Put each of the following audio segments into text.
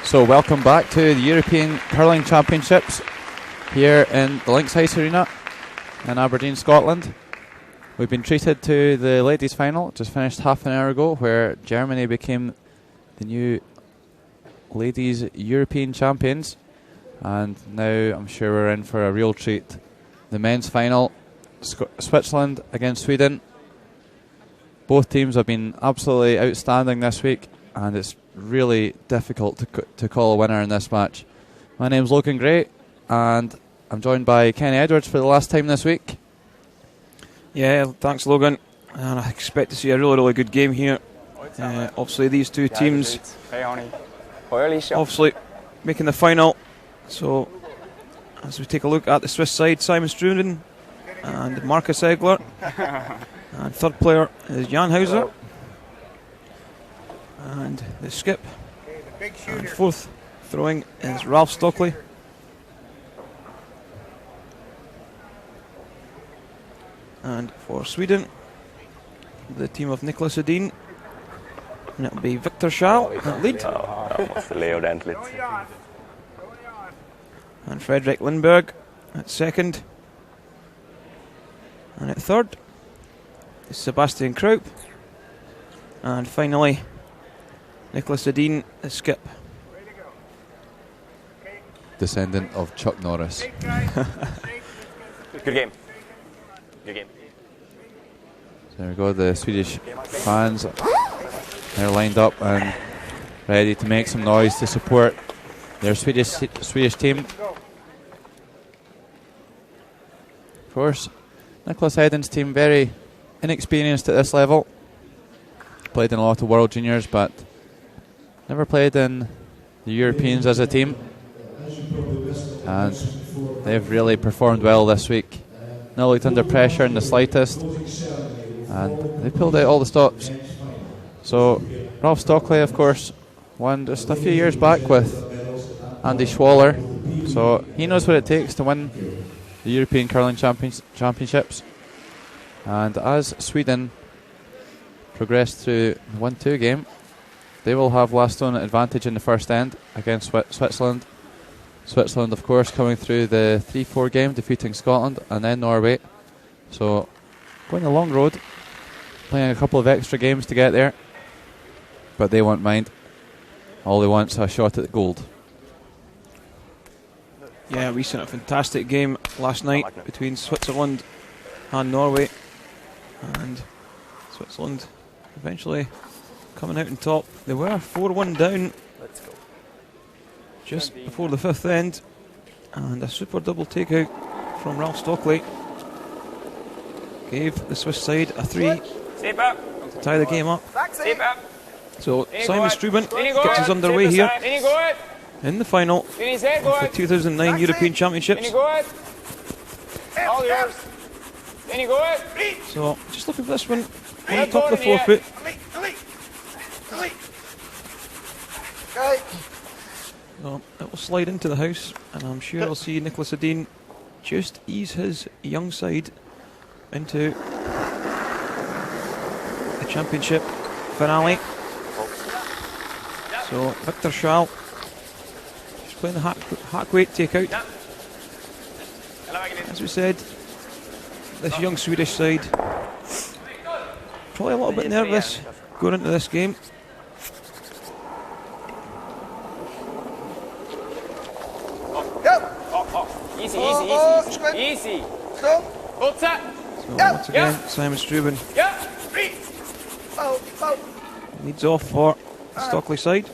So welcome back to the European Curling Championships here in the Lynx Ice Arena in Aberdeen, Scotland. We've been treated to the ladies' final, just finished half an hour ago, where Germany became the new ladies' European champions. And now I'm sure we're in for a real treat. The men's final, Switzerland against Sweden. Both teams have been absolutely outstanding this week, and it's really difficult to call a winner in this match. My name's Logan Gray, and I'm joined by Kenny Edwards for the last time this week. Yeah, thanks Logan, and I expect to see a really good game here. Obviously these two teams obviously making the final. So as we take a look at the Swiss side, Simon Struden and Marcus Egler, and third player is Jan Hauser, and the skip and fourth throwing is Ralph Stockley. And for Sweden, the team of Niklas Edin, and it'll be Victor Schall at lead. And Fredrik Lindberg at second. And at third is Sebastian Kraup. And finally, Niklas Edin, the skip. Descendant of Chuck Norris. Good game. Good game. So there we go, the Swedish fans. They're lined up and ready to make some noise to support their Swedish team. Of course, Niklas Edin's team very inexperienced at this level. Played in a lot of World Juniors, but never played in the Europeans as a team. And they've really performed well this week. Not looked under pressure in the slightest, and they pulled out all the stops. So Ralph Stockley, of course, won just a few years back with Andy Schwaller, so he knows what it takes to win the European Curling Championships. And as Sweden progress through the 1-2 game, they will have last on advantage in the first end against Switzerland. Switzerland, of course, coming through the 3-4 game, defeating Scotland and then Norway. So, going a long road, playing a couple of extra games to get there. But they won't mind. All they want is a shot at the gold. Yeah, we seen a fantastic game last night between Switzerland and Norway. And Switzerland eventually coming out on top. They were 4-1 down just before the fifth end, and a super double takeout from Ralph Stockley gave the Swiss side a 3 to tie the game up. So Simon Struben gets us underway here in the final of the 2009 European Championships. So just looking for this one on the top of the forefoot. So it will slide into the house, and I'm sure we'll see Niklas Edin just ease his young side into the championship finale. So Victor Schall just playing the hack weight takeout. As we said, this young Swedish side probably a little bit nervous going into this game. Easy. So once again, Simon Struben leads off for the Stockley side.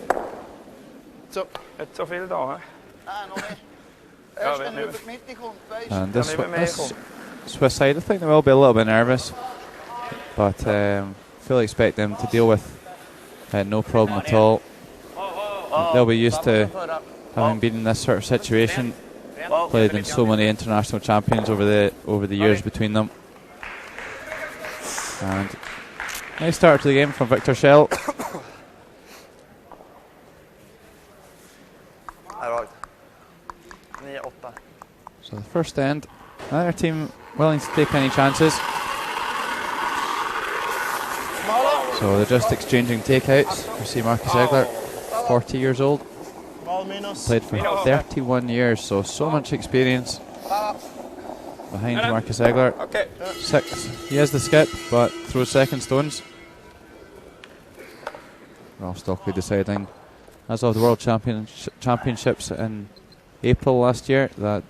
And this Swiss side, I think they will be a little bit nervous, but fully expect them to deal with no problem at all. They'll be used to having been in this sort of situation. Played in so many international champions over the years between them. And nice start to the game from Victor Schall. So the first end Neither team willing to take any chances. So they're just exchanging takeouts. You see Marcus Egler, 40 years old. Played for 31 years, so much experience behind Marcus Egler. 6. He has the skip, but throws second stones. Ralph Stockley deciding, as of the World Championships in April this year, that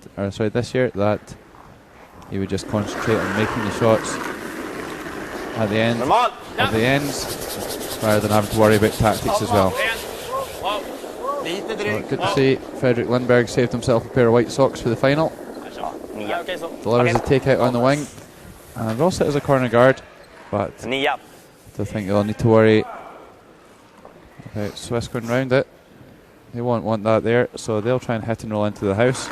he would just concentrate on making the shots at the end of the ends, rather than having to worry about tactics as well. So good to see Fredrik Lindberg saved himself a pair of white socks for the final. Delivers a takeout on the wing, and Rossett is a corner guard, but I don't think they'll need to worry about Swiss going round it. They won't want that there, so they'll try and hit and roll into the house.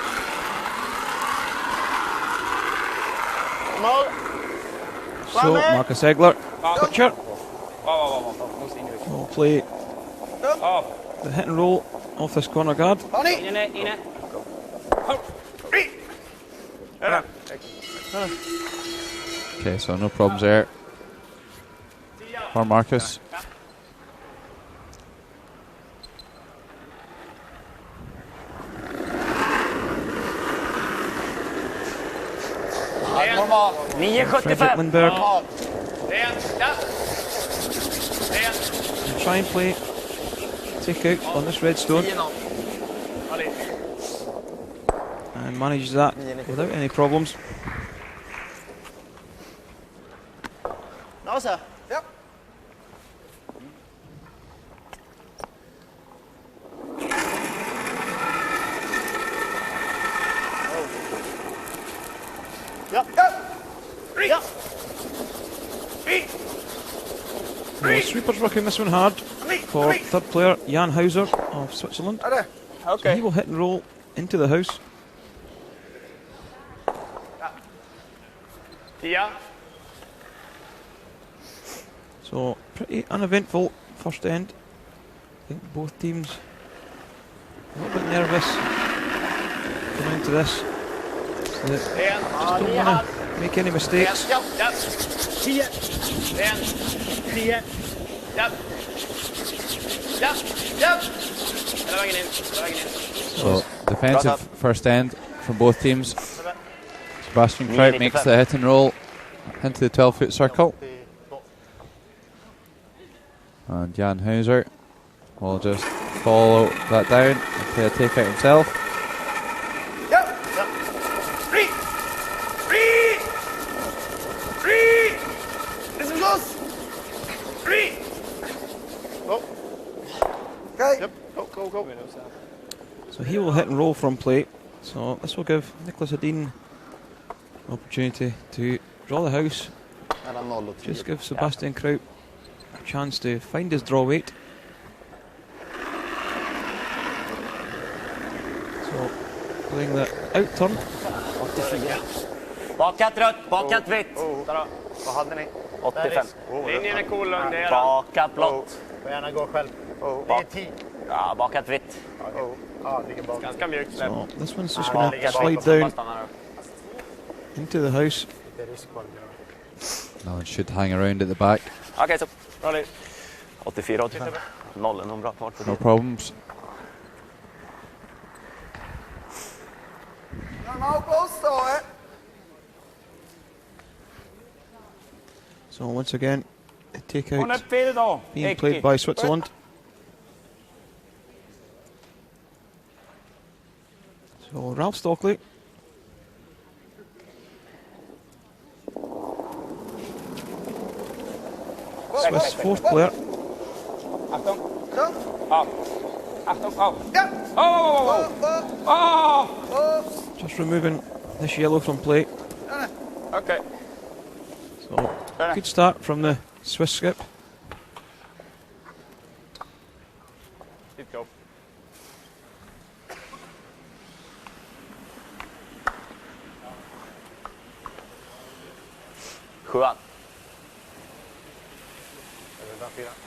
So Marcus Egler, Butcher, will play the hit and roll off this corner guard. Okay, so no problems there for Marcus. Fredrik Lindberg try and play take out on this red stone and manages that without any problems. No, sir. Yep. Well, Sweeper's working this one hard for third player Jan Hauser of Switzerland. So he will hit and roll into the house. So pretty uneventful first end. I think both teams a little bit nervous coming into this. So they just don't want to make any mistakes. So defensive first end from both teams. Sebastian Kraut makes the hit and roll into the 12-foot circle. And Jan Hauser will just follow that down and play a takeout himself. So he will hit and roll from play. So this will give Niklas Edin an opportunity to draw the house. Just give Sebastian Kraut a chance to find his draw weight. So playing the out turn. Bakat rött, bakat vitt. Vad hade ni? 85. Linjen är cool, lugn. Bakat blått. Får gärna gå själv. Det är 10. Ja, bakat vitt. Ja, ligger bak. Ganska mjukt släpp. So this one's just going to slide down into the house. Det är risk på det. No, it should hang around at the back. Okej, så. 84, 85. Nollen, någon bra fart. No problems. So once again, a takeout being played by Switzerland. So Ralph Stockley. Swiss fourth player. Just removing this yellow from play. Okay. So good start from the Swiss skip. Keep go. Sjuan.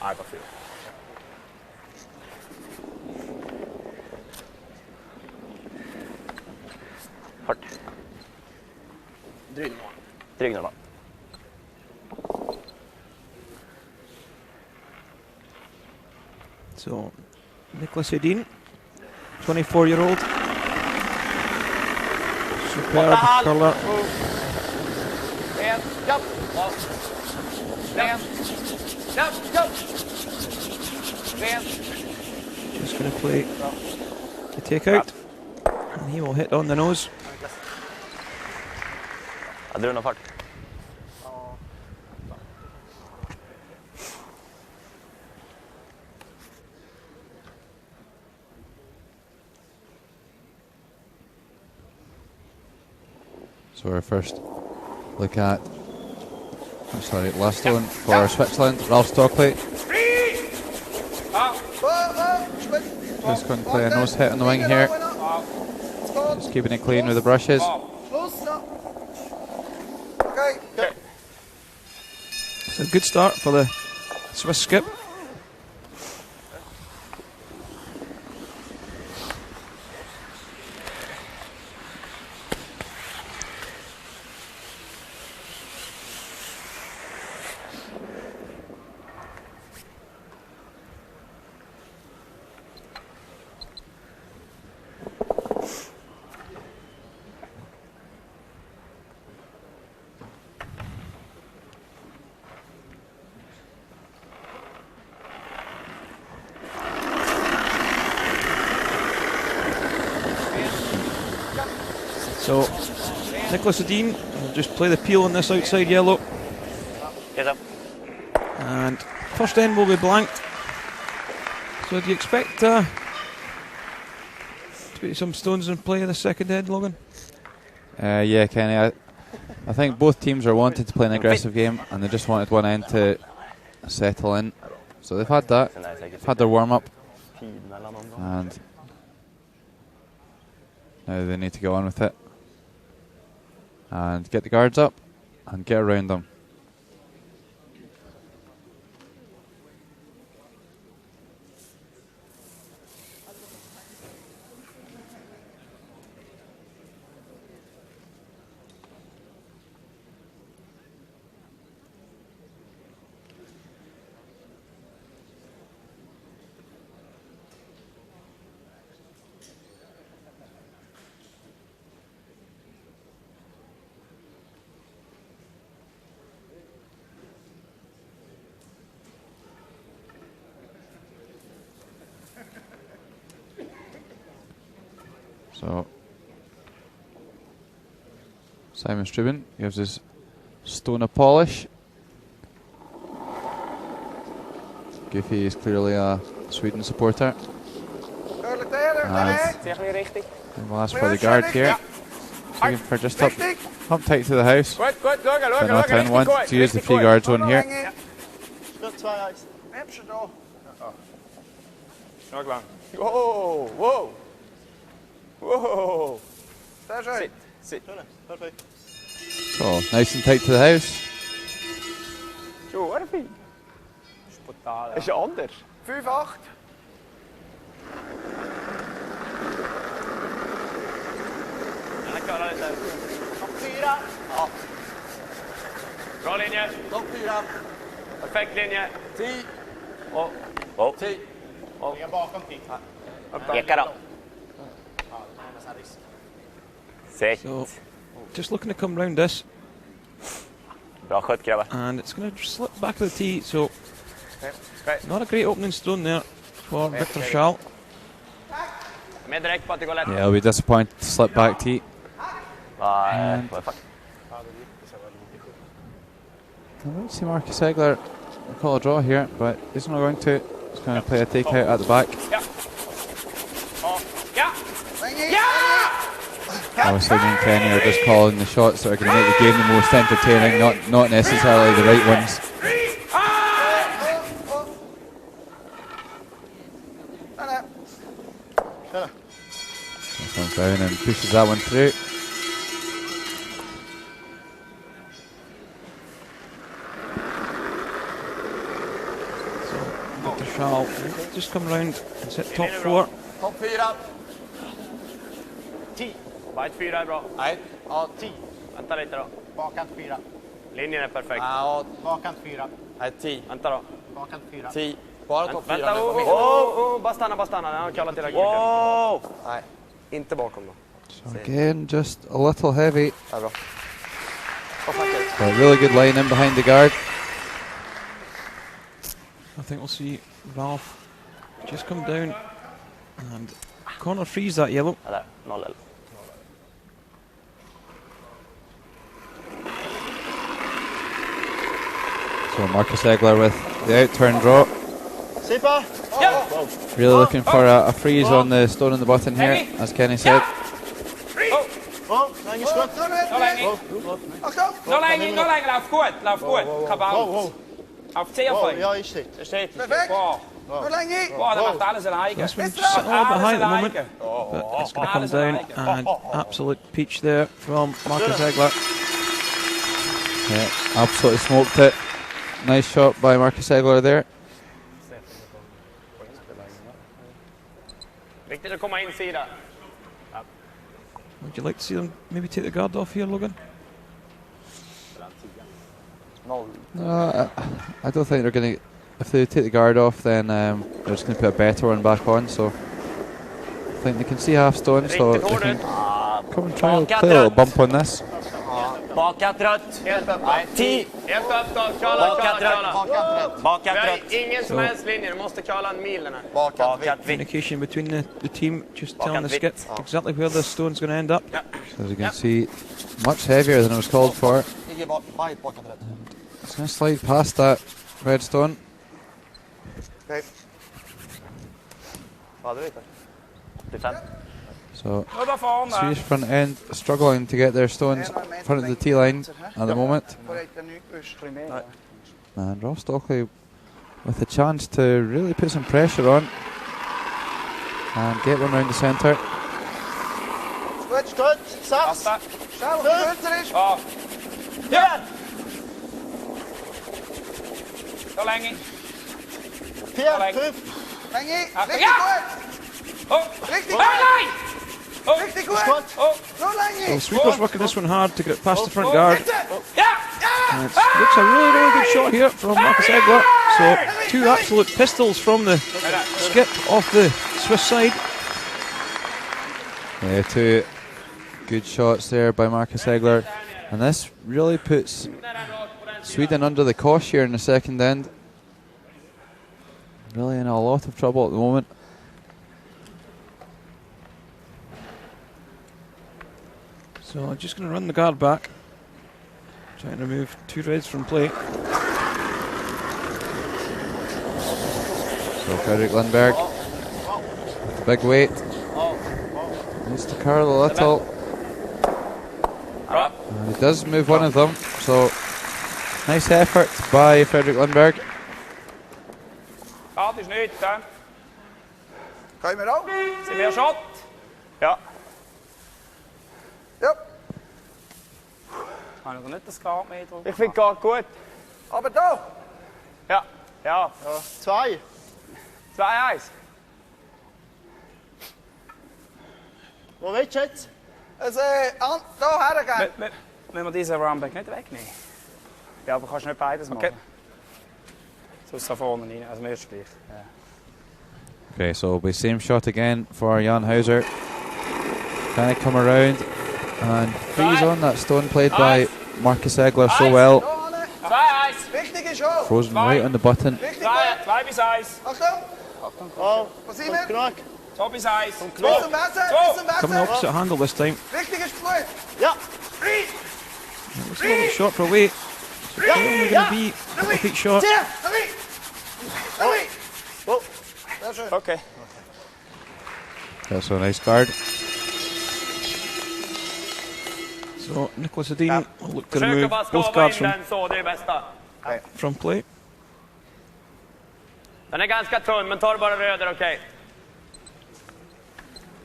Nej, bara 4. Dryg normal. So, Niklas Edin, 24-year-old. Superb curler. Just going to play the takeout. And he will hit on the nose. Hade du någon fart? So our first look at, last one for Switzerland, Ralph Stockley. Just going to play a nose hit on the wing here. Just keeping it clean with the brushes. It's a good start for the Swiss skip. So, Niklas Edin will just play the peel on this outside yellow. Yes, sir. And first end will be blanked. So do you expect to be some stones in play in the second end, Logan? Yeah, Kenny. I think both teams are wanting to play an aggressive game, and they just wanted one end to settle in. So they've had that. They've had their warm-up. And now they need to go on with it. And get the guards up and get around them. So Simon Struben gives his stone a polish. Goofy is clearly a Sweden supporter. And we'll ask for the guard here. Looking for just up tight to the house. So Northtown wants to use the free guard zone here. Whoa, whoa. Whoa. Sit. Perfect. So nice and tight to the house. Zo, waar heb je? Is je anders? 5-8. Jag klarar det sen. Topp 4. Ja. Bra linje. Topp 4. Perfekt linje. 10. Och 10. Och Ligga bakom 10. Eka då. Sitt. So, just looking to come round this. Bra skött grabbar. And it's going to slip back of the tee, so not a great opening stone there for Victor Schall. Med direkt på att det går lätt. Yeah, I'll be disappointed to slip back tee. Nej, vad fan. I might see Marcus Egler call a draw here, but he's not going to. He's going to play a takeout at the back. Ja. Ja. Ja. Obviously, me and Kenny are just calling the shots that are going to make the game the most entertaining, not necessarily the right ones. Comes down and pushes that one through. So Victor Schall just come round and set top 4. Topp 4. 10. Bara ett 4 är bra. Nej, ja 10. Vänta lite då. Bakkant 4. Linjen är perfekt. Ja, Bakkant 4. nej, 10. Vänta då. Bakkant 4. 10. Bara topp 4. Vänta, bara stanna. Han har kallat till Wow! Nej, inte bakom då. So again, just a little heavy. Det är bra. But a really good line in behind the guard. I think we'll see Ralph just come down and corner freeze that yellow. Ja, där. 0. So Marcus Egler with the out-turn draw. Sipa! Really looking for a freeze on the stone in the button here, as Kenny said. Länge skott. Nog längre, lauf gut. Kabal. Auf 10 Feuer. Ja, ist det. Perfekt. Boah, der macht alles alleine. This one's sitting a little bit high at the moment, but it's going to come down and absolute peach there from Marcus Egler. Yeah, absolutely smoked it. Nice shot by Marcus Egler there. Viktigt att komma insida. Would you like to see them maybe take the guard off here, Logan? No, I don't think they're going to. If they take the guard off, then they're just going to put a better one back on. So I think they can see half stone, so they can come and try and play a little bump on this. Bakat rött. 10. Helt upp då. Bakat rött. Ingen som helst linje. Du måste kalla en mil den här. Bakat vitt. Communication between the team, just telling the skip exactly where the stone's going to end up. So as you can see, much heavier than it was called for. It's going to slide past that red stone. Okay. Vad hade du det? So Swedish front end struggling to get their stones in front of the tee line at the moment. And Ross Stockley with a chance to really put some pressure on and get one round the centre. Skott. Sats. Ja. Ja. Så länge. Pierre, tuff. Länge. Riktigt gut. Riktigt gut. Riktigt gut. So Sweeper's working this one hard to get it past the front guard. And it looks a really, really good shot here from Marcus Egler. So 2 absolute pistols from the skip off the Swiss side. Yeah, 2 good shots there by Marcus Egler. And this really puts Sweden under the cosh here in the second end. Really in a lot of trouble at the moment. So I'm just going to run the guard back. Trying to remove 2 reds from play. So Fredrik Lundberg with the big weight. Needs to curl a little. And he does move one of them. So nice effort by Fredrik Lundberg. Ja, det är snyggt. Kan vi då? Ser vi shot? Ja. Ja. Han har inte skarpt med. Jag fick gut. Aber da. Ja. Ja. 2. 2-1. Wo willst du jetzt? Also, da hergehen. Wenn wir diesen Runback nicht wegnehmen? Ja, aber kannst nicht beides machen. Okay. So ist da vorne rein, also mir ist gleich. Ja. Okay, so it'll be same shot again for Jan Hauser. Can he come around and freeze on that stone played by Marcus Egler so well. 2-1. Wichtige Show. Frozen right on the button. 2 bis 1. Achtung. Oh. Was sehen wir? 2 bis 1. Bisschen Wasser, bisschen Wasser. Coming opposite handle this time. Wichtiges Fluid. Ja. It looks a little bit short for weight. So it's only going to be a repeat shot. Okay. That's a nice guard. So Niklas Edin will look to Försöker remove bara both skava guards in den så, det är bästa. from play. Den är ganska tunn, men tar bara röder, okej.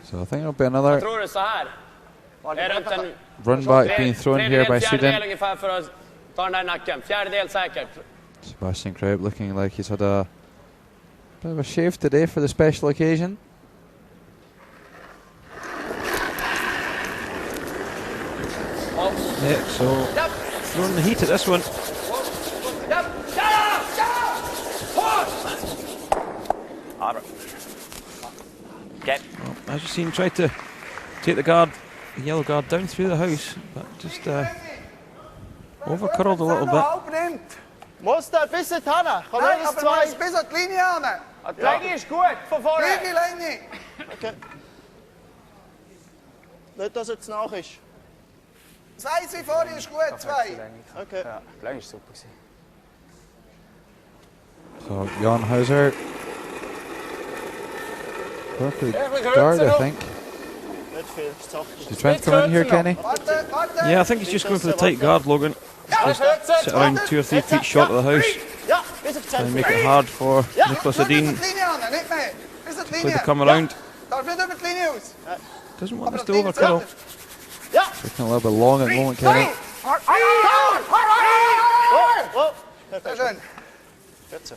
So I think it'll be another Jag tror det är så här. Är runt en run back being thrown here by fjärdedel Sweden. ungefär för att ta den där i nacken. Fjärdedel säkert. Sebastian Kraup looking like he's had a bit of a shave today for the special occasion. Yeah, so throwing the heat at this one. Okay. Well, as you've seen, tried to take the yellow guard down through the house, but just overcurled a little bit. Muss da ein bisschen hin. Komm Nein, das aber zwei. muss bis an die Linie an. Die Linie ist gut, von vorne. Linie. Okay. Nicht, dass es jetzt nach ist. 2 wie vorher ist gut, 2. Okay. Ja, die Länge war super. So Jan Hauser. Perfect guard, I think. Nicht viel, ist zack. He's trying to come in here, Kenny. Warte. Yeah, I think he's just going for the tight guard, Logan. Just sit around 2 or 3 feet short of the house Ja, bis auf and make it hard for Niklas Edin Bis an die Linie an, nicht mehr. Bis an die to Linie. come around. Darf nicht über die Linie aus. Doesn't want Aber this das to Ding overcurl. Looking a little bit long at the moment, Kenny. Oh, Sehr schön. jetzt so.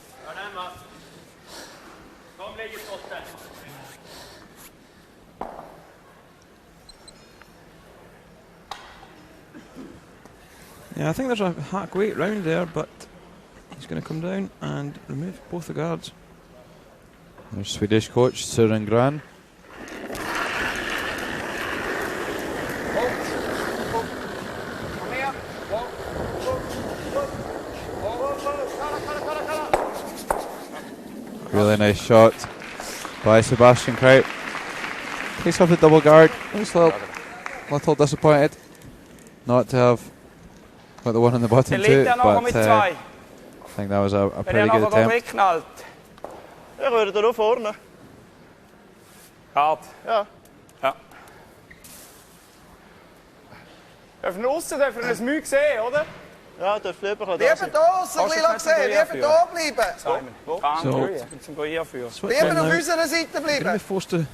Kom, lägg i skottet. Yeah, I think there's a hack weight round there, but he's going to come down and remove both the guards. There's Swedish coach Søren Gran. Really nice shot by Sebastian Kraut. Takes off the double guard. Looks a little disappointed not to have got the one on the bottom too, Lite noch but mit 2. I think that was a Wenn pretty er good noch attempt. wegknallt. Ich würde da vorne. Hart. Ja. Ja. Von außen dürfen wir ein Mühe sehen, oder? Ja, darf lieber da Lieber sein. da aussen ein bisschen sehen, lieber da bleiben. So- Zum Gehen für. Lieber Switzerland auf now unserer Seite going to be bleiben. forced to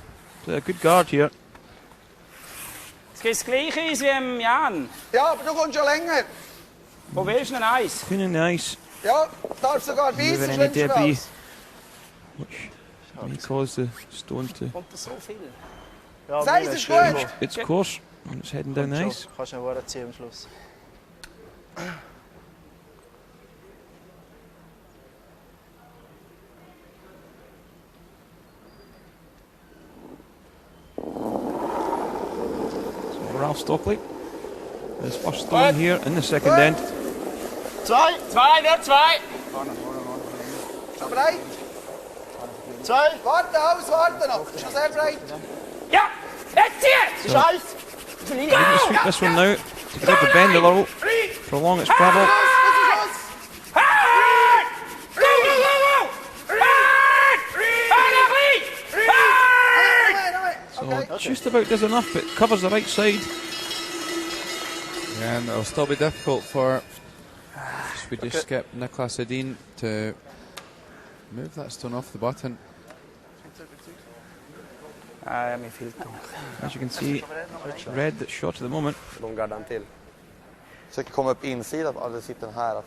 play a good guard here. Es gibt das Gleiche Eis wie im Jan. Ja, aber du kommst schon länger. Wo willst du denn Eis? Clean in the ice, Ja, darfst sogar beißen, moving any debris, schlimmstenfalls. which may cause the stone to Kommt das so viel? Ja, Das Eis ist gut. its course and it's heading down the ice. Kannst du nicht ziehen am Schluss. So Ralph Stockley, his first stone here in the second end. Zwei, Wer zwei? Schon bereit? zwei. Warte, alles, warte noch. Schon sehr bereit. Ja! Jetzt! Scheiß. Looking to sweep this one now to get the bend a little, prolong its travel. So just about does enough, but covers the right side. And it'll still be difficult for Swedish skip Niklas Edin to move that stone off the button. Nej, min filter. As you can see, it's red that's shot at the moment. De gardan till. Försöker komma upp insidan, det sitter här.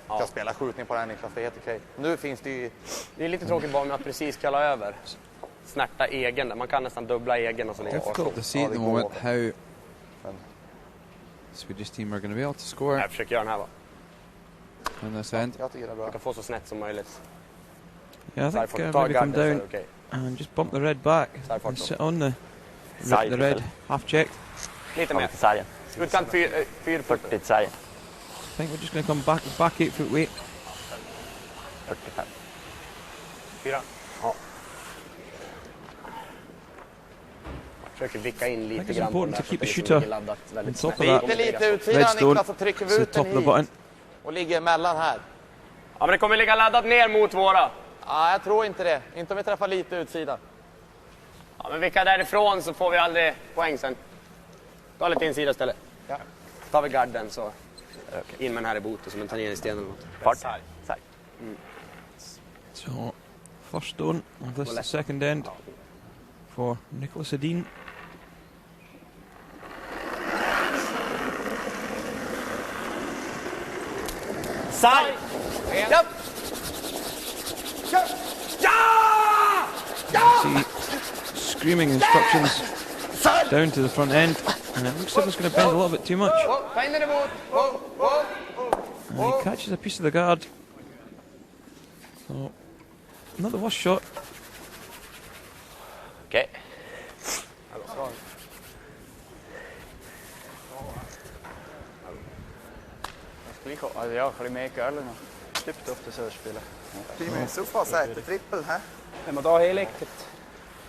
Jag ska spela skjutning på den här Niklas, det är helt okej. Nu finns det ju... Det är lite tråkigt bara med att precis kalla över. Snärta egen där. Man kan nästan dubbla egen och så lite. Difficult to see at the moment how Swedish team are going to be able to score Jag försöker göra den här va. in this end. Jag tycker det är bra. Jag kan få så snett som möjligt. Yeah, I think Därför ta maybe come garden så är down det okej. and just bump the red back and sit on the red half checked. Lite mer. Sargen. Utkant 4 fot. Lite sargen. I think we're just going to come back 8 foot weight. 45. 4. Ja. Försöker vicka in I think lite it's grann på den important där to keep the så att det shooter liksom ligger laddat on väldigt top of snett. that Lite red utsidan stone. Niklas, så trycker vi It's the ut top den of the button. hit. Och ligger emellan här. Ja men det kommer ligga laddat ner mot våra. Ja, jag tror inte det. Inte om vi träffar lite utsidan. Ja men vicka därifrån så får vi aldrig poäng sen. Ta lite insida istället. Ja. Tar vi garden så in med den här i boten som en tangentsten eller något. Fart. So, first stone of this second end for Niklas Edin. Side! Japp! See screaming instructions down to the front end. And it looks like it's going to bend a little bit too much. Find the boat. Whoa. And he catches a piece of the guard. So, not the worst shot. Okej. Ja, kan mer göra nu. Slipp upp det så att spela. Team Sofa sätter trippel, hä? När man då helegt.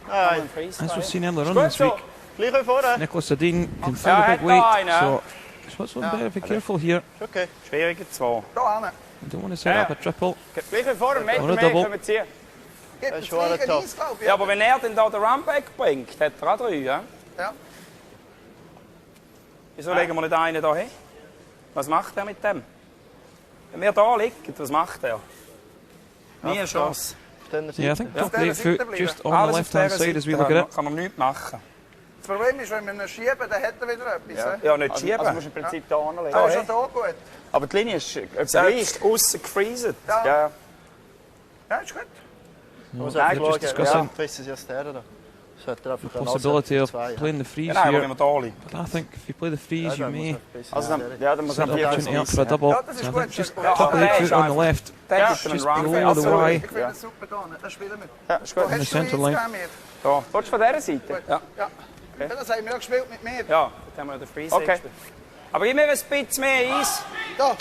Nej. As we've seen earlier on this week, Flyger för det. Niklas Edin can fill a big weight, so Switzerland better be careful here. Okej. Schwierige 2. Bra, Anne. They don't want to set up a triple. Flyger för den, Or a med double. kommer till. Gib Das den war Fliegen tough. Eis, glaub ich. Ja, aber wenn den da der Runback bringt, hat auch 3, ja? Ja. Wieso legen wir nicht einen da hin? Was macht er mit dem? Wenn wir da liegen, was macht er? Nie eine Chance. Yeah, I think top Yeah. 8 foot just on the Alles auf left hand dieser side as we Seite look at it. kann er nichts machen. Das Problem ist, wenn wir ihn schieben, dann hat er wieder etwas. hä? Ja, nicht schieben. Also musst du im Prinzip da anlegen. Da ist er da gut. Aber die Linie ist gleich außen gefreezed. Ja. Ja. Ja, ist gut. They're just discussing Precis, jag städer då. Så att det the possibility of playing the freeze Genau, wenn here. wir da liegen. But I think if you play the freeze, you may Also dann muss set an er opportunity up for a double. Ja, das So ist I gut. think just Ja, top aber 8 der foot on ist the left, Der Ja, gibt einen just Runback. below the Y. Ich finde das super da. Das spielen wir. Ja, ist Wo gut. the hast du center Eis line. gegeben mir? Da. Willst du von dieser Seite? Ja. Ja. Ja, das haben wir auch gespielt mit mir. Ja, dort haben wir den Freeze gespielt. Aber gib mir ein bisschen mehr Eis. Da.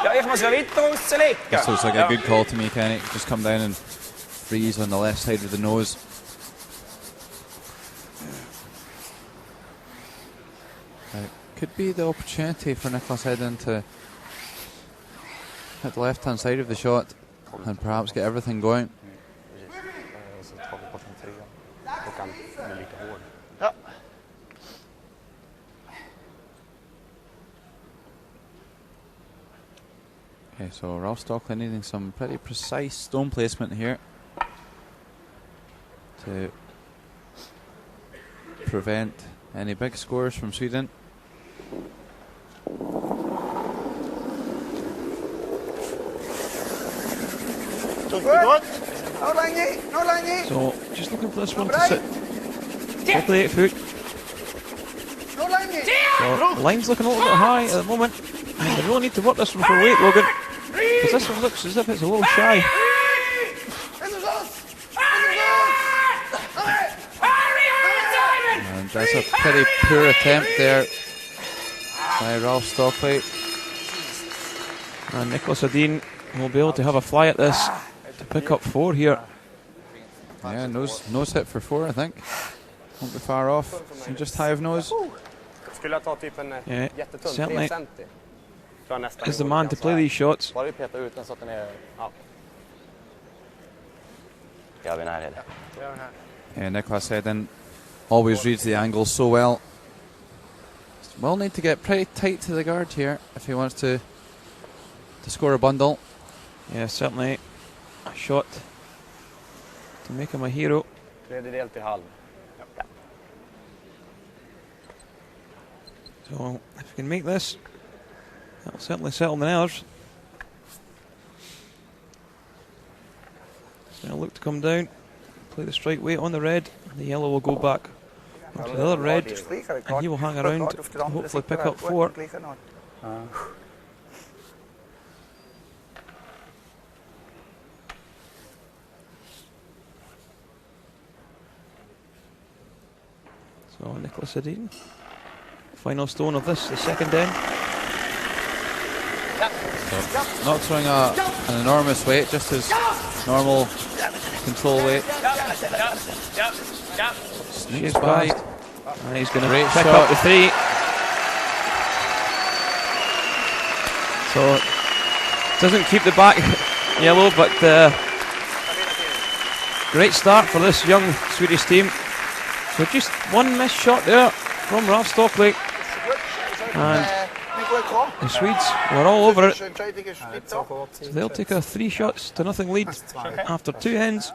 Ja, ich muss ja weiter rauslegen. This looks like a good call to me, Kenny. Just come down and freeze on the left side of the nose. Could be the opportunity for Niklas Edin to hit the left hand side of the shot and perhaps get everything going. Så tar vi bort en trea. Då kan bli lite hård. Ja. Okay, so Ralph Stockley needing some pretty precise stone placement here to prevent any big scores from Sweden. Tog det gott? Noch länge. So just looking for this one to sit top of the 8 foot. Noch länge. So the line's looking a little bit high at the moment. And they really need to work this one for weight, Logan. Because this one looks as if it's a little shy. Ist es los? And that's a pretty poor attempt there by Ralph Stockley. And Niklas Edin will be able to have a fly at this to pick up 4 here. Yeah, nose hit for 4, I think. Won't be far off. And just high of nose. Skulle jag ta typ en Yeah, jättetunn certainly 3 centi. Tror jag nästan is the går man lite to grann play så här. these shots. Bara vi petar ut den så att den är... Ja. Gör vi närhet. Yeah, Niklas Edin always reads the angles so well. Will need to get pretty tight to the guard here if he wants to score a bundle. Yeah, certainly a shot to make him a hero. Tredjedel till halv. So if we can make this, that'll certainly settle the nerves. So I'll look to come down, play the strike weight on the red, and the yellow will go back onto the other red, and he will hang around to hopefully pick up 4. So Niklas Edin, final stone of this, the second end. Not throwing an enormous weight, just his normal control weight. Sneaks by. And he's going to Great pick shot. up the 3. So doesn't keep the back yellow, but great start for this young Swedish team. So just one missed shot there from Ralph Stockley, and the Swedes were all over it. So they'll take a 3-0 lead after 2 ends.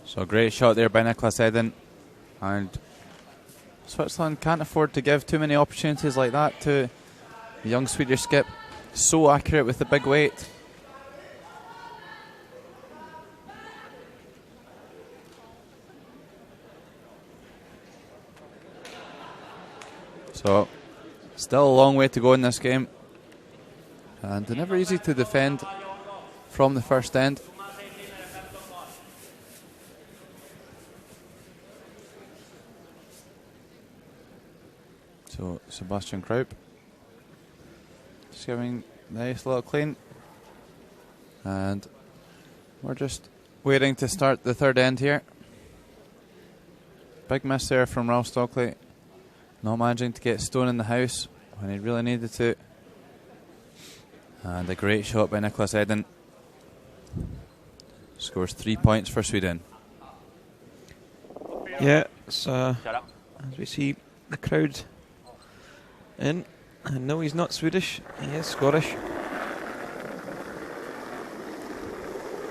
So great shot there by Niklas Edin, and Switzerland can't afford to give too many opportunities like that to the young Swedish skip. So accurate with the big weight. So, still a long way to go in this game. And never easy to defend from the first end. So, Sebastian Kruip just giving nice little clean. And we're just waiting to start the third end here. Big miss there from Ralph Stockley. Not managing to get Stone in the house when he really needed to. And a great shot by Niklas Edin. Scores 3 points for Sweden. Yeah, it's, as we see the crowd in. And no, he's not Swedish, he is Scottish.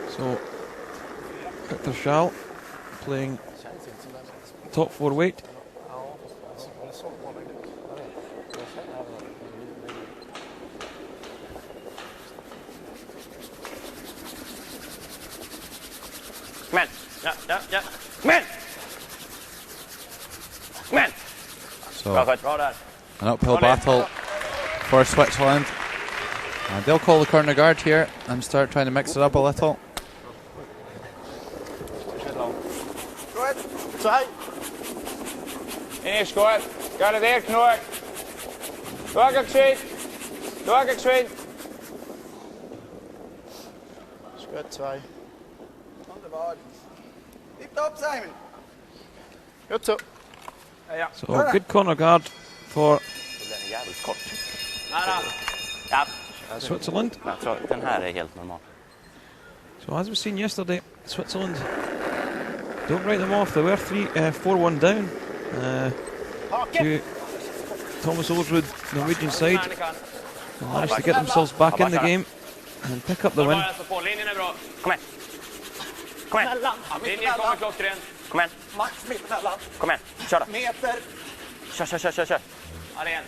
So, Victor Schall playing top 4 weight. Kom igen! Ja, ja, ja! Kom igen! Kom igen! So, Bra skött, bra där. an uphill battle for Switzerland. And they'll call the corner guard here and start trying to mix it up a little. In skott. Ga det der, Knor. Doorgekschied. Doorgekschied. Skott 2. Wunderbar. Tip top, Simon. Godt så. So, good corner guard for Den är jävligt kort. Ja. Switzerland. Jag tror den här är helt normal. So, as we've seen yesterday, Switzerland don't write them off. They were 4-1 down to Thomas Olsrud, Norwegian side. They managed to get themselves back in the game and pick up the win. Linjen är bra. Kom igen. Kom igen. Linjen kommer klockren. Kom igen. Max mittemellan. Kom igen. Kör då. Meter. Kör. Ja, rent.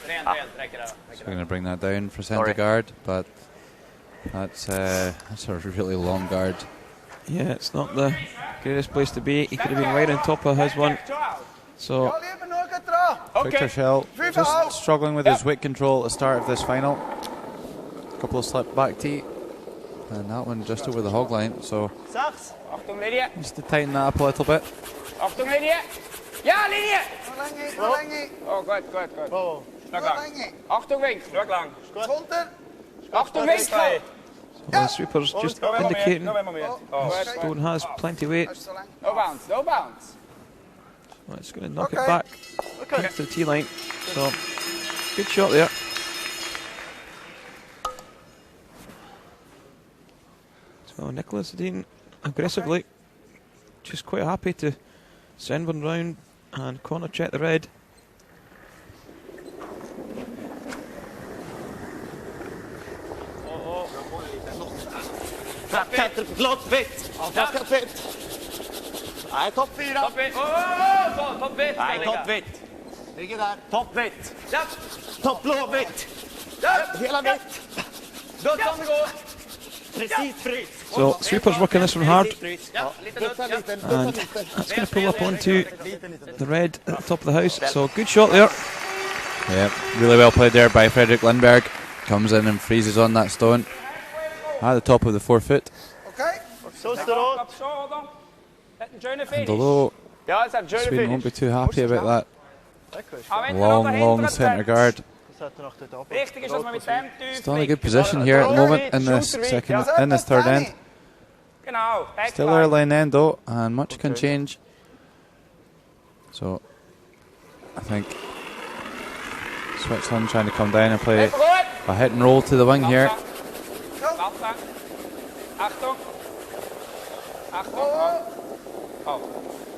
Räcker det. So we're going to bring that down for centre guard, but that's a really long guard. Yeah, it's not the greatest place to be. He could have been right on top of his one. So, Ja, lever något bra. Victor Schall just struggling with his weight control at the start of this final. A couple of slip back tee, and that one just over the hog line. So, Sax. Achtung, linje. just to tighten that up a little bit. Achtung, linje. Ja, linje. Nog länge. Oh, godt. Nog Nog lang. länge. Achtung, vink. Nog lang. Schulter. Achtung, vink. so the sweepers just indicating Nu vem mer. Stone has plenty weight. Så länge. No bounce. So it's going to knock it back to the tee line. So, good shot there. So Niklas Edin aggressively, just quite happy to send one round and corner check the red. Blått, vitt. Avkastat vitt. Nej, topp 4. Topp vitt. Topp vitt. Nej, topp vitt. Ligger där. Topp vitt. Topp blå vitt. Hela vitt. Dött om det går. Precis fritt. So sweepers working this one hard, Ja, lite dött. and that's going to pull up onto the red at the top of the house. So good shot there. Yeah, really well played there by Fredrik Lindberg. Comes in and freezes on that stone at the top of the 4 foot. Okej. Så stråt. And although Ja, it's a journey Sweden won't be too happy about that finish. long centre guard. Richtig is dat maar met hem. Still in a good position here at the moment in this third end. Genau. Still early in end though, and much can change. So I think Switzerland trying to come down and play a hit and roll to the wing here. Achtung. Oh.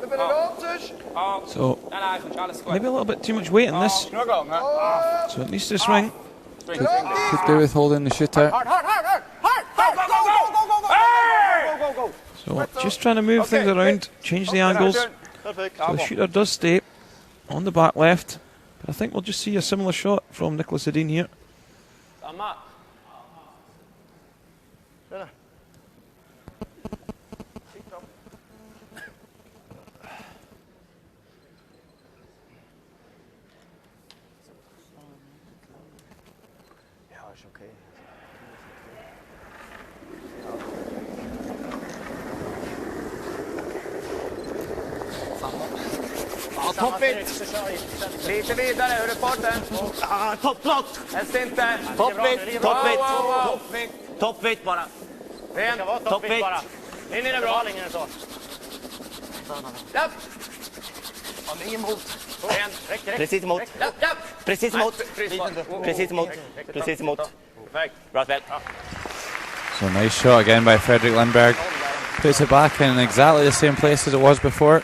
We hebben een roodjes. So maybe a little bit too much weight in this. So it needs to swing. Could do with holding the shooter. So just trying to move things around, change the angles. So the shooter does stay on the back left. But I think we'll just see a similar shot from Niklas Edin here. okej. Ja, toppigt. Lite vidare, hur är farten? Toppflott! Helst inte. Toppvikt! Toppvikt bara. Ren. Toppvikt. Linjen är bra. Japp. Ingen emot. Ren. Precis emot. Japp. Precis emot. Precis emot. Precis emot. Perfekt. Bra spel. So nice shot again by Fredrik Lindberg. Puts it back in exactly the same place as it was before.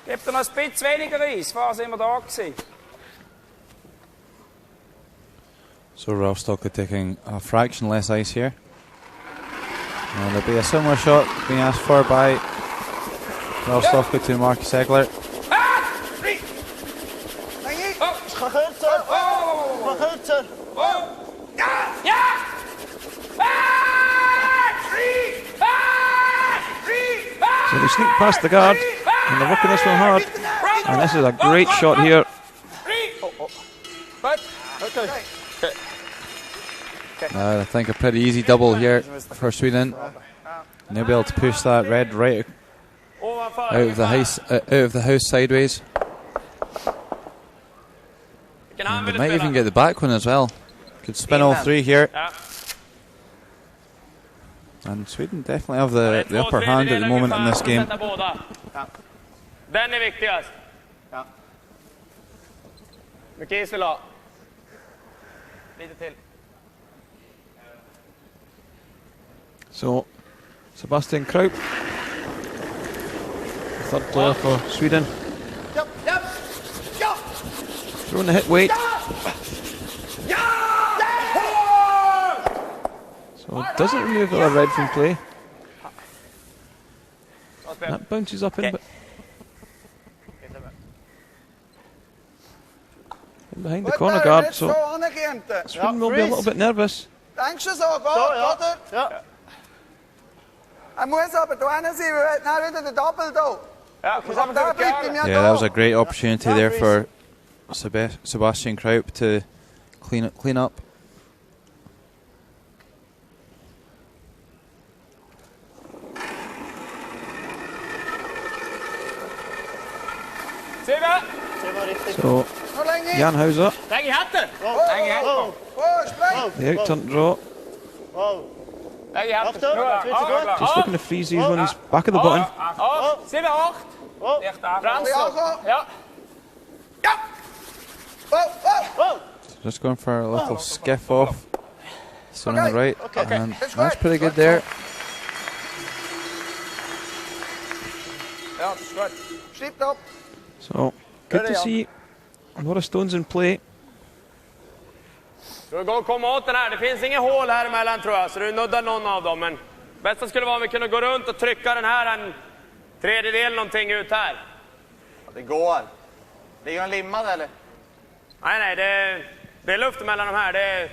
Gebt dir noch ein bisschen weniger Eis, vorher sind wir da gewesen. So Rostock are taking a fraction less ice here. And there'll be a similar shot being asked for by Rostock to Marcus Egler. So they sneak past the guard, and they're working this one hard. And this is a great shot here. I think a pretty easy double here for Sweden. And they'll be able to push that red right out of the house sideways. And they might even get the back one as well. Could spin all three here. And Sweden definitely have the upper hand at the moment in this game. Den är viktigast. Mycket is vill ha. Lite till. So Sebastian Kraup, third player for Sweden. Throwing the hit weight. So doesn't remove the red from play. That bounces up in behind the corner guard, so Sweden will be a little bit nervous. Denkst du so, oder? Ja. Muss aber da sein, wir werden wieder den Doppel da. Yeah, that was a great opportunity there for Sebastian Kraup to clean up. So Jan Hauser, Lägg i hatten! Spring! the out-turn draw, Lägg i hatten. just looking to freeze these ones back of the button. 7-8. Frans. Ja. Just going for a little skiff off. So on the right, and that's pretty good there. Slipped up. So good to see a lot of stones in play. Du går och komma åt den här. Det finns ingen hål här emellan tror jag, så du nuddar någon av dem. Men bästa skulle vara om vi kunde gå runt och trycka den här en tredjedel någonting ut här. Det går. Ligger den limmad eller? Nej, det är luft mellan de här. Det är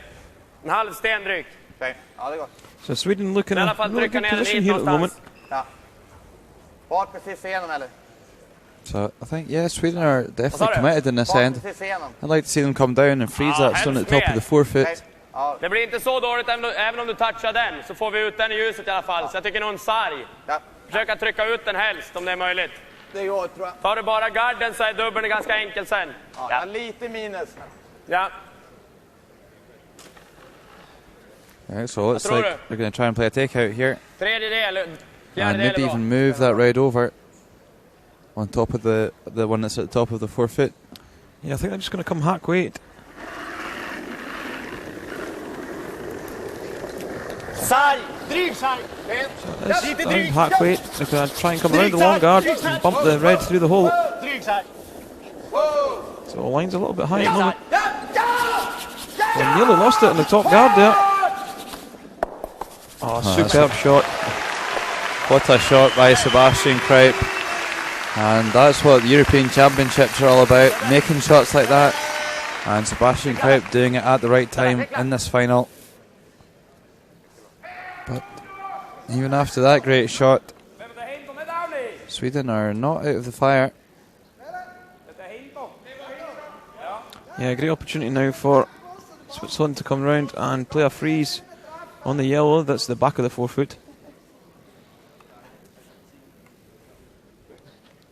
en halv sten drygt. Okej, ja det går. So Sweden looking I alla in a fall really trycka good ner den position hit here at the moment. någonstans. Ja. Var precis scenen eller? So I think, yeah, Sweden are definitely Sorry. committed in this end. Precis scenen. I'd like to see them come down and freeze that stone at the top of the forefoot. Ja. Det blir inte så dåligt även om du touchar den. Så får vi ut den i ljuset i alla fall. Så jag tycker nog en sarg. Ja. Försöka trycka ut den helst om det är möjligt. Det går tror jag. Tar du bara garden så är dubbeln ganska enkel sen. Ja. Lite minus. Ja. Alright, so it looks like they're going to try and play a takeout here. Tredjedel. And Fjärdedel maybe är bra. even move that red over on top of the one that's at the top of the forefoot. Yeah, I think they're just going to come hack weight. Sarg! Dryg sarg! Hack weight. They're going to try and come around the long guard and bump the red through the hole. Dryg sarg! So the line's a little bit high at the moment. They nearly lost it on the top guard there. Oh, superb shot. What a shot by Sebastian Kraup. And that's what the European Championships are all about, making shots like that. And Sebastian Kraup doing it at the right time in this final. But even after that great shot, Sweden are not out of the fire. Yeah, great opportunity now for Switzerland to come round and play a freeze on the yellow. That's the back of the forefoot.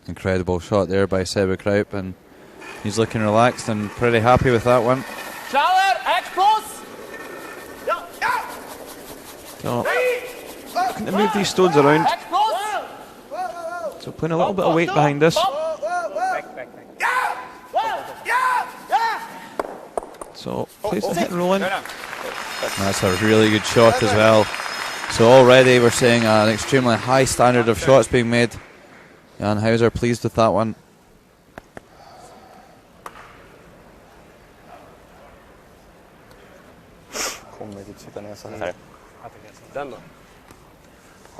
Incredible shot there by Sebbe Kraup, and he's looking relaxed and pretty happy with that one. So, looking to move these stones around. So putting a little bit of weight behind this. So plays the hit and roll in. That's a really good shot as well. So already we're seeing an extremely high standard of shots being made. Jan Hauser pleased with that one. Kommer inte sitta ner så här. Den då?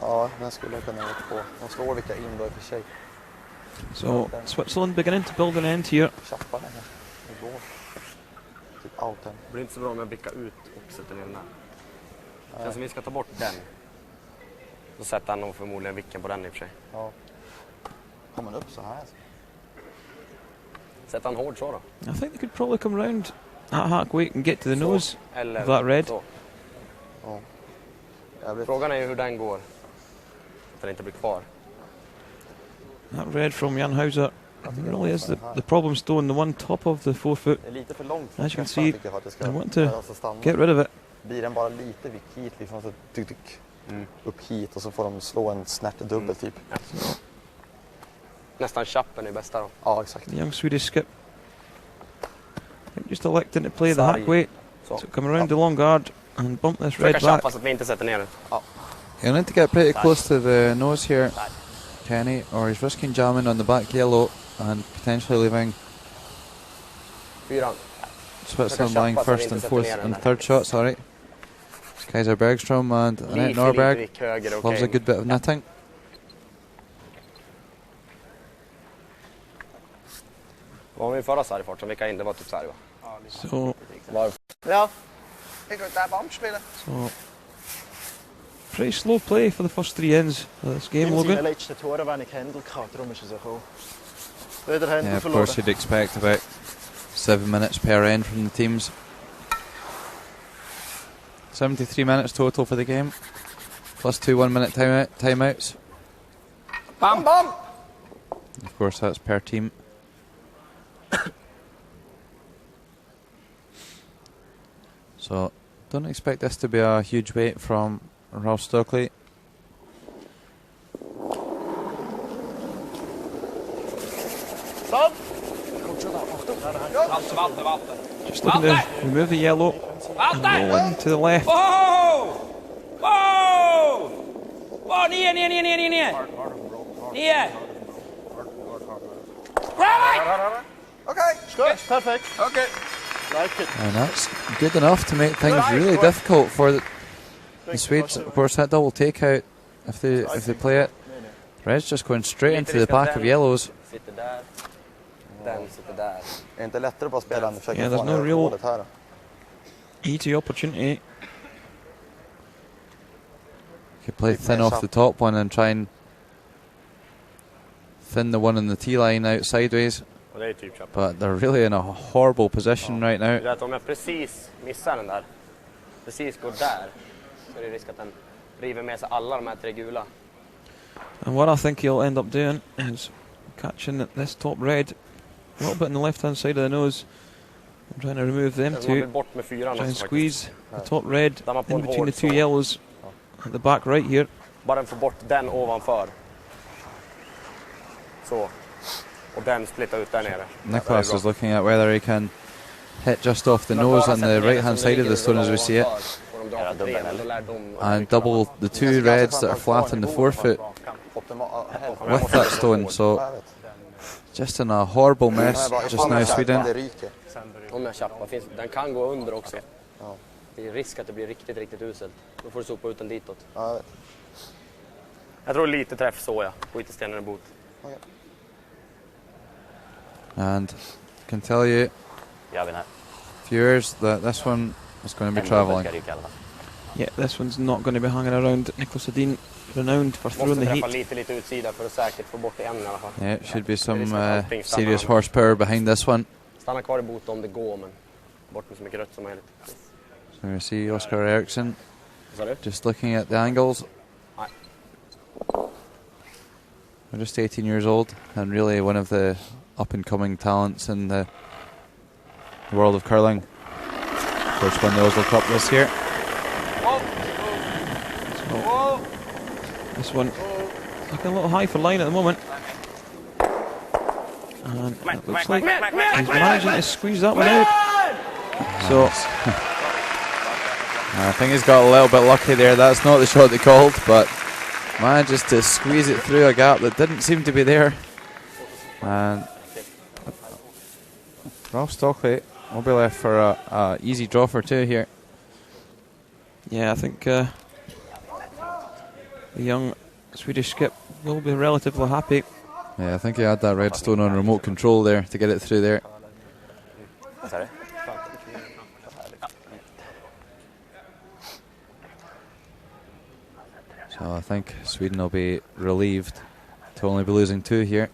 Ja, den skulle jag kunna vara på. De slår vilka in då i och för sig. So Switzerland beginning to build an end here. Tjappa den här. Det går. Typ outen. Det blir inte så bra om jag blickar ut och sätter ner den här. Känns som vi ska ta bort den. Då sätter han nog förmodligen vicken på den i och för sig. Ja. Kommer upp så här. Sätter han hård så då? I think they could probably come round at hack weight and get to the nose Eller of that red. Så. Ja. Frågan är ju hur den går. Att den inte blir kvar. That red from Jan Hauser really is the problem stone, the one top of the forefoot. Det är lite för långt. As you can see, I want to stanna. get rid of it. Blir den bara lite vick hit liksom så tyck upp hit och så får de slå en snärt dubbel typ. Ja. Nästan chappen är bästa då. Ja, exakt. The young Swedish skip. I think just electing to play the hack weight. So come around the long guard and bump this red back. Fast att vi inte sätter ner den. Ja. He'll need to get pretty close to the nose here, Kenny, or he's risking jamming on the back yellow and potentially leaving Fyran. Switzerland lying first and fourth and third shot, sorry. Kaiser Bergstrom and Annette Norberg loves a good bit of netting. Vad var min förra sargfart som vilka in? Det var typ sarg va? So, Ja. Ik wil daar bam spelen. so pretty slow play for the first 3 ends of this game, Logan. letzten Tore wenig Händel gehabt, darum ist es auch wieder Yeah, Händel of verloren. course you'd expect about 7 minutes per end from the teams. 73 minutes total for the game, plus 2 1-minute timeouts. Bam, bam! Of course that's per team. So don't expect this to be a huge weight from Ralph Stokely. Just looking to remove the yellow and roll in to the left. Whoa! Whoa! Whoa! Ner! Ner! Okay. Good, perfect. Okay. Like it. And that's good enough to make things really difficult for the Swedes. Of course, that double takeout, if they play it, red's just going straight into the back of yellows. Sitter där. Den sitter där. Är inte lättare bara spela än försöka Yeah, there's få no ner real hålet här då? easy opportunity. Could play thin off the top one and try and thin the one in the tee line out sideways. Och det är typ chappen. But they're really in a horrible position right now. Det är att om jag precis missar den där, precis går där, så är det risk att den river med sig alla de här 3 gula. And what I think he'll end up doing is catching this top red a little bit on the left hand side of the nose. I'm trying to remove them Man vill two. bort med 4 Try and också, squeeze the top red Damma på in en between the hård 2 så. yellows at the back right here. Bara den får bort den ovanför. Så. Och den splittar ut där nere. Niklas is looking at whether he can hit just off the nose on the right hand side of the stone as we see it, and double the 2 reds that are flat on the forefoot with that stone. So just in a horrible mess just now, Sweden. Om jag chappar, den kan gå under också. Det är risk att det blir riktigt, riktigt uselt. Då får du sopa ut den ditåt. Jag tror lite träff så ja. Skit i stenen i bot. And can tell you, viewers, that this one is going to be travelling. Yeah, this one's not going to be hanging around. Niklas Edin, renowned for throwing the heat. lite utsida för att säkert få bort en i alla fall. Yeah, it should be some serious horsepower behind this one. Stanna kvar i bot om det går, men bort med så mycket rött som möjligt. So we see Oscar Eriksson just looking at the angles. They're just 18 years old and really one of the up-and-coming talents in the world of curling. Of course, won the Oslo Cup this year. So, this one looking a little high for line at the moment. And it looks like he's managing to squeeze that one out. So I think he's got a little bit lucky there. That's not the shot they called, but manages to squeeze it through a gap that didn't seem to be there. And Ralph Stockley will be left for a easy draw for 2 here. yeah, I think the young Swedish skip will be relatively happy. Yeah, I think he had that redstone on remote control there to get it through there. So I think Sweden will be relieved to only be losing 2 here.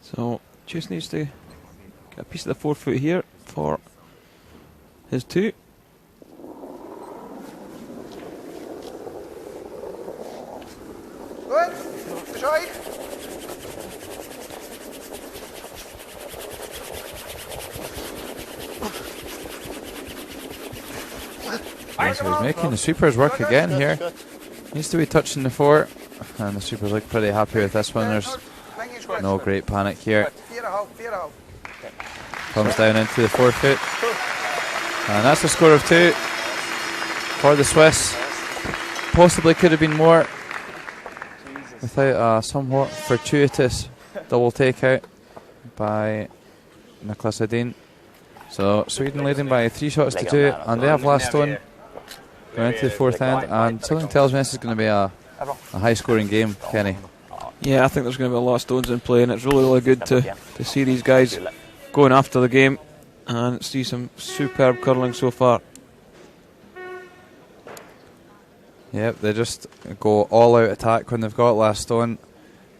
So just needs to get a piece of the 4-foot here for his 2. Good. Bescheid. Yeah, so he's making the sweepers work again here. Needs to be touching the 4, and the sweepers look pretty happy with this one. There's no great panic here. Comes down into the 4-foot, and that's the score of 2 for the Swiss. Possibly could have been more without a somewhat fortuitous double takeout by Niklas Edin. So Sweden leading by 3 shots to 2, and they have last stone going into the 4th end, and something tells me this is going to be a high scoring game, Kenny. Yeah, I think there's going to be a lot of stones in play, and it's really, really good to see these guys going after the game and see some superb curling so far. Yep, they just go all out attack when they've got last stone,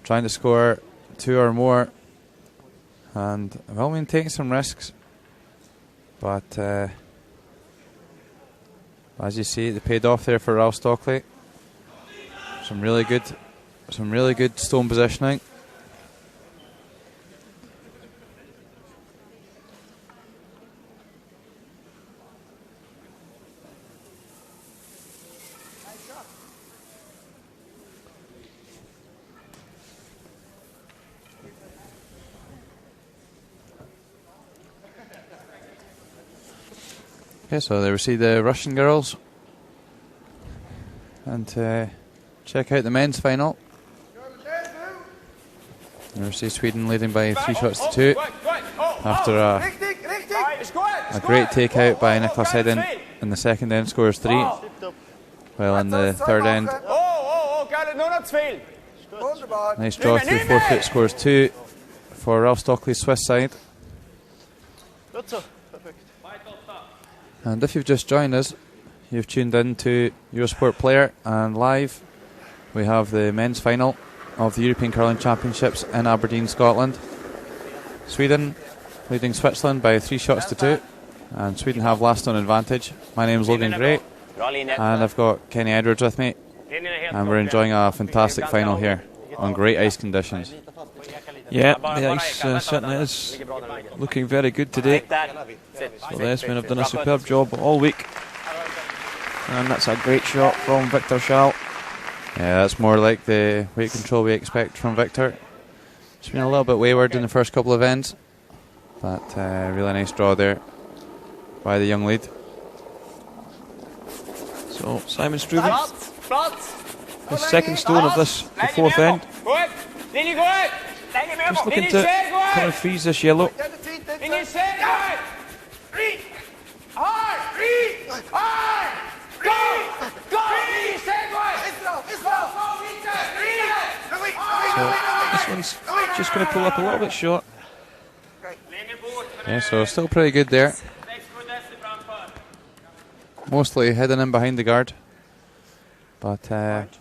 trying to score 2 or more, and well, I mean, taking some risks, but as you see, they paid off there for Ralph Stockley. Some really good stone positioning. Okay, so there we see the Russian girls, and check out the men's final. There we see Sweden leading by 3 shots to 2 after a great takeout by Niklas Edin in the 2nd end, scores 3, while in the 3rd end, nice draw through 4-foot, scores 2 for Ralph Stockley's Swiss side. And if you've just joined us, you've tuned in to Eurosport Player, and live we have the men's final of the European Curling Championships in Aberdeen, Scotland. Sweden leading Switzerland by 3 shots to 2, and Sweden have last on advantage. My name is Logan Gray, and I've got Kenny Edwards with me, and we're enjoying a fantastic final here on great ice conditions. Yeah, the ice certainly is looking very good today. So the S-men have done a superb job all week. And that's a great shot from Victor Schall. Yeah, that's more like the weight control we expect from Victor. It's been a little bit wayward in the first couple of ends, but really nice draw there by the young lead. So Simon Struben, the 2nd stone of this, the 4th end. Just looking to kind of freeze this yellow. So this one's just going to pull up a little bit short. Yeah, so still pretty good there. Mostly hidden in behind the guard. But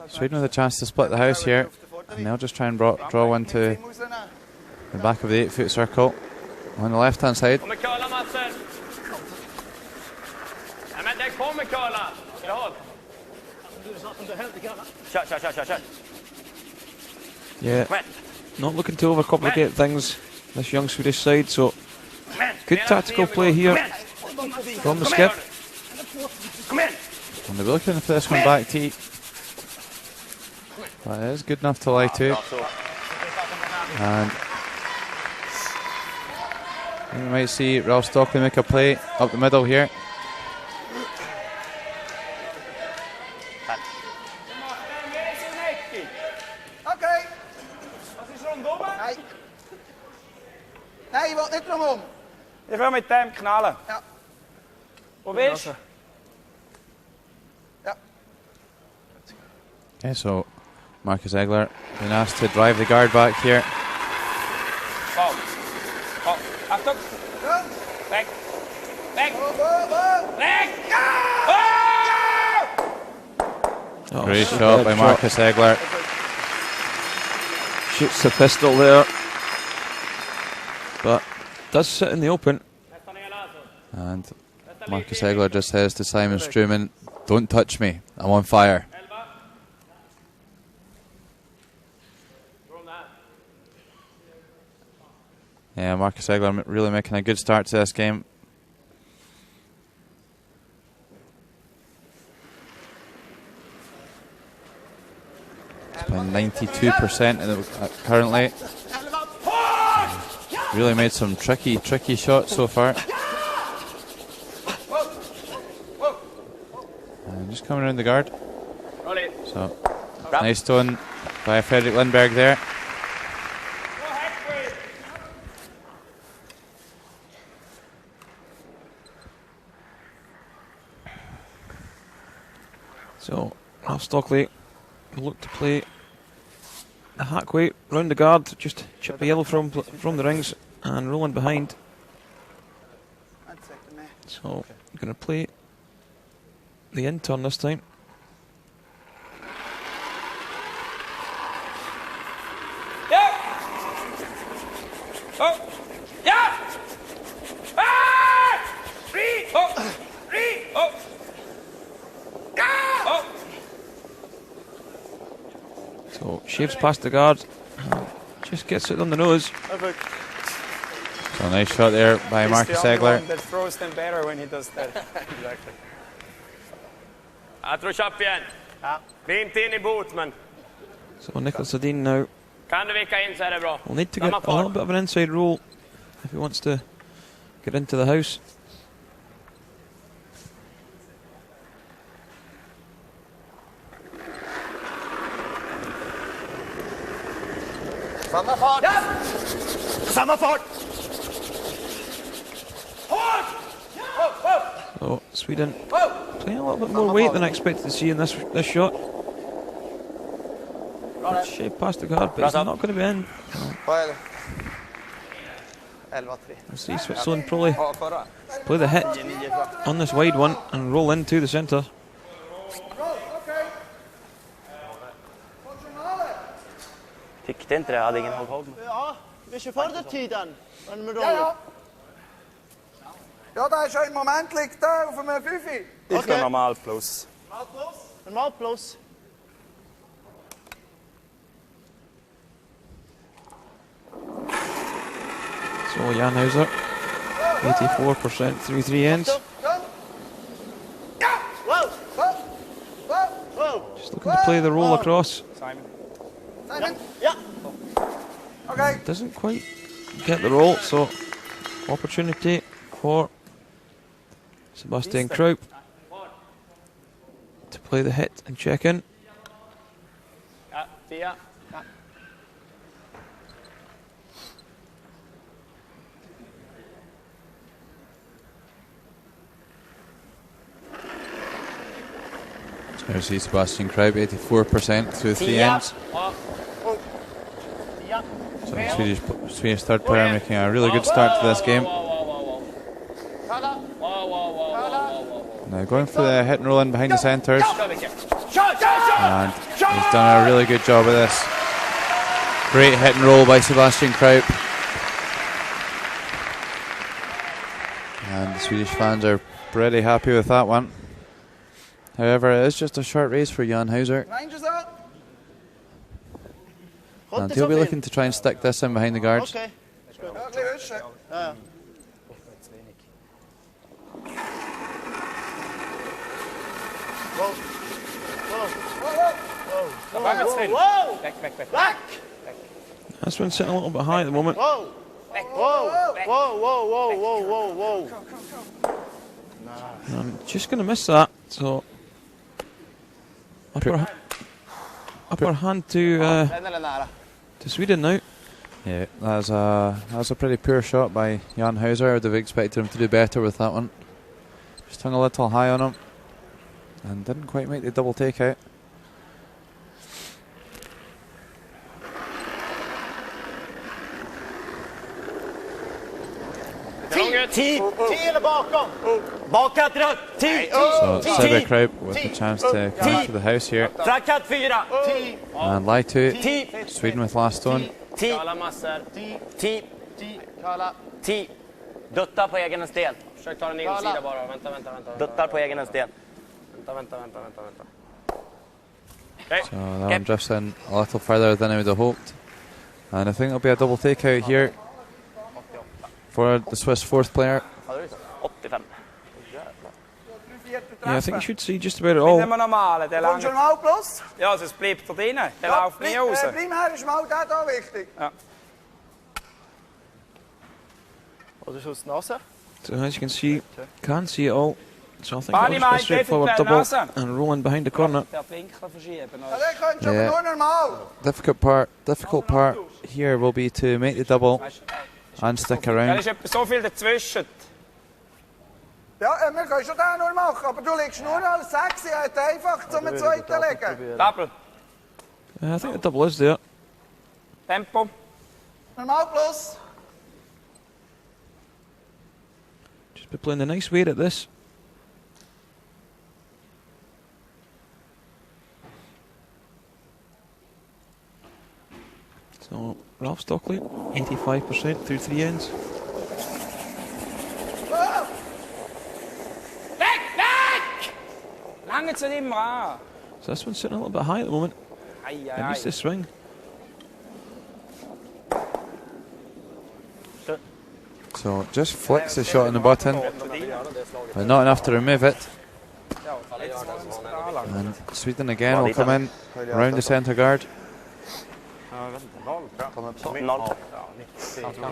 Sweden with a chance to split the house here. And they'll just try and draw one to the back of the 8-foot circle. on the left hand side. Kommer curla, Matsen. Nej, men den kommer curla. Kör. Kör. Yeah, not looking to overcomplicate things, this young Swedish side, so good tactical play here from the skip. And they'll be looking for this one back tee. But it is good enough to lie to. And you might see Ralph Stockley make a play up the middle here. Okej. Nej, wat niet drumom. Je wil met hem knallen. Ja. Hoe wees? Ja. Okay, so Marcus Egler been asked to drive the guard back here. Foul. Achtung. Weg. Weg. Weg. Oh, Great shot by Marcus Egler. Shoots the pistol there, but does sit in the open. And Marcus Egler just says to Simon Struman, "Don't touch me, I'm on fire." Yeah, Marcus Egler really making a good start to this game. It's playing 92% currently. Really made some tricky shots so far. And just coming around the guard. So, nice stone by Fredrik Lindberg there. So Ralph Stockley will look to play the hack weight round the guard, just chip the yellow from the rings and roll in behind. So you're going to play the in turn this time. Ja! Oh! Ja! Ah! Free! Oh! Free! Oh! Ja! Oh! So shaves past the guard, just gets it on the nose. So a nice shot there by Marcus Egler. That throws them better when he does that. Exactly. Jag tror köp igen. Vi är inte in i bot, men So Niklas Edin now kan du vika in så är det bra. will need to get a little bit of an inside roll if he wants to get into the house. Samma fart! Ja! Samma fart! So Sweden playing a little bit more weight than I expected to see in this shot. Shave past the guard, but it's not going to be in. Vad är det? 11-3. We'll see Switzerland probably play the hit on this wide one and roll into the centre. Tyckte inte det, hade ingen håll. Ja, vi kör förra tiden. Ja, da ist schon im Moment liegt der auf einem Fünfi. Ich gehe normal plus. Normal plus. So Jan Hauser, 84% through 3 ends. Just looking to play the roll across. Simon. Ja. Okay. Doesn't quite get the roll, so opportunity for Sebastian Kruip to play the hit and check in. Ja, 10. So you see Sebastian Kruip, 84% through 3 ends. So the Swedish third player making a really good start to this game. Now going for the hit and roll in behind the centres. And he's done a really good job of this. Great hit and roll by Sebastian Kruip. And the Swedish fans are pretty happy with that one. However, it is just a short race for Jan Hauser. Rangers up. And he'll be looking to try and stick this in behind the guards. Okay. Ja, Back! That's one sitting a little bit high at the moment. Whoa! Whoa! I'm just going to miss that. So upper hand to Sweden now. Yeah, that's a pretty poor shot by Jan Hauser. I would have expected him to do better with that one. Just hung a little high on him and didn't quite make the double take out. T eller bakom? Bakat rött. So Sebbe Kraup with a chance to come into the house here. Frakat 4. And Laitu, Sweden with last stone. Kala massor. T. Duttar på egen del. Försök ta den insida bara. Vänta. Duttar på egen del. Vänta. Okay. So that one drifts in a little further than I would have hoped. And I think there'll be a double take out here for the Swiss fourth player. 85. Yeah, I think you should see just about it all. Immer normale, der Kommst du lange. mal plus? Ja, also es bleibt dort drin. Der läuft nie raus. Primär ist mal der da wichtig. Ja. Oder so die Nase? So as you can see, can't see it all. So I think Barney it was a meint straightforward definitiv double Nase. and rolling behind the corner. Der Winkel verschieben. Ja, den könntest du Yeah. aber nur normal. Difficult part here will be to make the double and stick Da around. ist etwa so viel dazwischen. Ja, wir können schon den nur machen, aber du liegst nur als 6, er hat einfach zum zweiten legen. Double. I think the double is there. Tempo. Normal plus. Just be playing a nice weight at this. So Ralph Stockley, 85% through 3 ends. Weg! Lange zu dem an. So this one's sitting a little bit high at the moment. It needs to swing. So just flicks the shot on the button, but not enough to remove it. And Sweden again will come in around the centre guard. Noll.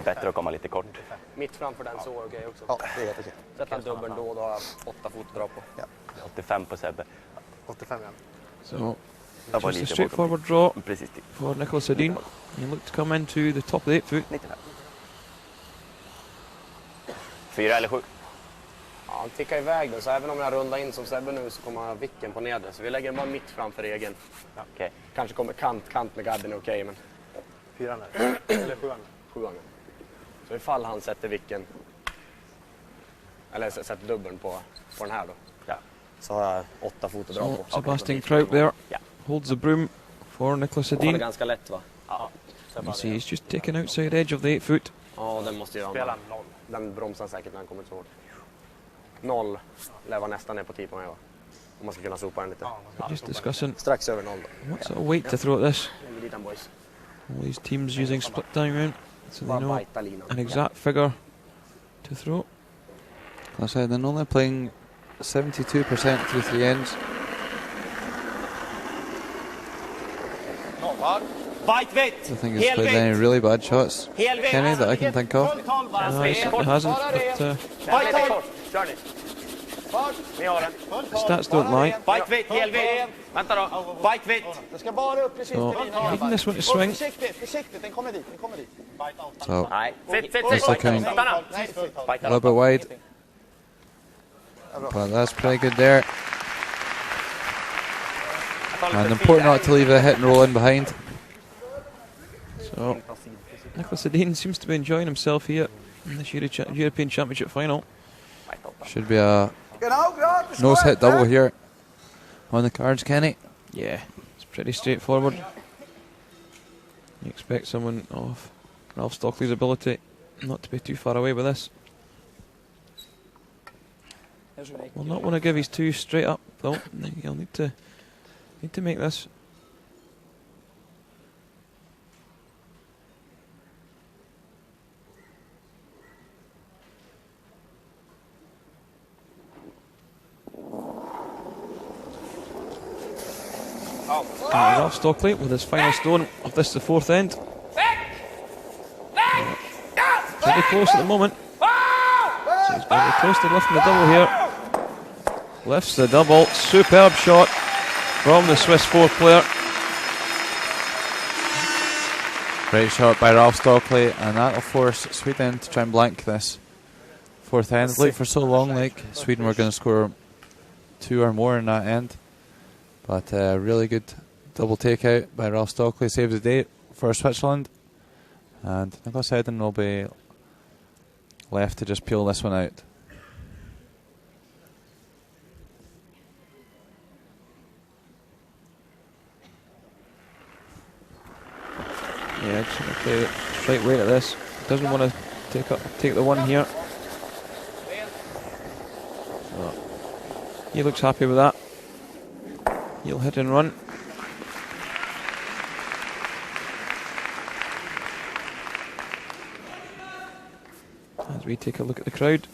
Bättre att komma lite kort. Mitt framför den så är okej också. Ja, det är jättekul. Sätta en dubbel då har jag 8 fot att dra på. Ja. 85 på Sebbe. 85 ja. So just a straightforward draw for Niklas Edin. You look to come into the top of the 8 foot. 95. 4 eller 7. Ja, han tickar iväg den, så även om jag rundar in som Sebbe nu så kommer han ha vicken på nedre. Så vi lägger bara mitt framför egen. Ja, okay. Kanske kommer kant med garden är okej, men... 4 eller 7. 7. Så ifall han sätter vicken, eller sätter dubbeln på den här då. Ja. Så har jag 8 fot att dra på. Sebastian Kraup there holds the broom for Niklas Det är Edin. ganska lätt va? Ja. You see he's just taken outside edge of the 8 foot. Ja, den måste ju spela 0. Den bromsar säkert när han kommer så hårt. 0 lär vara nästan ner på 10 på mig va? Om man ska kunna sopa den lite. Just discussing strax över 0 då. what sort of weight to throw at this. Boys. All these teams using split down round, so they know an exact figure to throw. I said they're only playing 72% through 3 ends. I think he's played any really bad shots, Kenny, that I can think of. No, he certainly hasn't, but the stats don't lie. So, needing this one to swing. So, just looking a little bit wide. But that's pretty good there. And important not to leave a hit and roll in behind. So, Niklas Edin seems to be enjoying himself here in this European Championship final. Should be a nose hit double here on the cards, Kenny. Yeah, it's pretty straightforward. You expect someone of Ralph Stockley's ability not to be too far away with this. Will not want to give his 2 straight up though. He'll need to make this. Ralph Stockley with his final stone of this, the 4th end. Pretty close at the moment. So he's very close to lifting the double here. Lifts the double. Superb shot from the Swiss 4th player. Great shot by Ralph Stockley, and that'll force Sweden to try and blank this 4th end. Looked for so long like Sweden were going to score 2 or more in that end. But really good double takeout by Ralph Stockley. Saves the day for Switzerland. And Niklas Edin will be left to just peel this one out. Yeah, just going to play it straight weight at this. Doesn't want to take the one here. So, he looks happy with that. He'll hit and run. As we take a look at the crowd.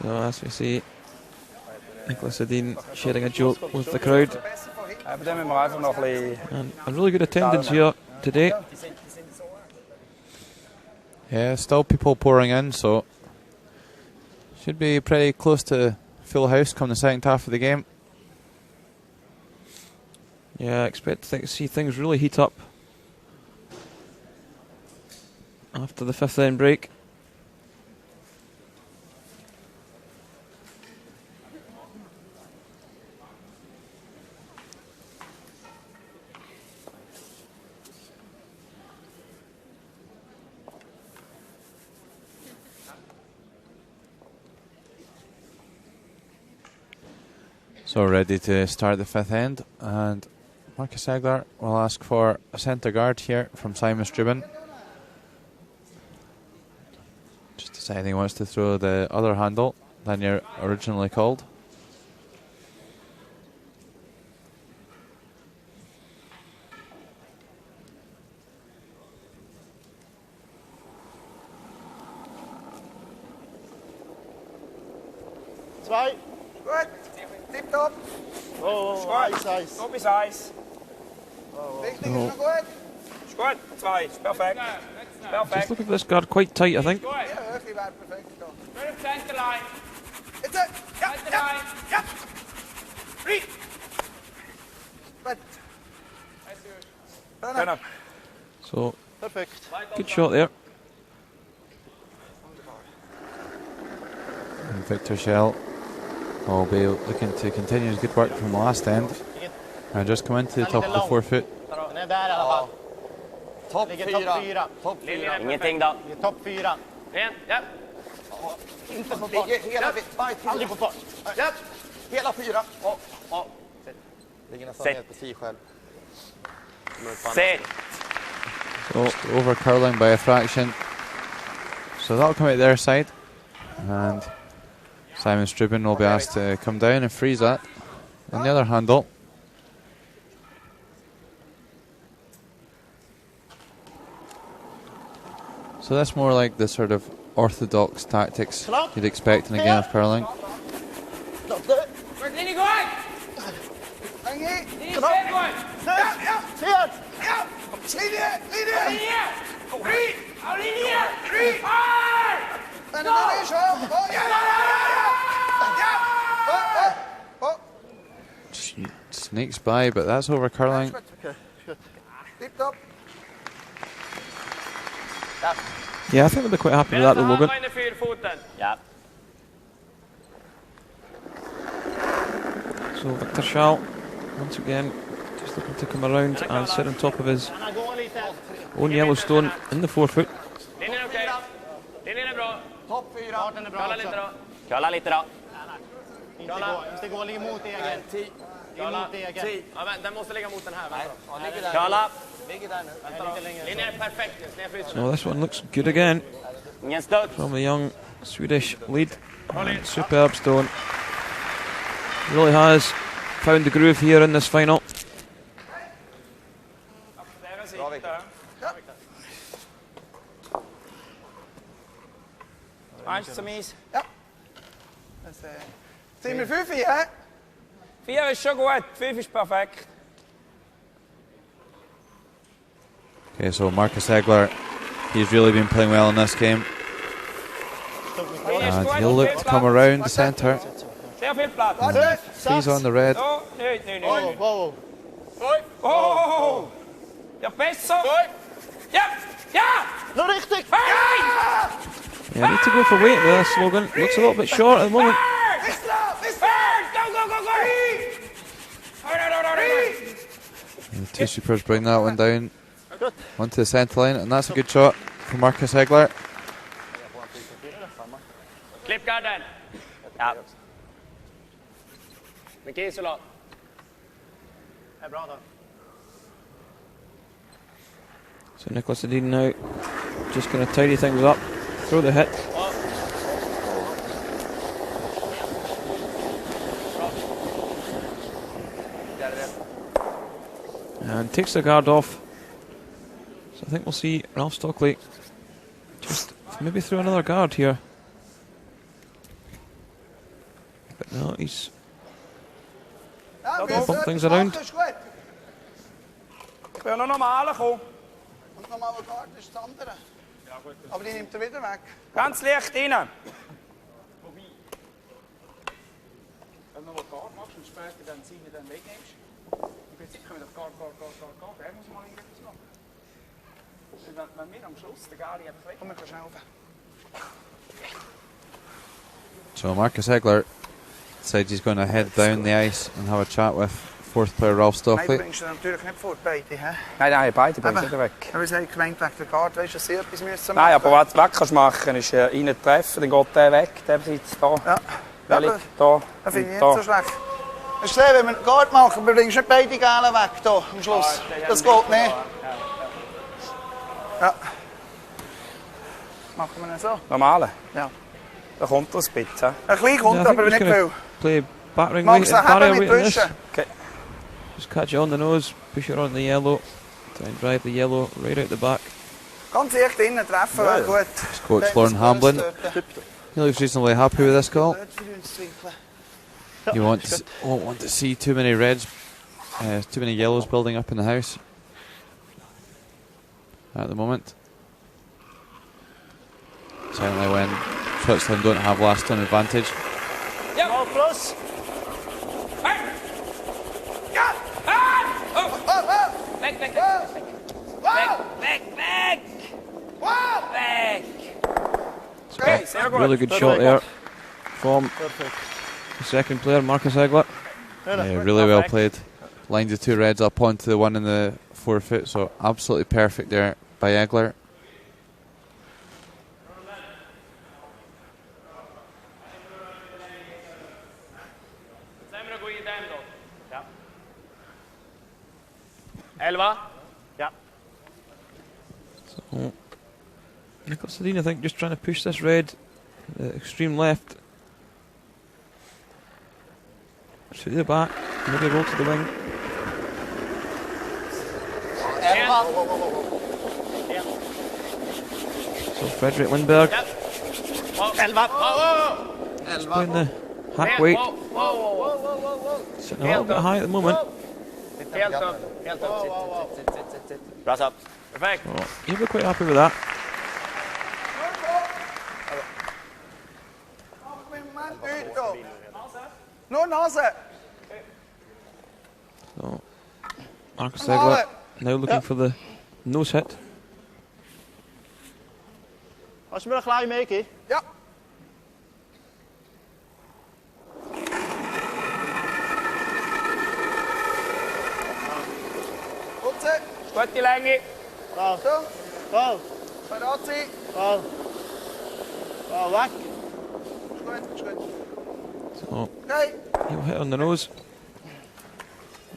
So as we see Niklas Edin sharing a joke with the crowd. And a really good attendance here today. Yeah, still people pouring in, so should be pretty close to full house come the second half of the game. Yeah, I expect to see things really heat up after the 5th end break. So ready to start the 5th end, and Marcus Egler will ask for a centre guard here from Simon Strubin. Just deciding he wants to throw the other handle than you're originally called. Zwei. Gut. Tipptopp. Oh, Eis. Top is Eis. Richtung ist noch gut. Ist gut. 2. Ist perfekt. Just Perfekt. look at this guard, quite tight I think. Ja, Höchli wäre perfekt da. Schön auf Centerline. Jetzt. Ja, Centerline. ja. Free. Gut. Turn up. So, Perfekt. good shot there. And Victor Schell will be looking to continue his good work from the last end. And just come into the top of the 4-foot. Den är där i alla fall. Topp Ligger 4. topp 4. Ingenting då. Ligger topp 4. Ren, ja. Inte på fart. Aldrig på fart. Japp. Hela 4. Ligger nästan Sätt. ner på 10 själv. Set. So over curling by a fraction. So that'll come out their side. And Simon Strubin will be asked to come down and freeze that on the other handle. So that's more like the sort of orthodox tactics you'd expect in a game of curling. Where's Linny going? Linny's dead going. Ja. Linje. Linje. Free. Out Linje. Free. Fire. Men det är så. Sneaks by, but that's over curling. Tipptopp. Yeah, I think they'll be quite happy with that though, Logan. Hamna in fyrfoten. Ja. So Victor Schall, once again, just looking to come around and sit on top of his own yellow stone in the 4-foot. Linjen är okej. Linjen är bra. Topp 4. Farten är bra. Köla lite då. Köla lite då. Inte gå mot egen. Köla. Mot egen. Ja, men den måste ligga mot den här. Köla. So this one looks good again from the young Swedish lead. And superb stone. Really has found the groove here in this final. Meinst du zum Eis? Ja. Sind wir 5, hä? 4 ist schon gut, 5 ist perfekt. Okay, so Marcus Egler, he's really been playing well in this game. And he'll look to come around the centre. Sehr viel Platz. He's on the red. Oh, nein. Oh! Ja, besser! Ja! Noch richtig! Yeah, need to go for weight with this, Logan. Looks a little bit short at the moment. And the two supers bring that one down onto the centre line, and that's a good shot from Marcus Egler. Klipp garden. Ja. Mycket isolat. Det är bra då. So Niklas Edin now just going to tidy things up, throw the hit. And takes the guard off. So I think we'll see Ralph Stockley just maybe throw another guard here. But no, he's bumped things around. Ich will noch normalen kommen. Und normale Karte ist das andere. Aber die nimmt er wieder weg. Ganz leicht rein. Wobei, wenn du noch eine Karte machst und später dann Sinne dann wegnimmst, im Prinzip können wir doch Karte. Der muss mal irgendetwas machen. Wenn wir am Schluss den Gari einfach weg. Komm, wir können schnell. So Marcus Egler decides he's going to head down the ice and have a chat with fourth player Ralph Stockley. Nein, du bringst ihn natürlich nicht vor, beide. He? Nein, beide bringst du weg. Aber wir haben gemeint wegen der Karte, weißt du, dass sie etwas müssen machen. Nein, aber was du weg kannst machen, ist ihn treffen, dann geht der weg, der sitzt da. Ja. Der liegt da. Das finde ich nicht so schlecht. Hast du gesehen, wenn wir eine Karte machen, wir bringst nicht beide Gälen weg hier am Schluss. Das geht nicht. Ja. Machen wir ihn so? Normale? Ja. Da kommt er ein bisschen. Ein klein kommt, aber nicht viel. Play battering Magst du barrier mit weight in this. Büschen? Okay. Just catch it on the nose, push it on the yellow, try and drive the yellow right out the back. Ganz leicht innen treffen, wäre gut. His coach Lauren Hamblin, he looks reasonably happy with this call. You won't want to see too many reds, too many yellows building up in the house at the moment. Certainly when Switzerland don't have last time advantage. Ja, plus. Really good shot there from the second player, Marcus Egler. Yeah, really well played. Lined the two reds up onto the one in the forefoot, so absolutely perfect there by Egler. Ja. So, Niklas Edin, I think, just trying to push this red extreme left to the back, maybe roll to the wing. So Fredrik Lindberg just playing the hack weight, sitting a little bit high at the moment. Helt upp. Sitt. Bra satt. Perfekt. Oh, he'll be quite happy with that. Nur Nase. So Marcus Egler now looking for the nose hit. Als je me er klaar mee, Mickey? Ja. Gute Länge. Go. So. Go. Parat sein. Go. Go, weg. Ist gut. So Okay. he'll hit on the nose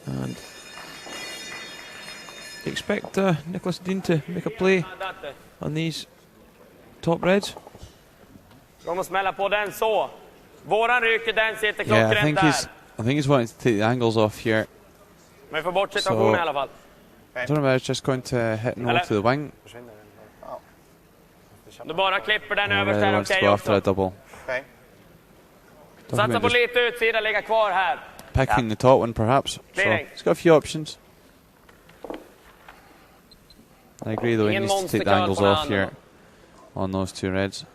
and you expect Niklas Edin to make a play on these top reds? De smälla på den så. Våran ryker, den sitter klockrent där. I think he's wanting to take the angles off here. Men får bort situationen i alla fall. I don't know if it's just going to hit and roll to the wing. Du bara klipper den Or överst really här, wants to okej go after a också. double. Satsa på lite utsida, lägga kvar här. Picking the top one perhaps. So he's got a few options. I agree though, he needs to take the angles off here on those two reds.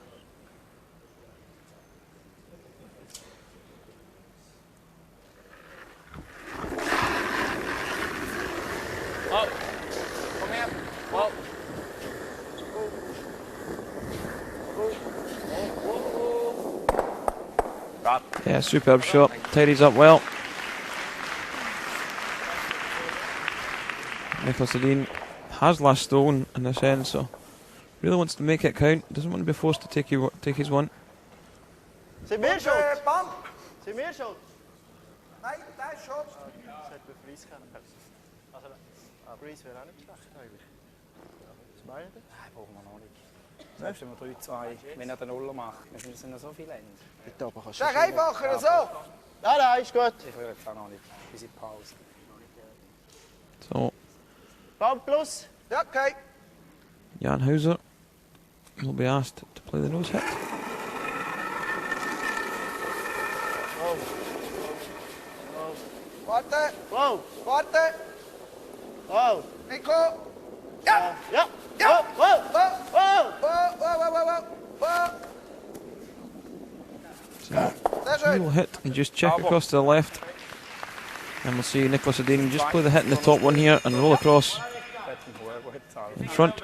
Yeah, superb shot. Tidies up well. Niklas Edin has last stone in this end, so really wants to make it count. Doesn't want to be forced to take his one. Se mer shot! Se mer shot! Nej, där shot! Sätt på Fries kan han. Alltså, Fries vill han inte schlecht eigentlich. Smart. Nej, brauchen wir noch nicht. Selbst wenn wir 3-2, wenn er den Nuller macht, wir sind ja so viele Ende. Bitte, aber kannst Sag einfacher so! Nein, ist gut. Ich höre jetzt auch noch nicht, bis in die Pause. So, Ball plus. Ja, okay. Jan Hauser will be asked to play the nose hit. Warte! Wow! Warte! Wow! Nico! Ja! Ja! Ja! Wow! Wow! Wow! Wow! So, he will hit and just check across to the left. And we'll see Niklas Edin just play the hit in the top one here and roll across in front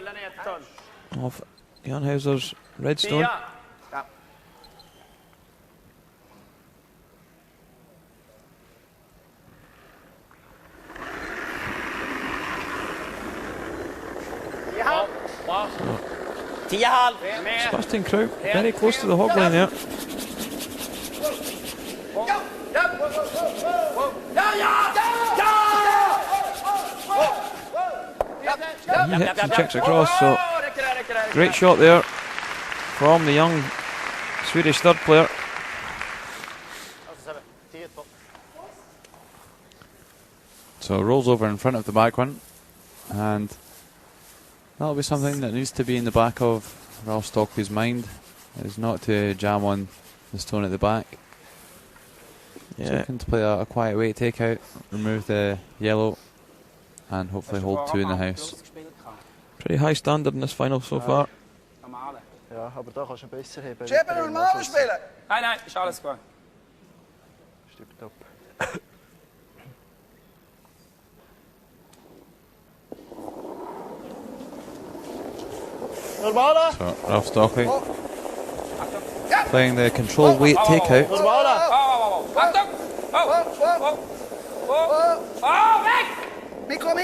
of Jan Hauser's red stone. Sebastian Kraut very close to the hog line there. He hits and checks across, so great shot there from the young Swedish third player. So rolls over in front of the back one, and that'll be something that needs to be in the back of Ralph Stockley's mind, is not to jam on the stone at the back. So looking to play a quiet weight takeout, remove the yellow, and hopefully hold two in the house. Pretty high standard in this final so far. Ja, aber da kannst du besser haben. Schieben normal spielen! Nein, ist alles gut. Stimmt top. Normala! So Ralph Stockley playing the control weight takeout. Normala! Achtung! Oh, weg! Nico! Raus!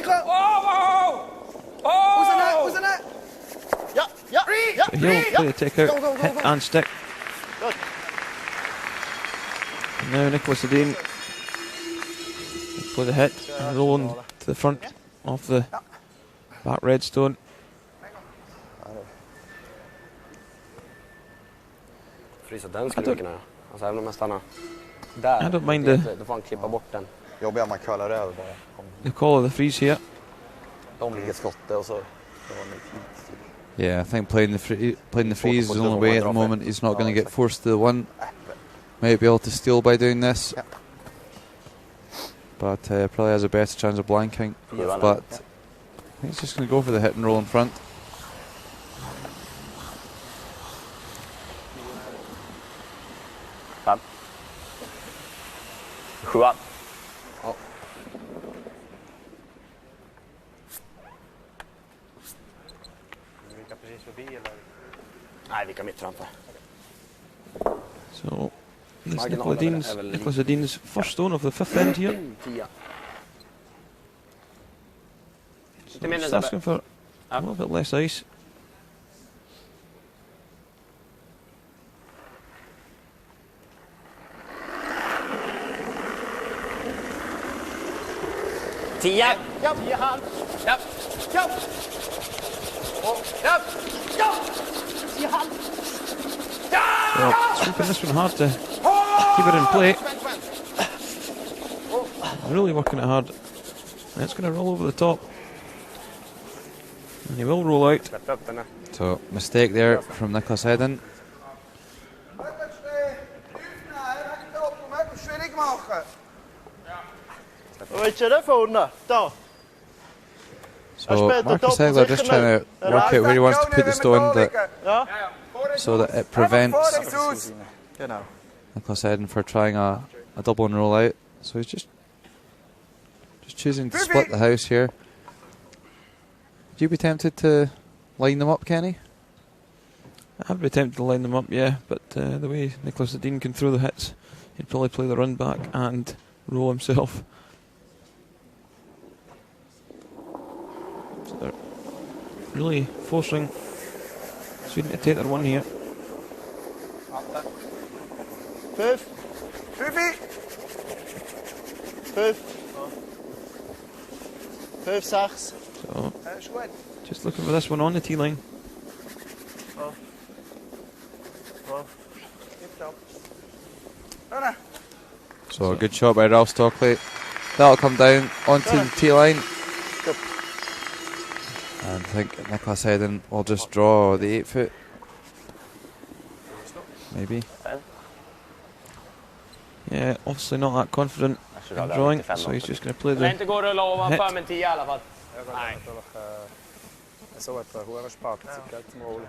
Ja! So he'll play the takeout, hit and stick. Good. And now Niklas Edin will play the hit and roll on to the front of the back red stone. Frysa den skulle vi kunna göra. Alltså även om jag stannar där. I don't mind Då får han klippa bort den. Jobbig om man curlar över bara. the call of the freeze here. De ligger skottet och så... Yeah, I think playing the freeze is the only way at the moment. He's not going to get forced to the one. Might be able to steal by doing this, but probably has a better chance of blanking. But I think he's just going to go for the hit and roll in front. Sjuan. Nej, vi kan mitt framför. So this Niklas Edin's first stone of the fifth end here. So just asking for a little bit less ice. 10. Japp. 10 halv. Japp. Japp. Japp. Japp. 10 halv. Well, sweeping this one hard to keep it in play. Really working it hard. And it's going to roll over the top. And he will roll out. Släpp upp den här. So, mistake there from Niklas Edin. Vad vet du det för onda? Då. So, Marcus Hegler just trying to work out where he wants to put the stone so that it prevents Genau. Niklas Edin for trying a double and roll out. So he's just choosing to split the house here. Would you be tempted to line them up, Kenny? I'd be tempted to line them up, yeah, but the way Niklas Edin can throw the hits, he'd probably play the run back and roll himself. So they're really forcing Sweden to take their one here. 5. 6. So, just looking for this one on the tee line. So a good shot by Ralph Stockley. That'll come down onto the tee line. And I think Niklas Edin will just draw the 8 foot. Maybe. Yeah, obviously not that confident in drawing, so he's just going to play the Inte gå och rulla ovanför med 10 i alla fall. Nej. Jag såg ett hårspart som mål.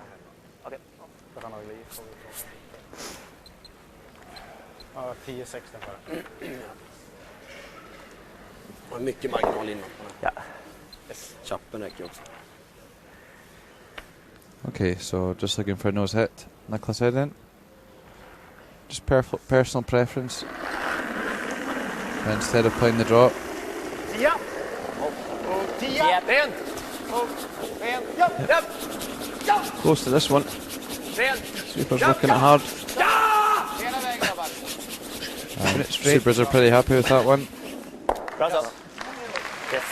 Okej. För han har liv. Ja, 10-16 bara. Och mycket marginal innan. Ja. Yes. Chappen räcker också. Okay, so just looking for a nose hit. Niklas Edin. Just personal preference. And instead of playing the draw. 10. Och 10. Rent. Och rent. Japp. Japp. close to this one. Rent. Super's looking at hard. Hela vägen grabbar. Supers are pretty happy with that one. Bra så. Yes.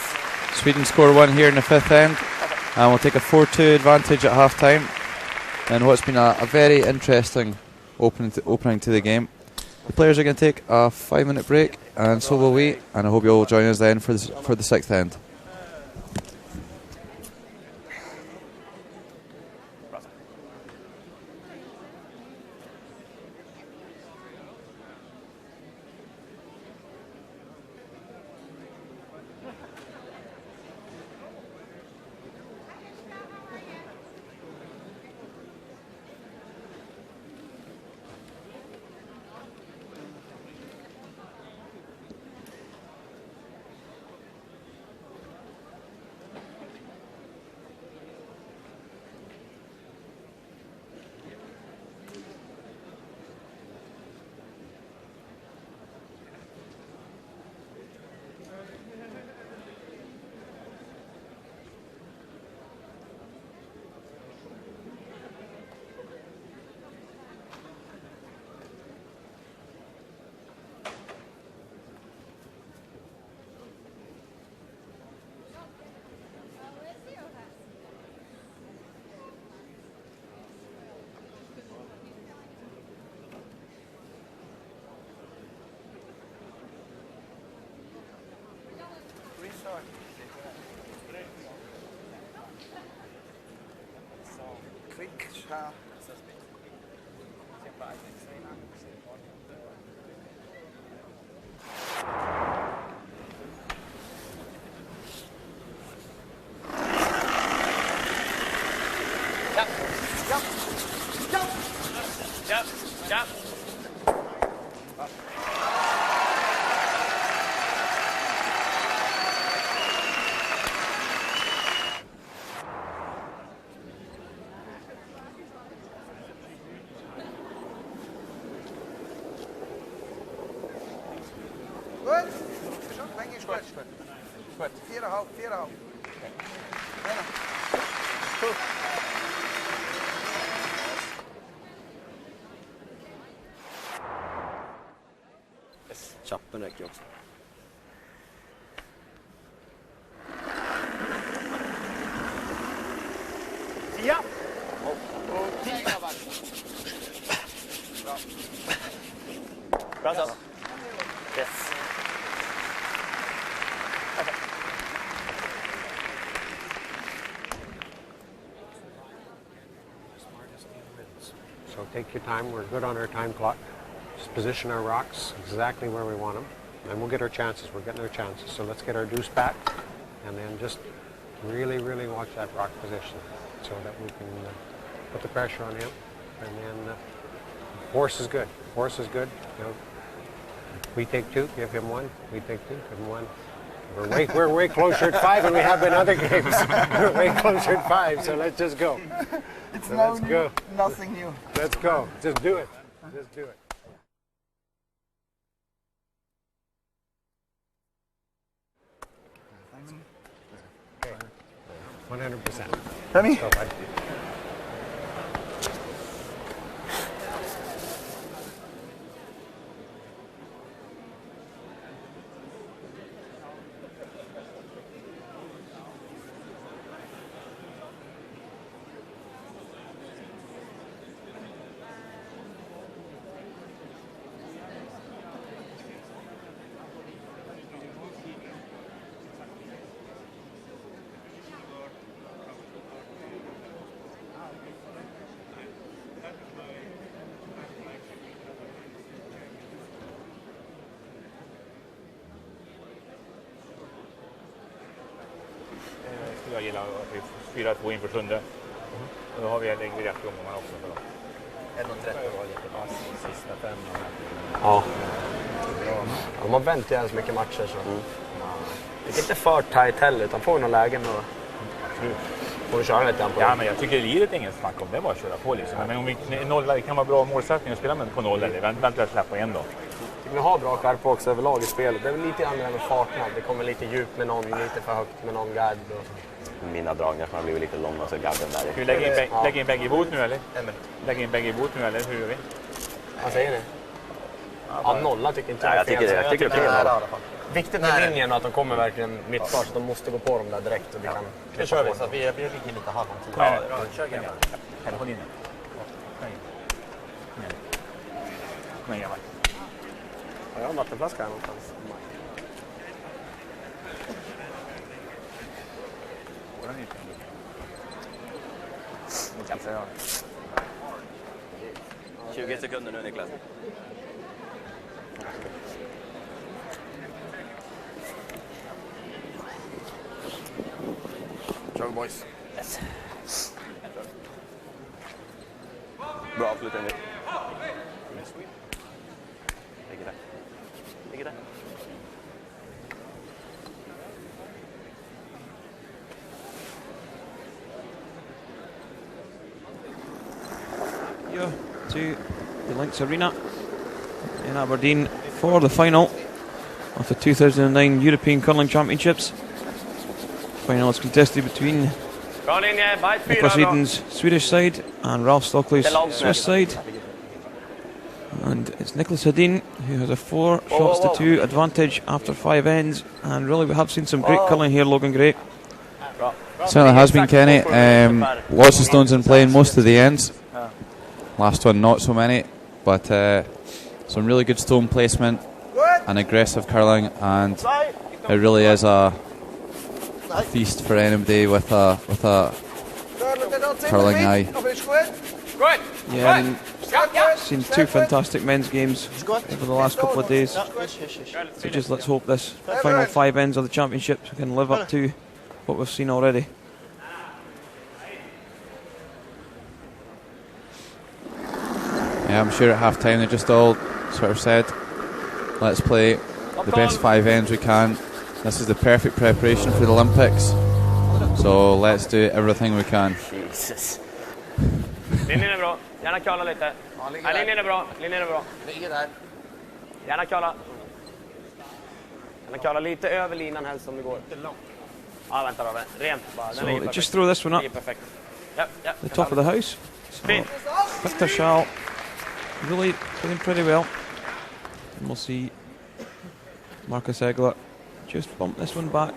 Sweden score 1 here in the 5th end, and we'll take a 4-2 advantage at half time. And what's been a very interesting opening to the game. The players are going to take a 5-minute break, and so will we. And I hope you'll join us then for the 6th end. Quick shot. Chappen räcker också. Ja. Bra så. Yes. So take your time. We're good on our time clock. Just position our rocks exactly where we want them. And we'll get our chances. We're getting our chances. So let's get our deuce back. And then just really, really watch that rock position so that we can put the pressure on him. And then horse is good. Horse is good. You know, we take 2, give him 1. We take 2, give him 1. We're way closer at 5 than we have been other games. We're way closer at 5, so let's just go. It's So no let's new, go. nothing new. Let's go. Just do it. Just do it. Okay. 100%. Remy? Let's go, bud. Jag gillar att vi 4-2 inför sjunde. Och då har lägger vi rätt i omgångarna också för dem. 1.30 var lite pass sista 5. Ja. De har vänt jävligt mycket matcher så. Det är inte för tight heller utan får vi några lägen och får vi köra lite grann på. Ja, men jag tycker livet är ingen snack om det, bara att köra på liksom. Men om vi nollar, det kan vara bra målsättning att spela med på 0 eller eventuellt släppa en då. Vi har bra skärpa också överlag i spelet. Det är väl lite andra med farterna. Det kommer lite djupt med någon, lite för högt med någon guard. Mina dragningar har blivit lite långa så garden där. Ska vi lägga in bägge i bot nu eller? Lägga in bägge i bot nu eller hur gör vi? Vad säger ni? Ja, nolla tycker inte jag tycker det är fel. Viktigt med linjen att de kommer verkligen mittfart så de måste gå på dem där direkt. Och vi kan Nu kör vi så att vi ligger lite halv om 10. Ja, kör igen. Här, håll in. Kom igen, grabbar. Ja, jag har en vattenflaska här någonstans. Ja. 20 sekunder nu, Niklas. Kör vi, boys. Yes. Bra avslutning nu. Ligger där. Ligger där. To the Lynx Arena in Aberdeen for the final of the 2009 European Curling Championships. Final is contested between Niklas Edin's Swedish side and Ralph Stockley's Swiss side. And it's Niklas Edin who has a 4 shots to 2 advantage after 5 ends. And really we have seen some great curling here, Logan Gray. Certainly has been, Kenny. Lots of stones in play in most of the ends. Last one not so many, but some really good stone placement and aggressive curling, and it really is a feast for anybody with a curling eye. Yeah, and seen 2 fantastic men's games over the last couple of days. So just let's hope this final 5 ends of the championships can live up to what we've seen already. Yeah, I'm sure at half time they just all sort of said, let's play the best 5 ends we can. This is the perfect preparation for the Olympics, so let's do everything we can. Jesus. Linjen är bra. Gärna kala lite. Ja, linjen är bra. Linjen är bra. Ligger där. Gärna kala. Gärna kala lite över linan helst om det går. Ja, vänta då. Rent bara. So just throw this one up. Perfekt. Ja, ja. The top of the house. So Victor Schall really playing pretty well. And we'll see Marcus Egler just bump this one back.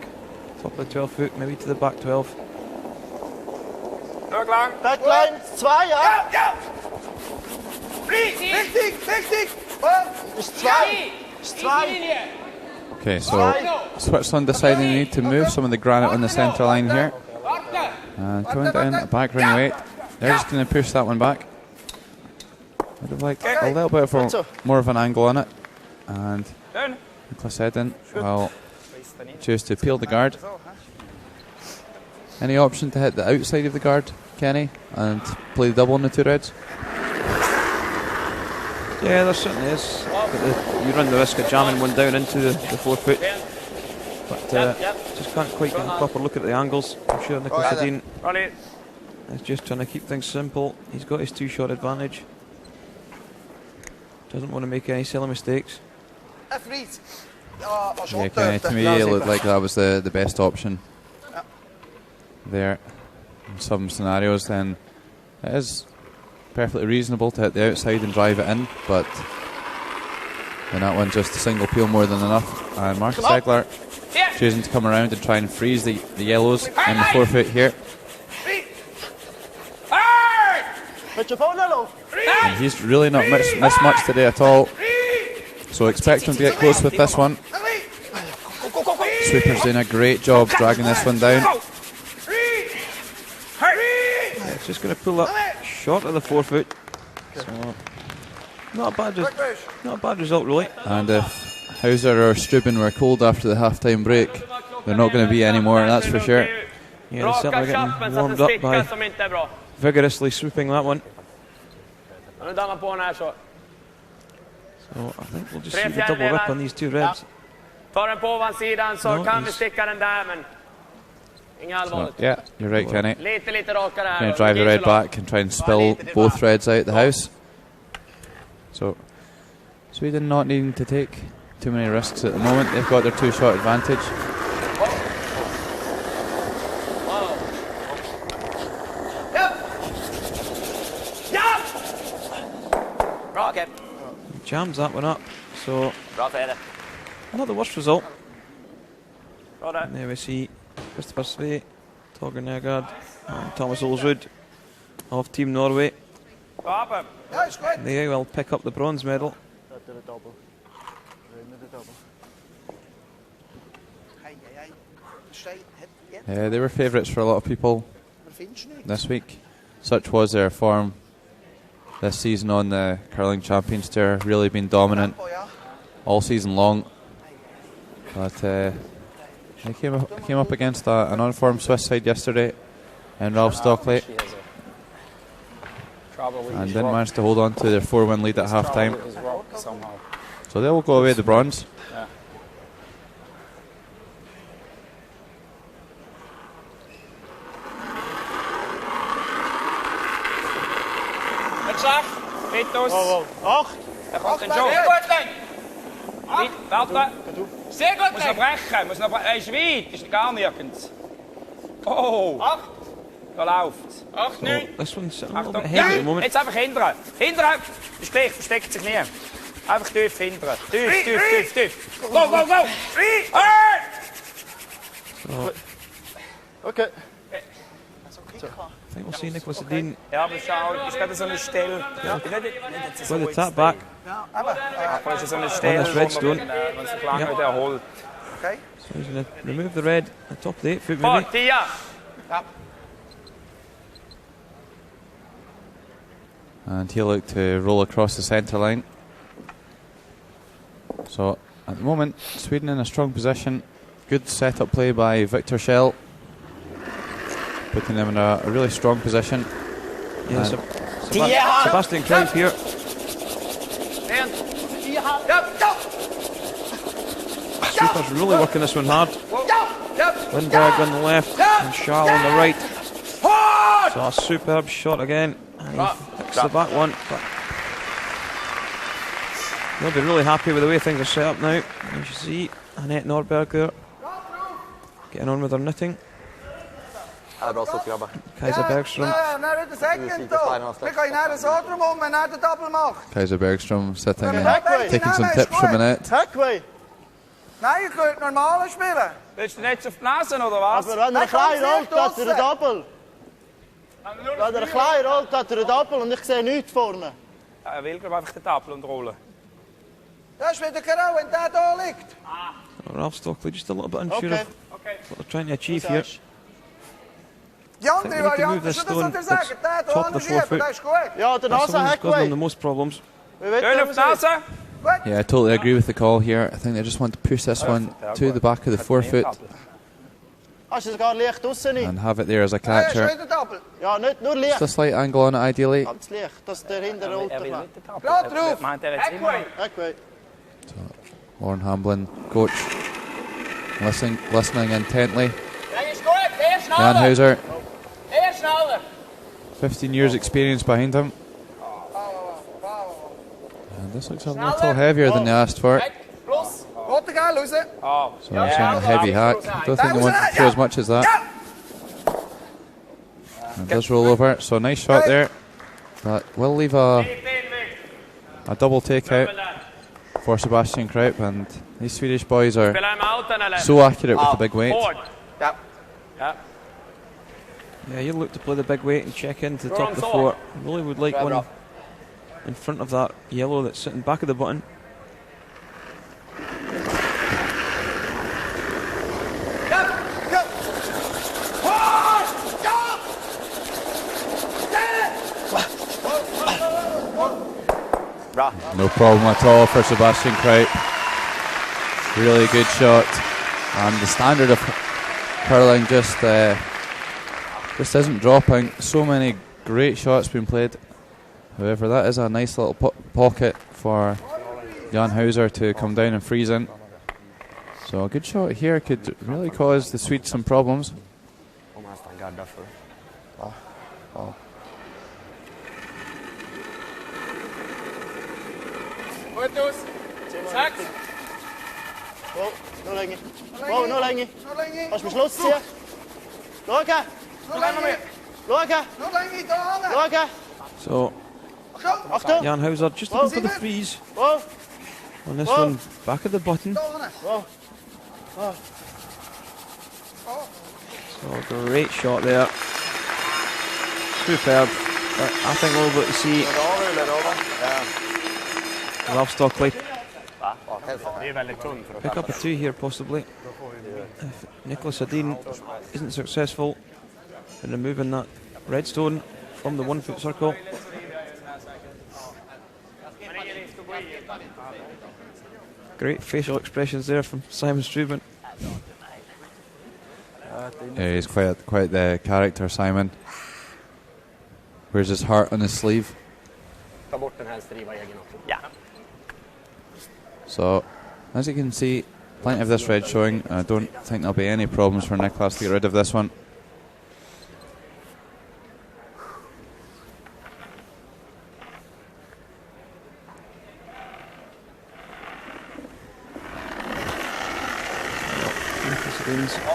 Top of the 12 foot, maybe to the back 12. Schau lang. Backline 2, ja? Ja! Richtig, richtig. Ist 2. Ist 2. Okay, so Switzerland deciding they need to move some of the granite on the centre line here. And coming down a back ring weight. They're just going to push that one back. Would have liked a little bit of more of an angle on it. And Niklas Edin will choose to peel the guard. Any option to hit the outside of the guard, Kenny, and play the double on the two reds? Yeah, there certainly is. But you run the risk of jamming one down into the 4 foot. But just can't quite get a proper look at the angles. I'm sure Niklas Edin is just trying to keep things simple. He's got his 2-shot advantage. Doesn't want to make any silly mistakes. Yeah, Kenny, to me it looked like that was the best option there. In some scenarios, then it is perfectly reasonable to hit the outside and drive it in, but in that one, just a single peel more than enough. And Marcus Egler choosing to come around and try and freeze the yellows in the 4 foot here. And he's really not missed much today at all, so expect him to get close with this one. Sweeper's doing a great job dragging this one down. Yeah, it's just going to pull that short of the 4 foot. So, not a bad result really. And if Hauser or Struben were cold after the half-time break, they're not going to be anymore, that's for sure. Yeah, they're certainly getting warmed up by vigorously swooping that one. So I think we'll just see the double rip on these two reds. Ta den på ovansidan så kan vi sticka den där, men inga allvarligt. Yeah, you're right, Kenny. Lite rakare här. Going to drive the red back and try and spill both reds out the house. So Sweden not needing to take too many risks at the moment. They've got their 2-shot advantage. Jams that one up. So not the worst result. And there we see Christopher Svei, Torger Nergard and Thomas Olsrud of Team Norway. They will pick up the bronze medal. They were favourites for a lot of people this week. Such was their form this season on the Curling Champions Tour. Really been dominant all season long. But they came up against an on-form Swiss side yesterday in Ralph Stockley, and didn't manage to hold on to their 4-1 lead at half-time. So they will go away with the bronze. Er kommt den Job. Sehr gut, Lenk. Warte. Sehr gut, Lenk. Muss noch brechen. Er ist weit. Ist gar nirgends. Oh. 8. Da läuft's. 8, 9. This one's a little bit heavy at the moment. Jetzt einfach hindern. Hindern. Ist gleich. Versteckt sich nie. Einfach tief hindern. Tief. Go. So. Okay. I think we'll see Niklas Edin. Ja, aber schau, ist gerade so eine Stelle. With the tap back. Aber ist so eine Stelle, this red stone. wenn sich lange wieder erholt. So he's going to remove the red at the top of the 8 foot maybe. And he'll look to roll across the centre line. So at the moment, Sweden in a strong position. Good set-up play by Victor Schell, putting them in a really strong position. Yeah, Sebastian Kreis here. Super's really working this one hard. Lindberg on the left and Charles on the right. So a superb shot again. And he picks the back one. But they'll be really happy with the way things are set up now. As you see, Annette Norberg there, getting on with her knitting. Kaiser Bergström. Kaiser Bergström sitting and taking some tips from Annette. Nein, ihr könnt normal spielen. Willst du nicht auf die Nase oder was? Aber wenn er klein rollt, hat er ein Double. Wenn er klein rollt, hat er einen Doppel und ich sehe nichts vorne. Ja, er will glaube einfach den Doppel und rollen. Das ist wieder genau, wenn der da liegt. Ralph Stockley just a little bit unsure of what they're trying to achieve here. Die andere Variante, schon das soll er sagen. Der da Top of the 4 foot. das ist gut. Ja, der That's the Nase one that's hat causing them the gut. most problems. Schön auf die Nase. Yeah, I totally agree with the call here. I think they just want to push this one to the back of the forefoot Hast du sogar leicht draussen nicht? and have it there as a Ja, schon catcher. wieder Doppel. Ja, nicht nur Just leicht. a slight angle on it ideally. Ganz leicht, dass der hinter rollt. Er will nicht den Doppel. Klar drauf. Meint er jetzt immer. Hat gut. Lauren Hamblin, coach, listening intently. Der ist gut, der ist Jan schneller. Hauser, Der ist schneller. 15 years experience behind him. And this looks a little heavier than they asked for. Plus. Rottegal raus. Oh. So I'm saying a heavy hack. Don't think they want to throw as much as that. And it does roll over, so nice shot there. But we'll leave a double takeout for Sebastian Kraup, and these Swedish boys are so accurate with the big weight. Ja. Ja. Yeah, you look to play the big weight and check into the top of the floor. Really would like one in front of that yellow that's sitting back of the button. No problem at all for Sebastian Kraup. Really good shot, and the standard of hurling just isn't dropping. So many great shots being played. However, that is a nice little pocket for Jan Hauser to come down and freeze in. So a good shot here could really cause the Swedes some problems. Om han stannar därför. Ja. Gut aus. Sechs. Oh, noch länger. Oh, noch länger. Kannst du den Schluss ziehen? Schauen. Schauen. Noch länger da hin. Schauen. So, Achtung. Jan Hauser just looking for the freeze Oh, on this one, back of the button. oh. So great shot there. Superb. But I think we'll be able to see Ralph Stockley Det är väldigt tunt för att pick up a 2 here possibly. If Niklas Edin isn't successful in removing that red stone from the 1 foot circle. Great facial expressions there from Simon Struben. Yeah, he's quite the character, Simon. Wears his heart on his sleeve. ta bort den här striva egen också. Ja. So, as you can see, plenty of this red showing. I don't think there'll be any problems for Niklas to get rid of this one.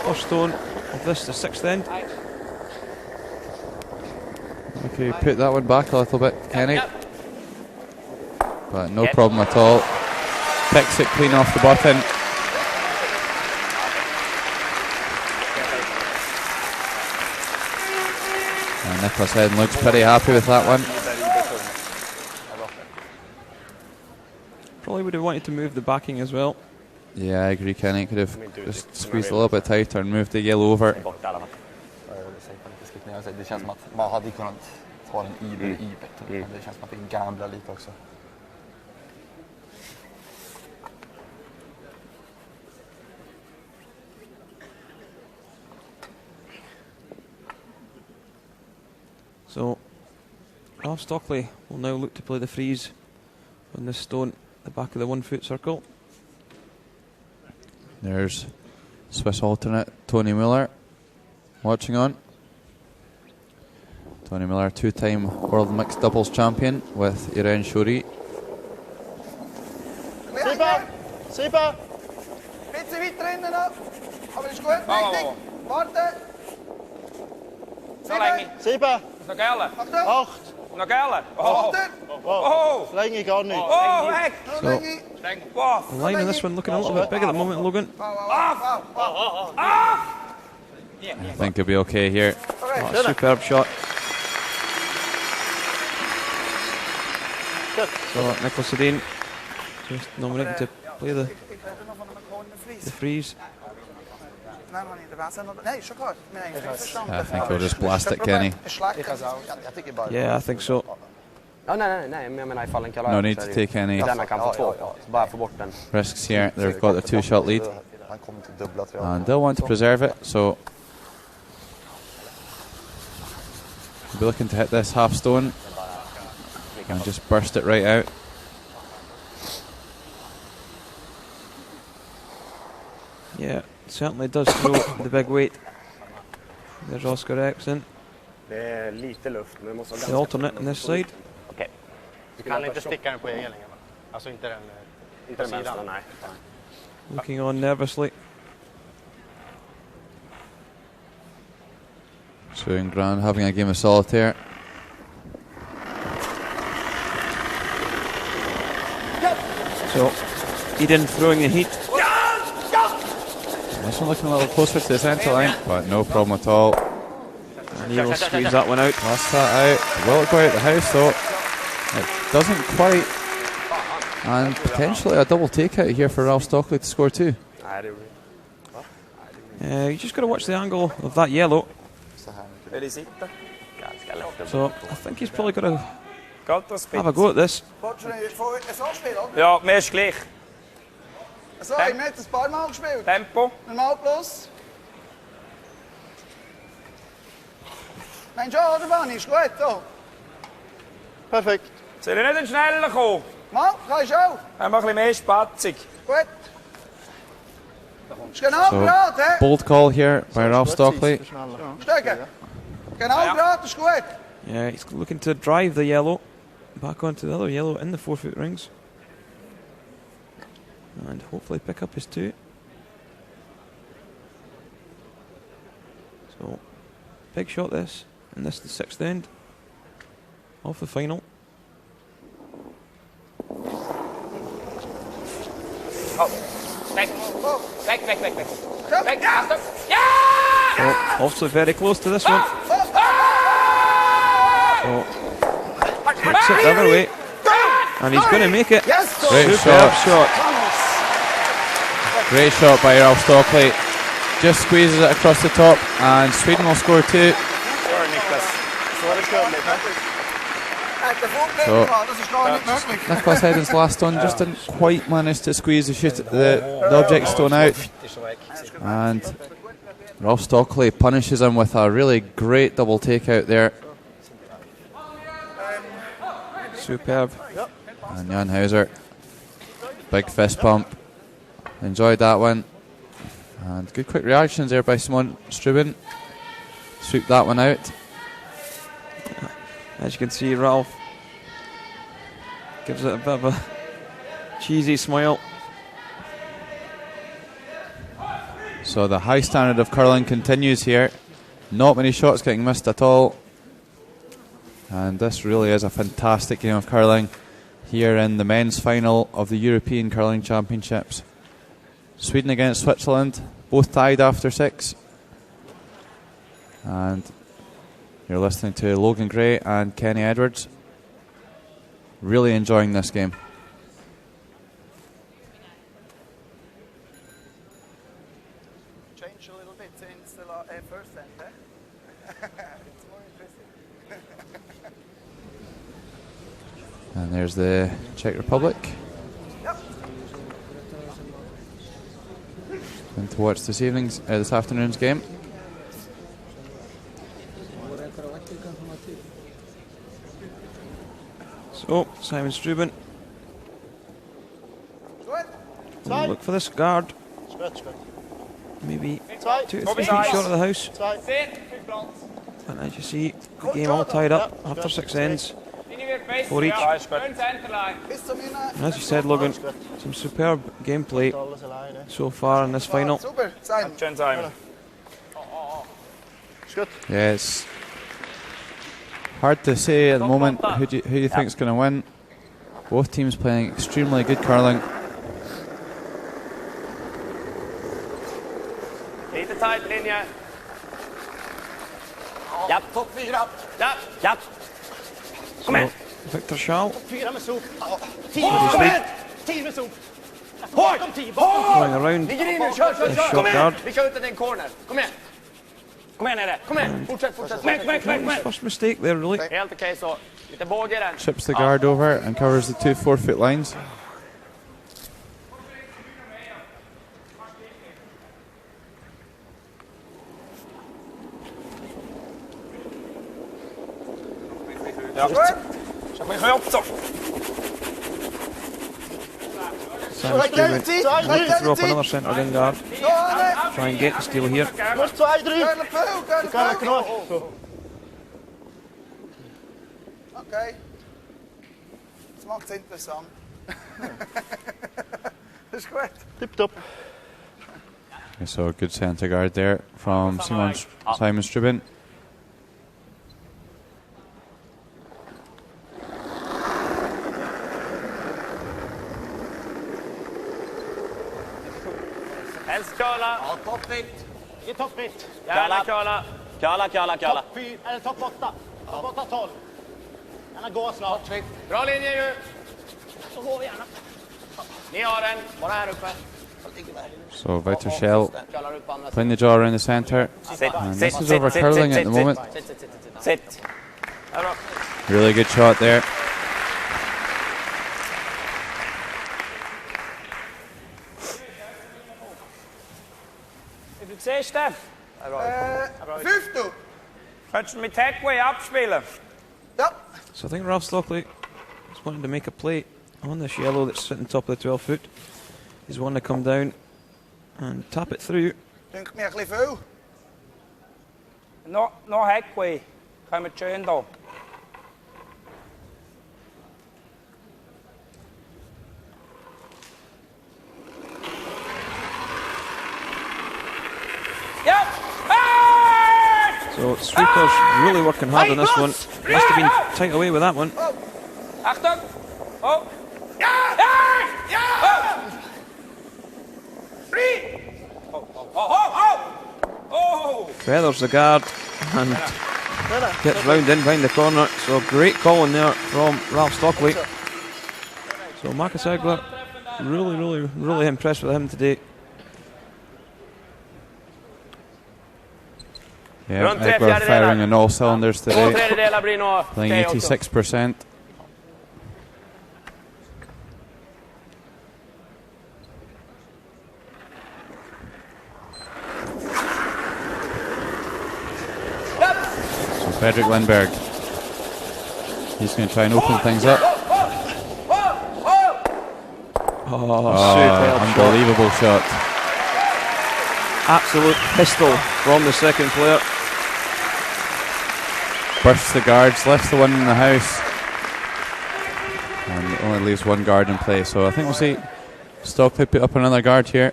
First stone of this, the 6th end. Okay, put that one back a little bit, Kenny. But no problem at all. Picks it clean off the button. And Niklas Edin looks pretty happy with that one. Probably would have wanted to move the backing as well. Yeah, I agree, Kenny. Could have just squeezed a little bit tighter and moved the yellow over. Det känns som att man hade kunnat ta den i bättre. Det känns som att det gamblar lite också. So Ralph Stockley will now look to play the freeze on this stone at the back of the 1 foot circle. There's Swiss alternate Tony Miller watching on. Tony Miller, 2-time world mixed doubles champion with Irene Shuri. Super! Bisschen weiter innen noch. Aber ist gut, richtig. Warte. Noch länger. 7! Noch geiler. 8! Noch geiler. Oh. Oh! Länge gar nicht. Oh, weg. So, Wow. The line in this one looking a little bit big at the moment, Logan. I think he'll be okay here. Oh, superb shot. So Niklas Edin just nominated to play the freeze. I think he'll just blast it, Kenny. Yeah, I think so. Ja, nej, men jag menar ifall den kan No need to take any denna kan få 2. Så bara få bort den. risks here. They've got the 2-shot lead. And they'll want to preserve it, so they'll be looking to hit this half stone and just burst it right out. Yeah, certainly does throw the big weight. There's Oscar Eriksson. Det är lite luft, men det måste vara The alternate on this side. Okej. Du kan inte sticka den på egen längre, va? Alltså inte den på sidan. Nej. Looking on nervously. Swing ground, having a game of solitaire. So, Edin throwing the heat. This one looking a little closer to the centre line, but no problem at all. And he will squeeze that one out. Blast that out. Will it go out the house though? It doesn't quite. And potentially a double takeout here for Ralph Stockley to score 2. You just got to watch the angle of that yellow. So I think he's probably got to have a go at this. Ja, mehr ist gleich. So, ich habe jetzt ein paar Mal gespielt. Tempo. Normal plus. Meinst du auch, oder Manni? Ist gut, so. Perfekt. Soll ich nicht schneller kommen? Mal, kannst du auch. Haben wir ein bisschen mehr Spatzig. Gut. Ist genau So, gerade, hä? bold call here by Ralph Stockley. Stücken. Genau gerade, ist gut. Yeah, he's looking to drive the yellow back onto the other yellow in the 4-foot rings. And hopefully pick up his 2. So, big shot this. And this is the 6th end of the final. Oh, weg. Weg. Weg, Achtung. Ja! Oh, also very close to this one. So, takes it the other way. And he's going to make it. Great Superb shot. Great shot by Ralph Stockley. Just squeezes it across the top, and Sweden will score 2. So, Niklas Edin's last stone just didn't quite manage to squeeze the object stone out. And Ralph Stockley punishes him with a really great double takeout there. Superb. And Jan Hauser, big fist pump. Enjoyed that one. And good quick reactions there by Simon Struben. Swooped that one out. As you can see, Ralph gives it a bit of a cheesy smile. So the high standard of curling continues here. Not many shots getting missed at all. And this really is a fantastic game of curling here in the men's final of the European Curling Championships. Sweden against Switzerland, both tied after 6. And you're listening to Logan Gray and Kenny Edwards. Really enjoying this game. Change a little bit since the first end, eh? It's more interesting. And there's the Czech Republic. And to watch this afternoon's game. So, Simon Struben. Look for this guard. Maybe 2 to 3 feet short of the house. And as you see, the game all tied up after 6 ends. 4 each. And as you said, Logan, some superb gameplay so far in this final. Yeah, it's hard to say at the moment who do you think is going to win. Both teams playing extremely good curling. Lite tight linje. Japp. Topp 4. Japp. Kom igen. Victor Schall. 4 med sop. 10 med sop. Going around. Ligger in nu, kör! Shot Kom igen! guard. Vi kör ut en corner. Kom igen! Kom igen Nere! Kom igen! Fortsätt! First mistake there, really. Helt okej så. Lite båge i den. Chips the guard over and covers the 2 4-foot lines. Ja. Schau mal höher so. Simon Stewart looking to throw up another centre again guard. Try and get the steal here. Nog 2, 3. Du kan er knall. Okay. Das macht es interessant. Das ist gut. Tipptopp. So a good centre guard there from Simon Strubin. Helst curla. Ja, toppfritt. Ge toppfritt. Gärna curla. Curla. Topp 4 eller topp 8. Topp 8, 12. Gärna gå snart. Bra linje ju. Så går vi gärna. Ni har den. Bara här uppe. So Victor Schall playing the jaw around the centre. And this is over curling at the moment. Sit. Really good shot there. Wie viel siehst du? 5. Könntest du mit Hackway abspielen? Ja. So I think Ralph Stockley is wanting to make a play on this yellow that's sitting top of the 12 foot. He's wanting to come down and tap it through. Denkt mir ein bisschen viel. Noch Hackway. Kommen schön da. Yep! So Sweeper's really working hard on this one. Must have been tight away with that one. Achtung! Oh! Feathers the guard and gets round in behind the corner. So great calling there from Ralph Stockley. So Marcus Egler, really impressed with him today. Yeah, Egler firing on all cylinders today. Playing 86%. So Fredrik Lindberg, he's going to try and open things up. Unbelievable shot. Absolute pistol from the second player. Bursts the guards, lifts the one in the house, and only leaves one guard in play. So I think we'll see Stockley put up another guard here.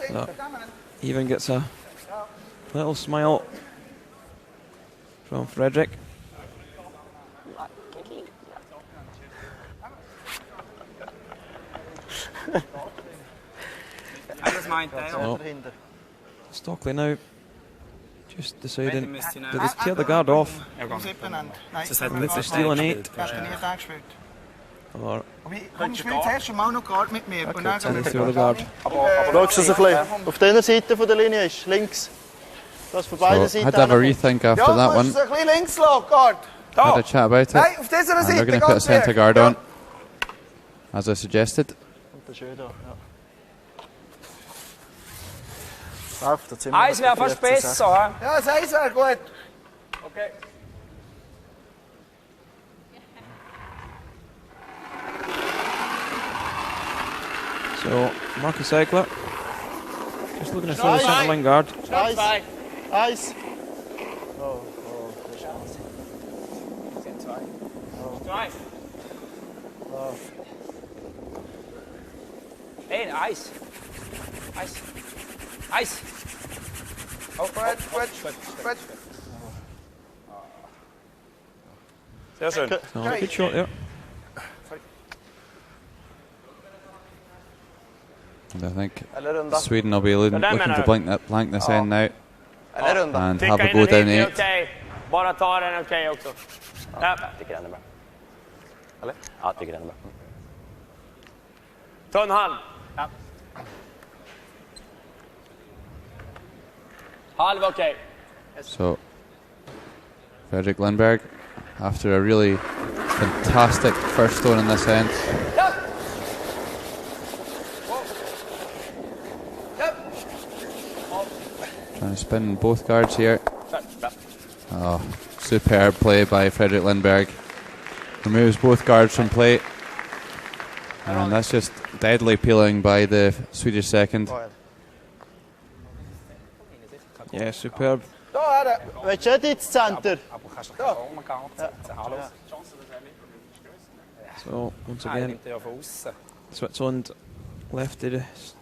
So even gets a little smile from Fredrik. So, Stockley now just deciding that they tear the guard off. Let the steal an 8. Or Komm, spiel zuerst mal noch Guard mit mir. Und dann they throw the guard. Schaust du es ein bisschen? Auf deiner Seite von der Linie ist links. Das von beiden So I Seiten. had to have a rethink after that one. ein bisschen links lassen, Guard. Had a chat about it. Nein, auf dieser And Seite. we're going to put a centre guard on, as I suggested. Das ist schön da, ja. Eins wäre fast besser, hä? Ja, das Eis wäre gut. Okay. So Marcus Egler just looking to throw the centre line guard. Eis. Hey, Eis. Eis. Oh, Fred. Sehr schön. So, good shot there. And I think Sweden will be looking to blank this end now. Eller runda. And Ticka have a in go den down hit, det är 8. okej. Bara ta den okej också. Ja. Jag tycker den är bra. Eller? Ja, jag tycker den är bra. Tunn halv. Ja. Halv okej. So, Fredrik Lindberg, after a really fantastic first stone in this end. Trying to spin both guards here. Oh, superb play by Fredrik Lindberg. Removes both guards from play. And that's just deadly peeling by the Swedish second. Yeah, superb. Då är det. Vet du ditt center? So, once again, Switzerland left to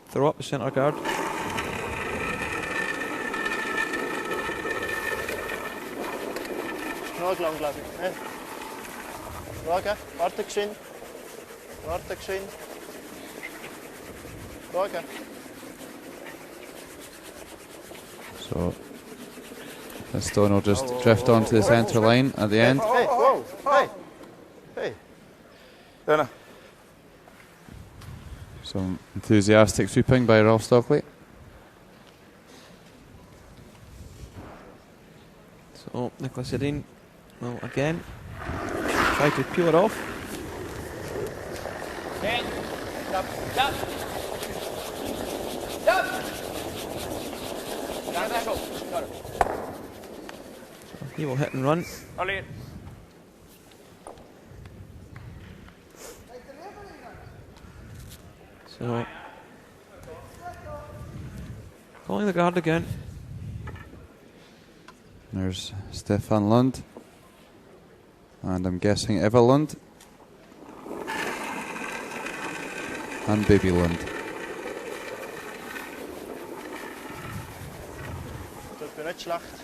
throw up the centre guard. Nog långt. Raka, warte geschwind. Raka. So, the stone will just drift onto the centre line at the end. Hey, whoa, hey. Some enthusiastic sweeping by Ralph Stockley. So, Niklas Edin will again try to peel it off. He will hit and run. So, calling the guard again. There's Stefan Lund. And I'm guessing Eva Lund. And Baby Lund. Det blir inte slakt.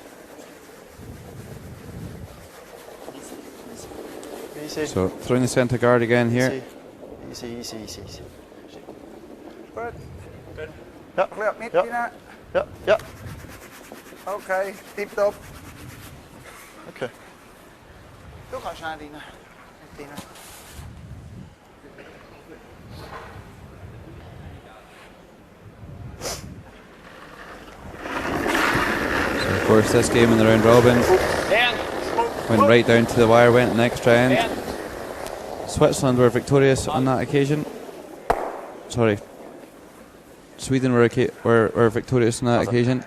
Easy. So, throwing the centre guard again here. Easy. Good. Ja. Clear mitt Ja. dina. Ja. Okej, tipp-topp. Okej. Du kanske är dina. So, of course, this game in the round robin went right down to the wire, went an extra end. Switzerland were victorious on that occasion. Sorry. Sweden were victorious on that occasion.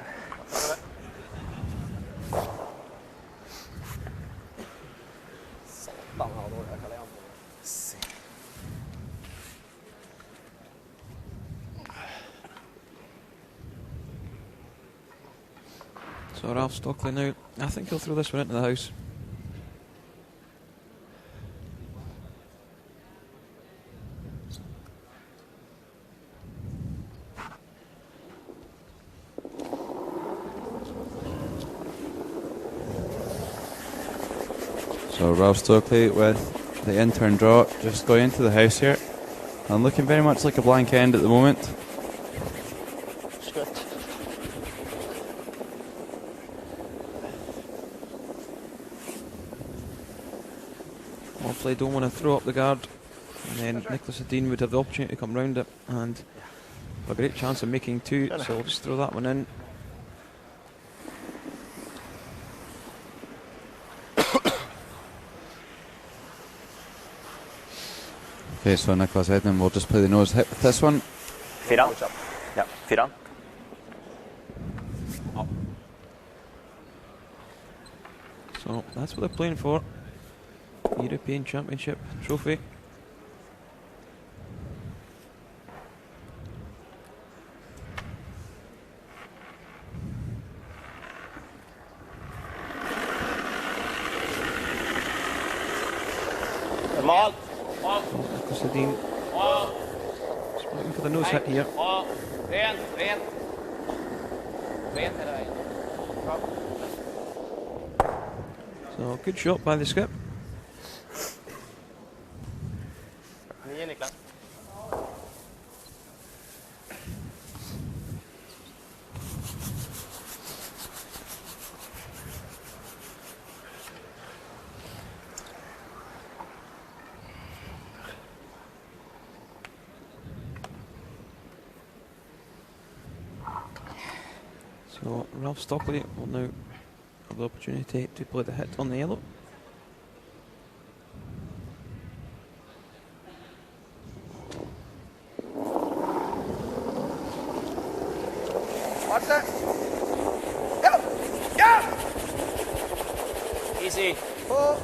So Ralph Stockley now, I think he'll throw this one into the house. So Ralph Stockley with the intern draw just going into the house here. And looking very much like a blank end at the moment. Hopefully don't want to throw up the guard, and then Niklas Edin would have the opportunity to come round it and a great chance of making two, so we'll just throw that one in. Okay, so Niklas Edin will just play the nose hit with this one. Fyran. Ja, fyran. So that's what they're playing for. European Championship trophy. Mal. Niklas Edin just looking for the nose hit here. Rent hela vägen. So good shot by the skip. 9 Niklas. So Ralph Stockley will now have the opportunity to play the hit on the yellow. Watch that. Go! Go! Easy. Oh.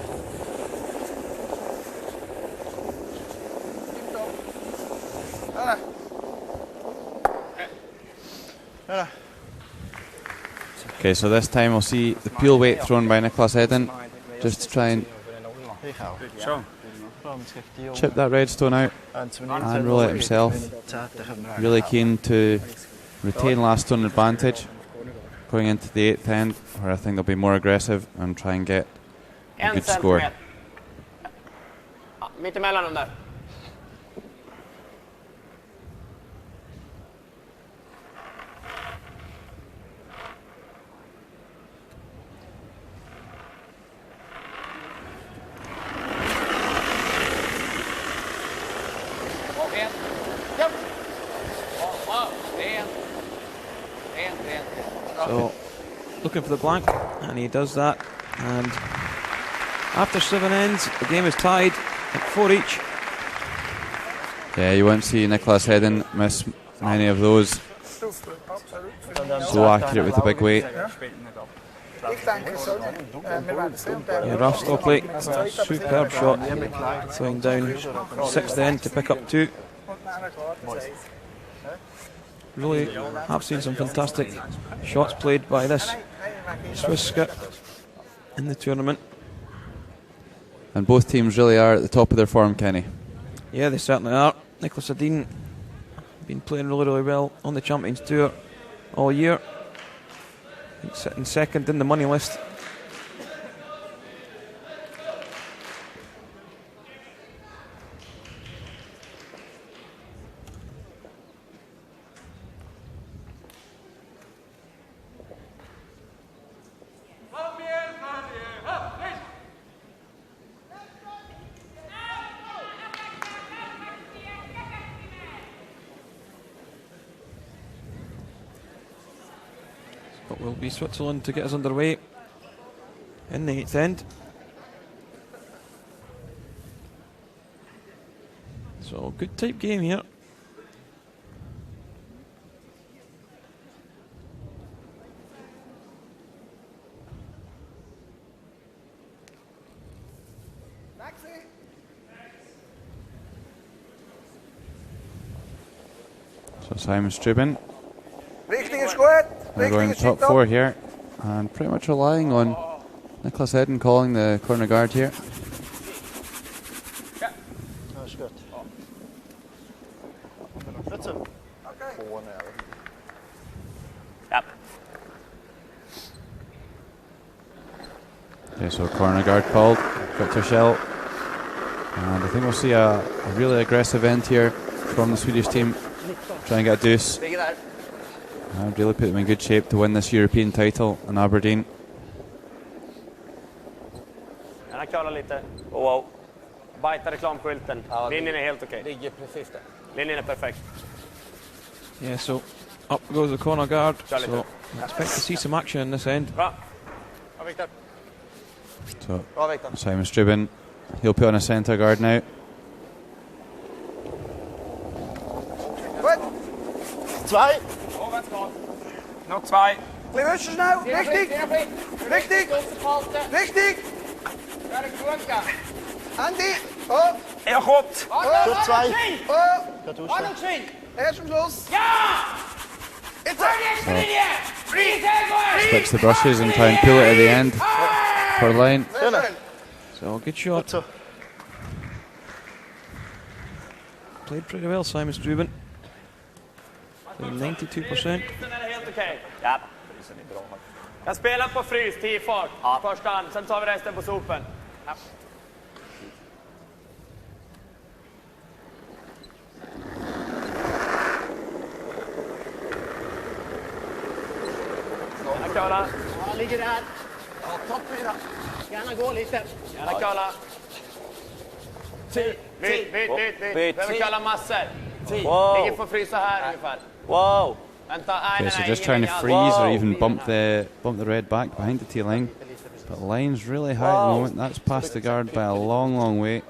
Okay, so this time we'll see the peel weight thrown by Niklas Edin, just to try and chip that red stone out and roll it himself. Really keen to retain last stone advantage going into the 8th end, where I think they'll be more aggressive and try and get a good score. Mitt emellan dem där. So, looking for the blank, and he does that. And after 7 ends, the game is tied at 4 each. Yeah, you won't see Niklas Edin miss many of those. So accurate with the big weight. Yeah, Ralph Stockley, superb shot, throwing down 6th end to pick up 2. Really have seen some fantastic shots played by this Swiss skip in the tournament. And both teams really are at the top of their form, Kenny. Yeah, they certainly are. Niklas Edin been playing really, really well on the Champions Tour all year. He's sitting 2nd in the money list. But will be Switzerland to get us underway in the 8th end. So good type game here. So Simon Strubin. Richting is gut. They're going top 4 here, and pretty much relying on Niklas Edin calling the corner guard here. Ja, das ist gut. Gut so. Yep. Okay, so corner guard called, Victor Schell. And I think we'll see a really aggressive end here from the Swedish team. Try and get a deuce. And really put them in good shape to win this European title in Aberdeen. Gärna köra lite. Wow. Bajta reklamskylten. Linjen är helt okej. Ligger precis där. Linjen är perfekt. Yeah, so up goes the corner guard. So expect to see some action in this end. Bra. So Simon Strubin, he'll put on a centre guard now. Zwei. Noch 2. Bisschen schnell. Richtig. Richtig. Richtig. Andy. Oh. Er kommt. Gut, 2. Oh. Erst am Schluss. Ja! Jetzt. Switch the brushes and try and pull it at the end for line. So good shot. Played pretty well, Simon Strubin. 92%. Helt okej. Ja. Jag spelar på frys, 10 fart. Första hand, sen tar vi resten på sopen. Ja. Gärna köra. Ja, ligger där. Ja, topp 4. Gärna gå lite. Gärna köra. Byt. Behöver kalla massor. Ligger på frysa här ungefär. Wow! Okay, so just trying to freeze or even bump the red back behind the tee line. But line's really high at the moment. That's past the guard by a long, long way.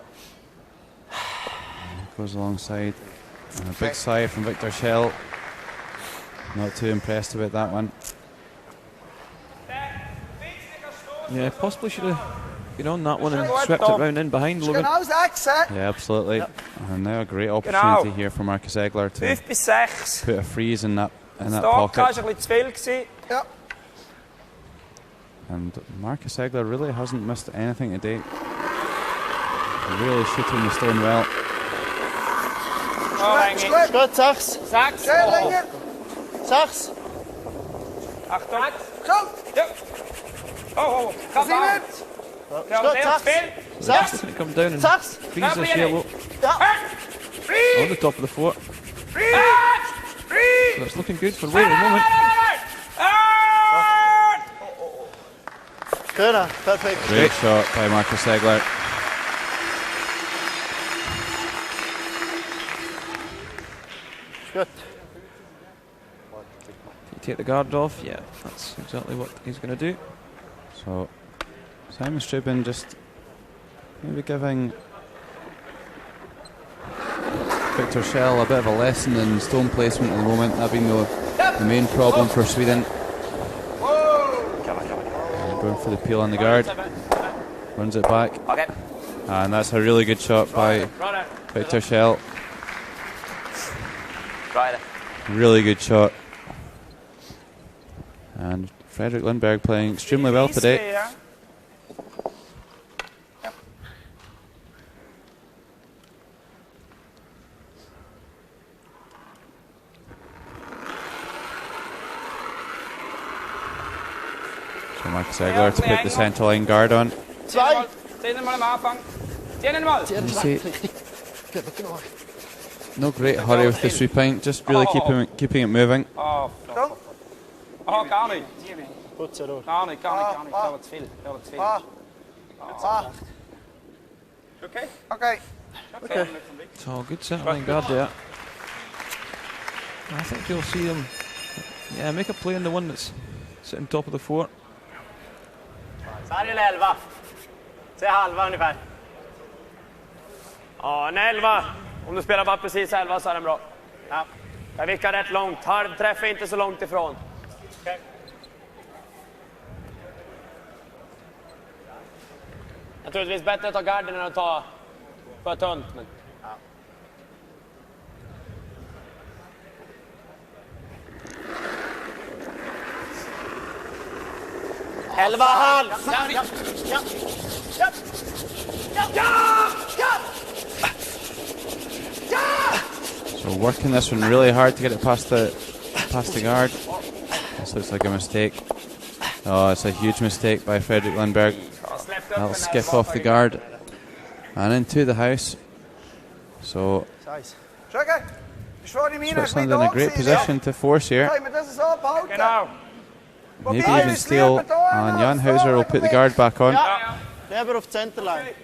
Goes alongside. And a big sigh from Victor Schell. Not too impressed about that one. Yeah, possibly should have been on that one and swept it round in behind Logan. Yeah, absolutely. And now a great opportunity here for Marcus Egler to put a freeze in that pocket. And Marcus Egler really hasn't missed anything today. Really shooting the stone well. Gut, 6. 6. 6. Achtung. Oh, come out. It's going to come down and freeze this yellow on the top of the fort. So it's looking good for Wade at the moment. Perfect. Great shot by Marcus Egler. Good. You take the guard off, yeah, that's exactly what he's going to do. So Simon Strubin just maybe giving Victor Schell a bit of a lesson in stone placement at the moment. That being the main problem for Sweden. Going for the peel on the guard. Runs it back. And that's a really good shot by Victor Schell. Really good shot. And Fredrik Lundberg playing extremely well today. So Marcus Egler to put the centre line guard on. You see, no great hurry with the sweeping, just really keeping it moving. Gar nicht. Putze durch. Gar nicht. Da wird zu viel. Okay. So good centre guard there. I think you'll see him make a play on the one that's sitting top of the fort. Sarg eller 11? Säg halva ungefär. Ja, en 11. Om du spelar bara precis 11 så är den bra. Ja. Jag vickar rätt långt. Halvträff är inte så långt ifrån. Okay. Naturligtvis bättre att ta garden än att ta för tunt. Men... Ja. 11 halv! So working this one really hard to get it past the guard. This looks like a mistake. Oh, it's a huge mistake by Fredrik Lundberg. That'll skip off the guard and into the house. So Switzerland in a great position to force here. Maybe even steal, and Jan Hauser will put the guard back on. Never off center line.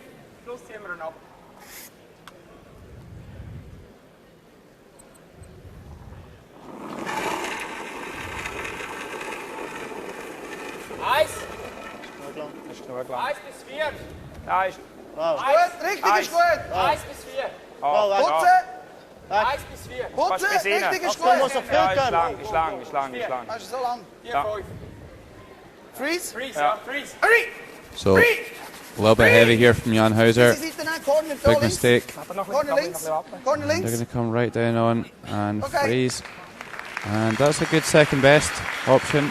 Eins bis 4. Da ist. Richtig ist gut. 1 bis 4. Putze. 1 bis 4. Putze, richtig ist gut. Ja, ist lang. Also so lang. 4, 5. Freeze? Freeze, ja. Freeze. Hurry! So a little bit heavy here from Jan Hauser. Big mistake. Corner links. Corner They're links. going to come right down on and freeze. And that's a good second best option.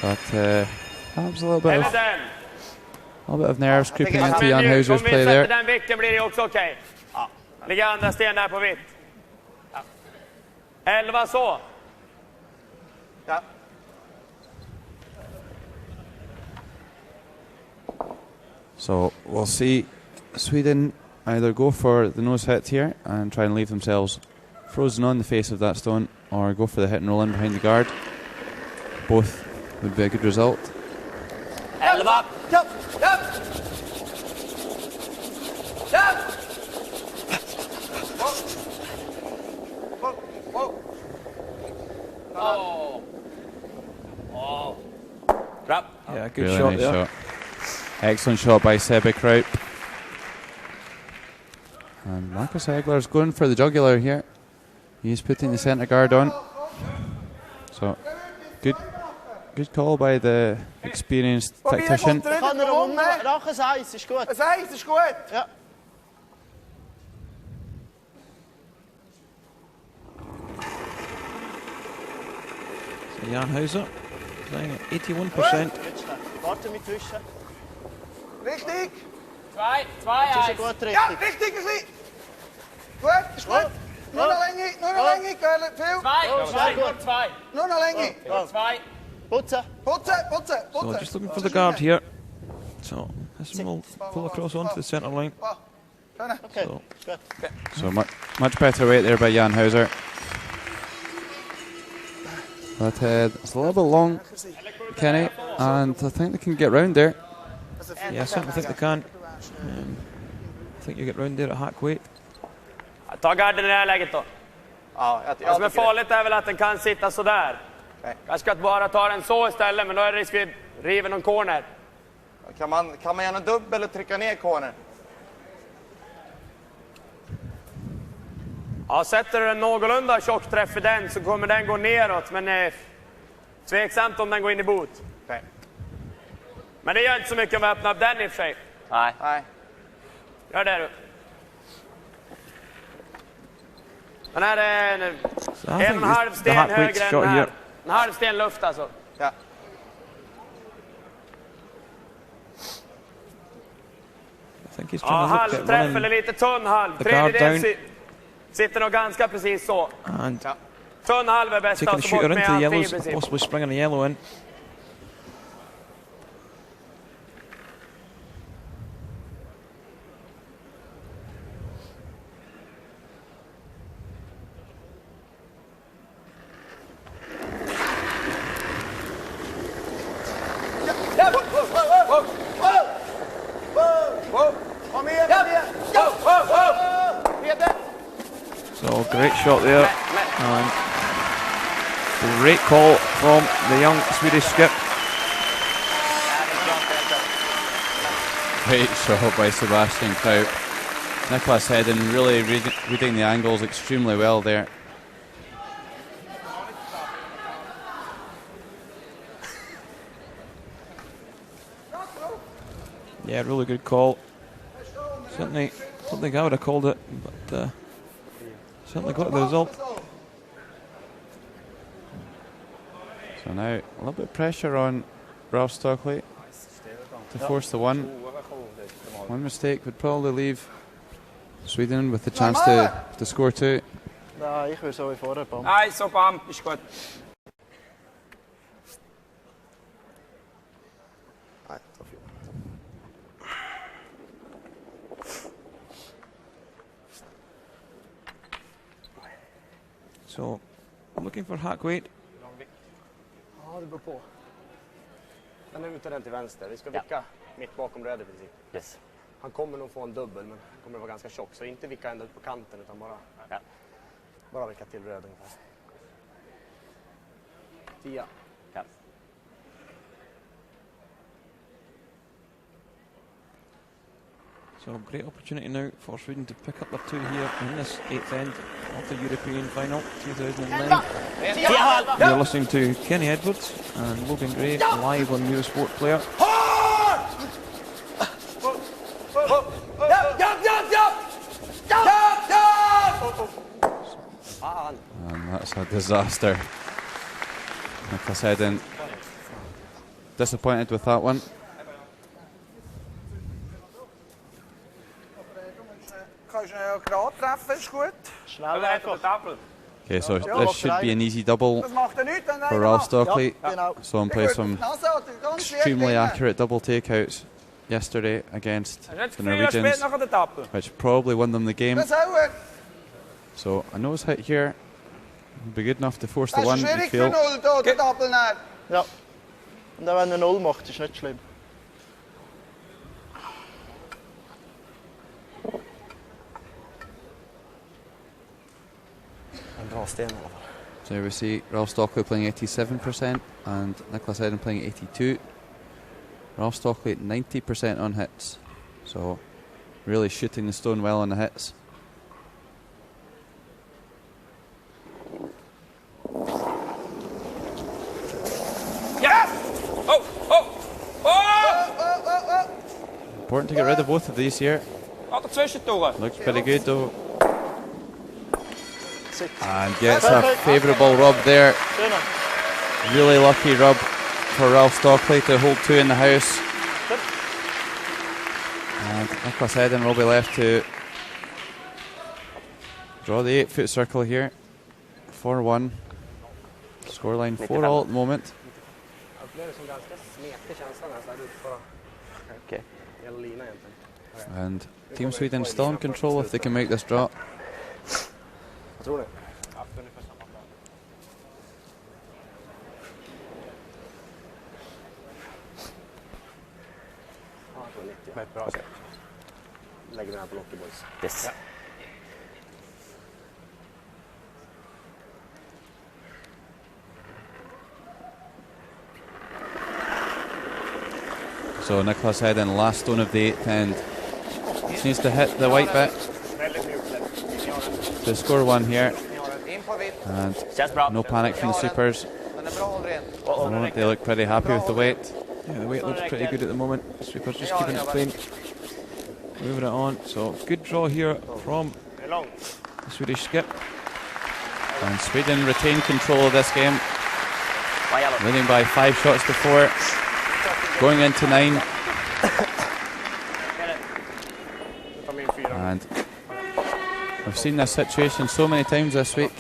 But perhaps a little bit of nerves creeping into Jan Hauser's play there. Den vicken blir det också okej. Ligger andra sten där på vitt. 11 så. Ja. So we'll see Sweden either go for the nose hit here and try and leave themselves frozen on the face of that stone, or go for the hit and roll in behind the guard. Both would be a good result. 11. Oh. Oh. Crap. Yeah, good Really shot nice there. shot. Excellent shot by Sebbe Kraup. And Marcus Hegler's going for the jugular here. He's putting the centre guard on. So, good call by the experienced tactician. Kann er nach ein Eis, ist gut. Ein Eis ist gut. Ja. So Jan Hauser playing at 81%. Warte mit zwischen. Richtig. 2, Das 2, ist gut, richtig. Ja, richtig, ein bisschen. Gut, ist gut. Nur eine Länge, Görle, viel. 2, gut, 2. Nur eine Länge. 2. Putzen. Putzen. So just looking for the guard here. So this one will pull across onto the centre line. Okay, So, gut. So much better weight there by Jan Hauser. But it's a little bit long, Kenny, and I think they can get round there. yeah, I certainly think they can. I think you get round there at hack weight. Ta garden i det här läget då. Ja, Det som är farligt är väl att den kan sitta sådär. Jag ska bara ta den så istället, men då är det risk att vi river någon corner. Kan man göra en dubbel och trycka ner corner? Ja, sätter du en någorlunda tjock träff i den så kommer den gå neråt, men tveksamt om den går in i bot. Okay. Men det gör inte så mycket om vi öppnar upp den i och för sig. Nej. Gör det du. Den här är en och en halv sten högre än den här. En halv sten luft alltså. Ja. Ja, halvträff eller lite tunn halv. Tredjedel sitter nog ganska precis så. And tunn halv är bästa. taking the shooter into the yellows, possibly springing the yellow in. So great shot there, and great call from the young Swedish skip. Great shot by Sebastian Kraup. Niklas Edin really reading the angles extremely well there. Yeah, really good call. Certainly, don't think I would have called it, but certainly got the result. So now a little bit of pressure on Ralph Stockley to force the one. One mistake would probably leave Sweden with the chance to score two. Nein, ich würde so wie vorher bam. Nein, so bam, ist gut. So, I'm looking for hack weight. Ja, det beror på. Den är ute den till vänster. Vi ska vicka mitt bakom röd i princip. Yes. Han kommer nog få en dubbel, men kommer att vara ganska tjock. Så inte vicka ända ut på kanten, utan bara vicka till röd ungefär. 10. Ja. So great opportunity now for Sweden to pick up their two here in this 8th end of the European final 2009. You're listening to Kenny Edwards and Logan Gray live on Eurosport Player. And that's a disaster. Niklas Edin disappointed with that one. Kannst du ihn gerade treffen, ist gut. Schnell einfach. Okay, so this should be an easy double Das macht nichts, wenn for Ralph Stockley. Ja, genau. So play some extremely accurate double takeouts yesterday against the Norwegians, which probably won them the game. So a nose hit here will be good enough to force the one. Das ist schwierig für 0 der Doppel. Ja. Und dann, wenn er 0 macht, ist nicht schlimm. En bra sten i alla fall. So here we see Ralph Stockley playing 87% and Niklas Edin playing 82%. Ralph Stockley at 90% on hits. So really shooting the stone well on the hits. Yes! Oh! Important to get rid of both of these here. Looks pretty good though. And gets a favourable rub there. Really lucky rub for Ralph Stockley to hold 2 in the house. And Niklas Edin will be left to draw the 8-foot circle here. 4-1. Scoreline 4-all at the moment. And Team Sweden still in control if they can make this draw. Lägger den här på locket, boys. Yes. Ja. So Niklas Edin, last stone of the 8th end. Just needs to hit the white bit to score 1 here. And no panic from the sweepers. At the moment they look pretty happy with the weight. Yeah, the weight looks pretty good at the moment. Sweepers just keeping it clean. Moving it on. So good draw here from the Swedish skip. And Sweden retain control of this game. Winning by 5 shots to 4. Going into 9. And I've seen this situation so many times this week.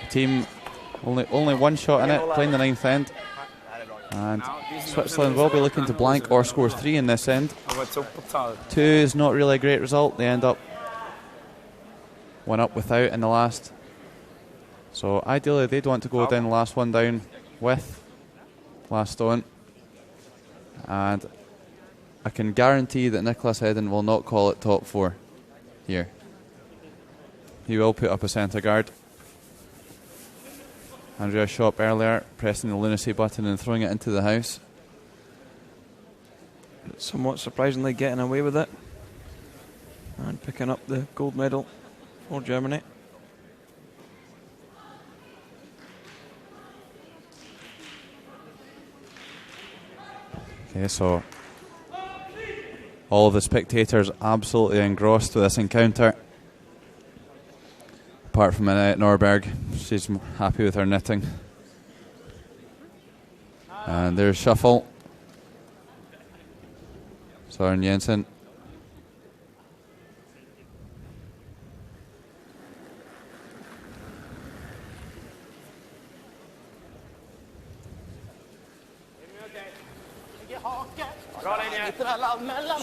The team only 1 shot in it, playing the 9th end. And Switzerland will be looking to blank or score 3 in this end. 2 is not really a great result. They end up 1 up without in the last. So ideally they'd want to go down the last one down with last stone. And I can guarantee that Niklas Edin will not call it top 4 here. He will put up a centre guard. Andrea Schopp earlier pressing the lunacy button and throwing it into the house. Somewhat surprisingly getting away with it and picking up the gold medal for Germany. Okay, so all of the spectators absolutely engrossed with this encounter. Apart from Annette Norberg, she's happy with her knitting. And there's shuffle. Søren Jensen.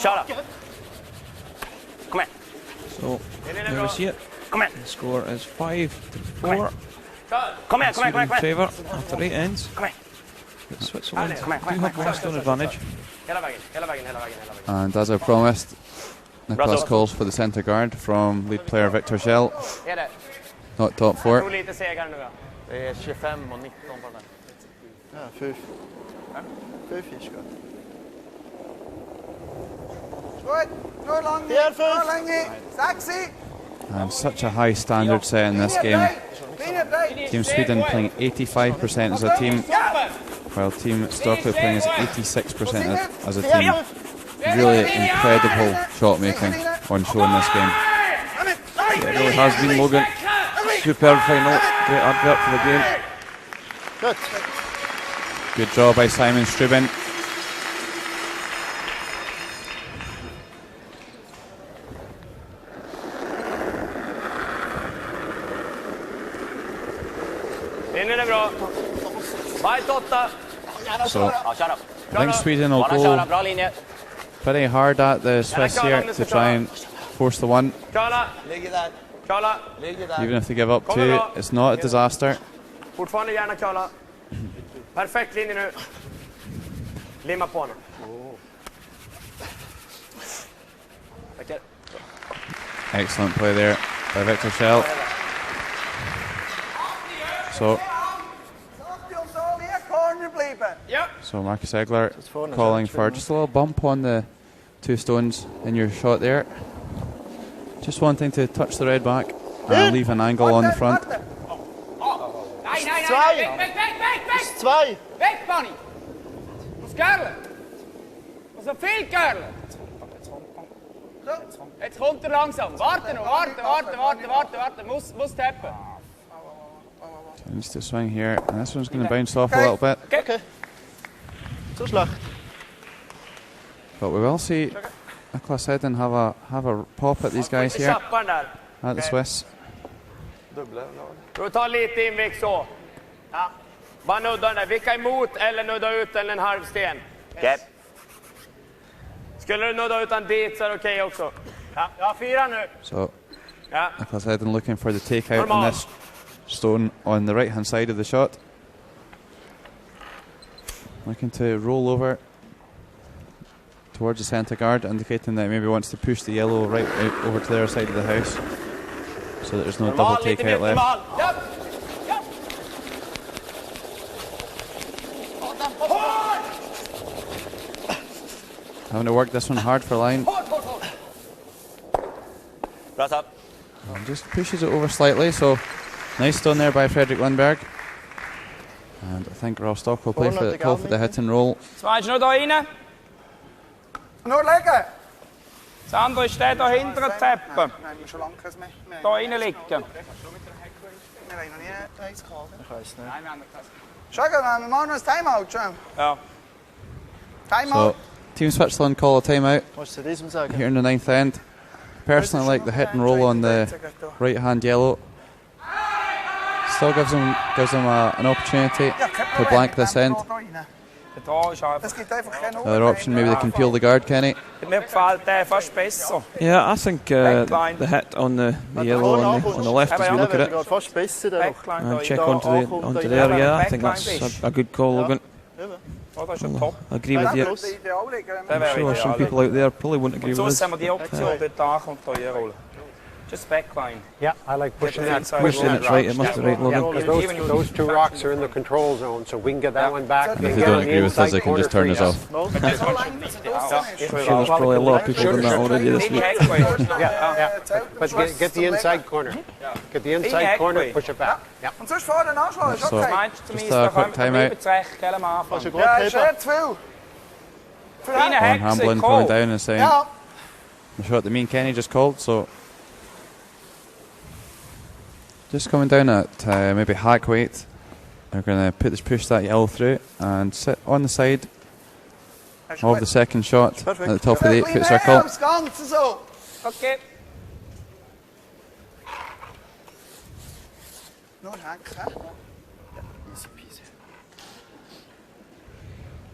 Kör då. Kom igen. So, there we see it. Kom igen. The score is 5-4. Kom igen, kom igen, kom igen. In favour after 8 ends. Kom igen. But Switzerland do have 1 stone advantage. And as I promised, Niklas calls for the centre guard from lead player Victor Schell. Not top 4. Det är 25 och 19 på den. Ja, 5. 5 fiskar. And such a high standard set in this game. Team Sweden playing 85% as a team, while Team Stockley playing as 86% as a team. Really incredible shot making on show in this game. Yeah, it really has been, Logan. Superb final. Great advert for the game. Good draw by Simon Struben. So I think Sweden will go pretty hard at the Swiss here to try and force the 1. Even if they give up 2, it's not a disaster. Fortfarande gärna Kala. Perfekt linje nu. Limma på honom. Excellent play there by Victor Schell. So Marcus Egler calling for just a little bump on the 2 stones in your shot there. Just wanting to touch the red back and leave an angle on the front. Nein, weg! Weg, Manni! Was Görle? Was noch viel Görle? Jetzt kommt er langsam. Warte noch, warte. Muss tappen. Needs to swing here, and this one's going to bounce off a little bit. Okay. So schlecht. But we will see Niklas Edin have a pop at these guys here at the Swiss. Du tar lite invick så. Ja. Bara nudda den där. Vicka emot eller nudda ut en halv sten. Okej. Skulle du nudda ut en dit så är det okej också. Ja, jag har 4 nu. So Niklas Edin looking for the takeout on this stone on the right hand side of the shot. Looking to roll over towards the centre guard, indicating that he maybe wants to push the yellow right out over to their side of the house, so that there's no double takeout left. Having to work this one hard for line. And just pushes it over slightly, so nice stone there by Fredrik Lindberg. And I think Rostock will play for the hit and roll. Zweitens noch da rein. Nur legen! Das andere steht da hinter der Teppe. Nein, wir schon lange keins mehr. Da rein liegen. Wir haben noch nie eins gehabt. Ich weiß nicht. Nein, wir haben keins. Schau, wir machen noch ein Timeout schon. Ja. So, Team Switzerland call a timeout Was zu diesem sagen? here in the 9th end. Personally, I like the hit and roll on the right hand yellow. Still gives them an opportunity to blank this end. Another option, maybe they can peel the guard, Kenny. Mir gefällt der fast besser. Yeah, I think the hit on the yellow on the left as we look at it and check onto there. Yeah, I think that's a good call, Logan. I agree with you. I'm sure some people out there probably wouldn't agree with us. Just backline. Yeah, I like pushing it. Pushing it right, it must be right, Logan. Because those 2 rocks are in the control zone, so we can get that one back. If they don't agree with us, they can just turn us off. I'm sure there's probably a lot of people doing that already this week. Yeah. But get the inside corner. Get the inside corner, push it back. Yeah. Und sonst vorne nachschlagen, ist So, okay. just a quick timeout. Ja, ist sehr zu viel. On Hamblin coming down and saying the shot that me and Kenny just called, so just coming down at maybe hack weight. They're going to push that yellow through and sit on the side of the second shot at the top of the 8-foot circle. Okay.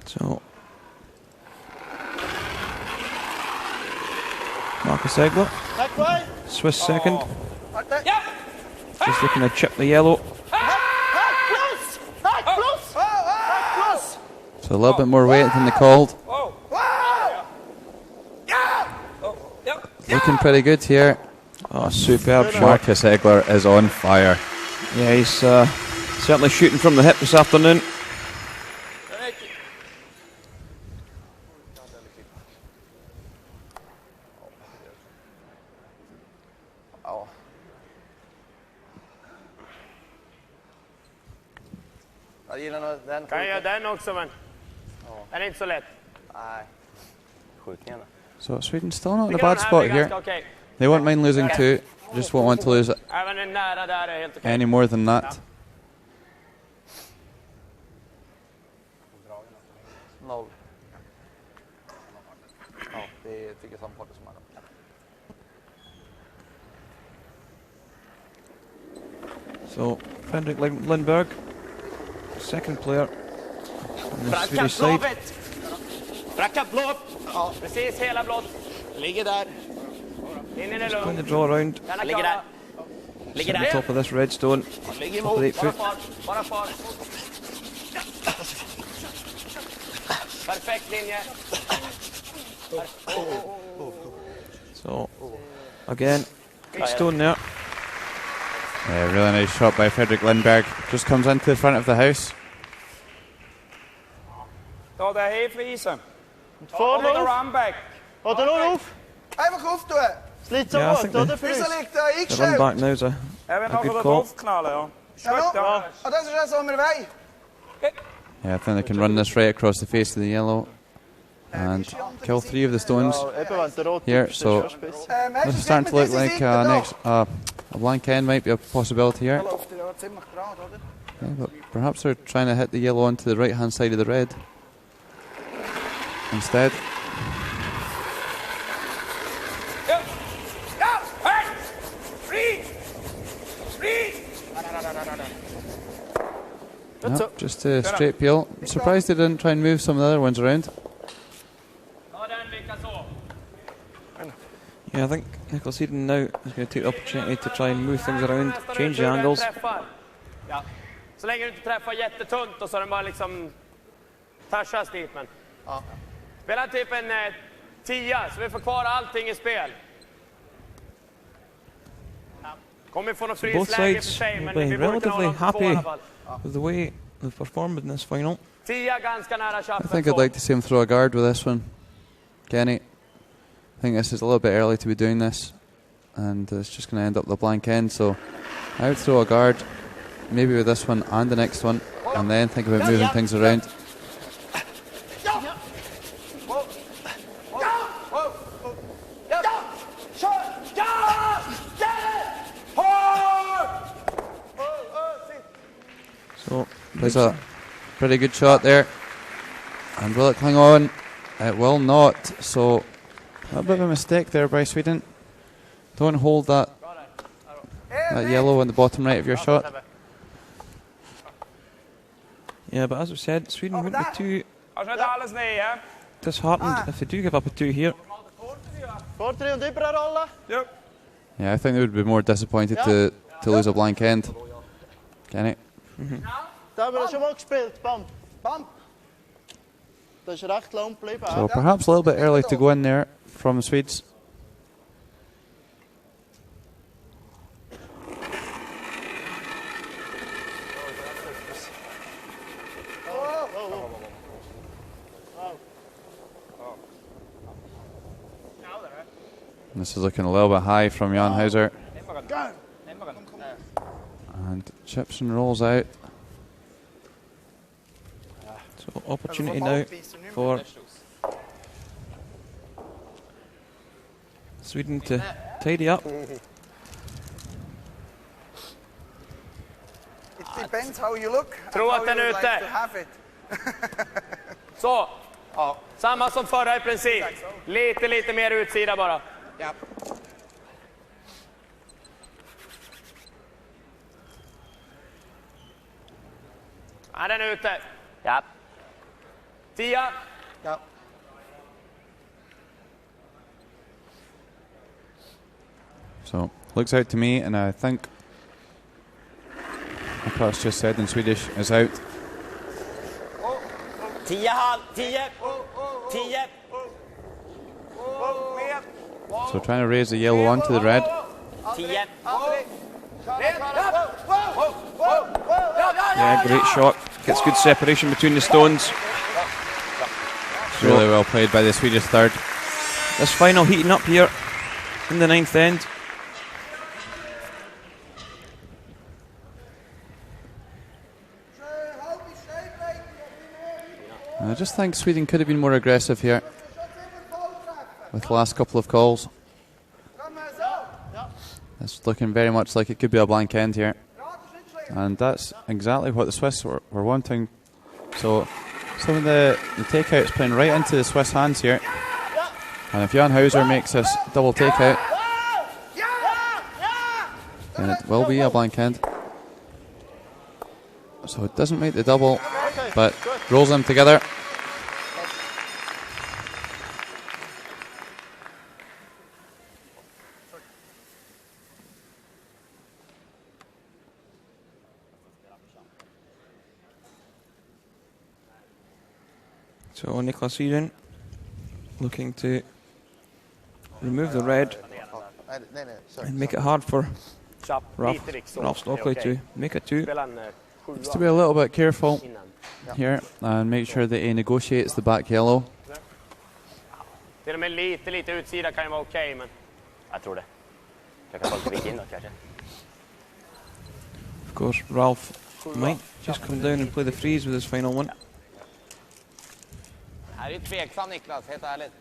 So Marcus Egler, Swiss second. Just looking to chip the yellow. So a little bit more weight than they called. Looking pretty good here. Oh, superb shot. Marcus Egler is on fire. Yeah, he's certainly shooting from the hip this afternoon. Kan jag göra den också, men den är inte så lätt. Nej. Skjutningarna. So Sweden still not in a bad spot here. They won't mind losing 2, just won't want to lose Även den nära där är helt okej. any more than that. 0. Ja, det tycker jag samma parter som är. So Fredrik Lindberg, second player on the Swedish side. Bracka blå. Ja, precis hela blått. Ligger där. In i det Going to lugnt. draw around. Ligger där. Ligger On där. top of this red stone. Ligger Top of the emot. 8 Bara foot. fart. Bara fart. Perfekt linje. So again, big stone there. Yeah, really nice shot by Fredrik Lindberg. Just comes into the front of the house. Ta det här Friese. Får Over the du? run back. Har du någon upp? Einfach auftun. Sliter så Yeah, I bort, think har the- du Wieso förlust? liegt der The run eingestellt? back now's a Även good några call. draufknallen, ja. Skött, ja. Ja, das ist ja so, wir wollen. Yeah, I think they can run this right across the face of the yellow and kill 3 of the stones Ja, eben, wenn der rot here. ist, So ist es besser. this is starting to look like a blank end might be a possibility here. Da läuft er ja ziemlich gerade, oder? Yeah, but perhaps they're trying to hit the yellow onto the right hand side of the red instead. Ja! Ja! Hey! Freeze! Freeze! No, just a straight peel. I'm surprised they didn't try and move some of the other ones around. Ja, den likaså. Yeah, I think Niklas Edin now is going to take the opportunity to try and move things around, change the angles. Ja. Så länge du inte träffar jättetunt och så den bara liksom touchas dit. Men. Ja. Spela typ en 10 så vi får kvar allting i spel. Kommer få något Both frysläge för sides sig will men be vi borde kunna relatively hålla på i happy alla fall. with the way they've performed in this final. 10 ganska nära I chappen. think I'd like to see him throw a guard with this one. Kenny. I think this is a little bit early to be doing this. And it's just going to end up the blank end. So I would throw a guard, maybe with this one and the next one. And then think about moving things around. So there's a pretty good shot there. And will it cling on? It will not. So a bit of a mistake there by Sweden. Don't hold that yellow on the bottom right of your shot. Yeah, but as we said, Sweden wouldn't be too Har inte alles ner, ja? disheartened if they do give up a 2 here. Får 3 och Dybra rolla? Ja. Yeah, I think they would be more disappointed to lose a blank end. Kenny. Da haben wir schon mal gespielt, Bam. Bam. Das ist recht lang geblieben. So perhaps a little bit early to go in there from the Swedes. And this is looking a little bit high from Jan Hauser. And chips and rolls out. So opportunity now for Sweden to tidy up. It depends how you look and Tro how att den you är would like ute. to have it. Så. Ja. Samma som förra i princip. Lite mer utsida bara. Ja. Ja, den är ute. Ja. 10. Ja. So looks out to me, and I think Niklas just said in Swedish is out. 10 halv, 10, 10. So trying to raise the yellow onto the red. 10. Yeah, great shot. Gets good separation between the stones. Really well played by the Swedish third. This final heating up here in the 9th end. I just think Sweden could have been more aggressive here with the last couple of calls. It's looking very much like it could be a blank end here. And that's exactly what the Swiss were wanting. So some of the takeouts playing right into the Swiss hands here. And if Jan Hauser makes this double takeout, then it will be a blank end. So it doesn't make the double, but rolls them together. So Niklas Edin looking to remove the red and make it hard for Ralph Stockley to make it 2. Needs to be a little bit careful here and make sure that he negotiates the back yellow. Till och med lite utsida kan ju vara okej, men jag tror det. Jag kan bara vika inåt kanske. Of course, Ralph might just come down and play the freeze with his final one. Här är tveksam Niklas, helt ärligt.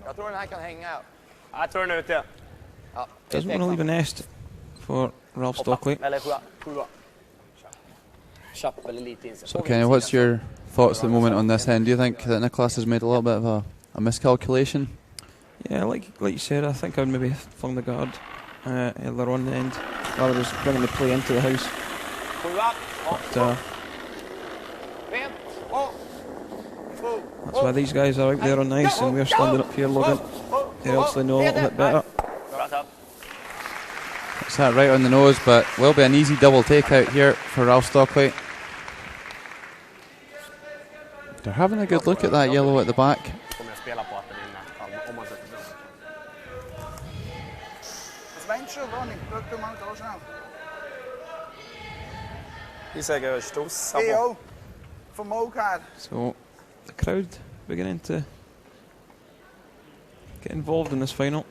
Jag tror den här kan hänga. Jag tror den är ute. Ja. Doesn't want to leave a nest for Ralph Stockley. Eller 7. So Kenny, what's your thoughts at the moment on this end? Do you think that Niklas has made a little bit of a miscalculation? Yeah, like you said, I think I would maybe flung the guard earlier on the end, rather than just bringing the play into the house. But, that's why these guys are out there on ice and we're standing up here, Logan. They obviously know a little bit better. It's that right on the nose, but will be an easy double take out here for Ralph Stockley. They're having a good look at that yellow at the back. So the crowd beginning to get involved in this final.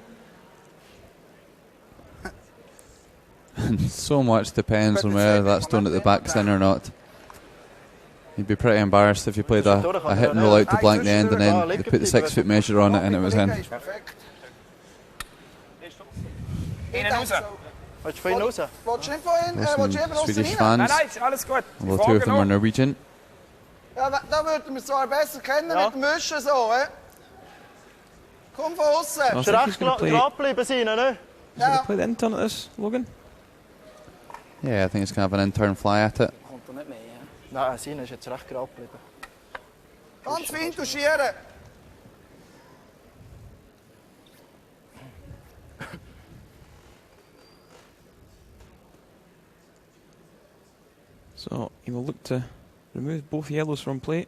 And so much depends on whether that's done at the back's in or not. You'd be pretty embarrassed if you played a hit and roll out to blank the end and then they put the 6 foot measure on it and it was in. Swedish fans, although 2 of them are Norwegian. Ja, da würden wir zwar besser kennen mit dem Mischen so, Komm von außen. Should I play the intern at this, Logan? Yeah, I think it's going to have an intern fly at it. Nein, seine ist jetzt recht gerade geblieben. Ganz fein touchieren. So he will look to remove both yellows from play.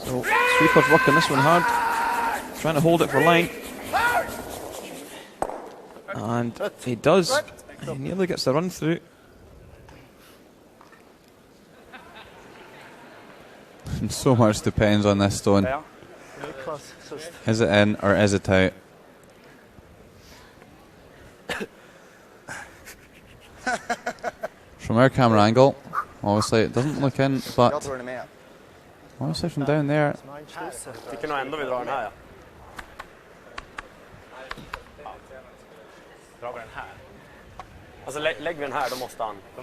So Sweeper's working this one hard, trying to hold it for line. And he does. He nearly gets the run through. So much depends on this stone. Is it in or is it out? From our camera angle, obviously it doesn't look in, but honestly from down there. Tycker nog ändå vi drar den här, ja. Drar vi den här? Alltså lägger vi den här, då måste han dra.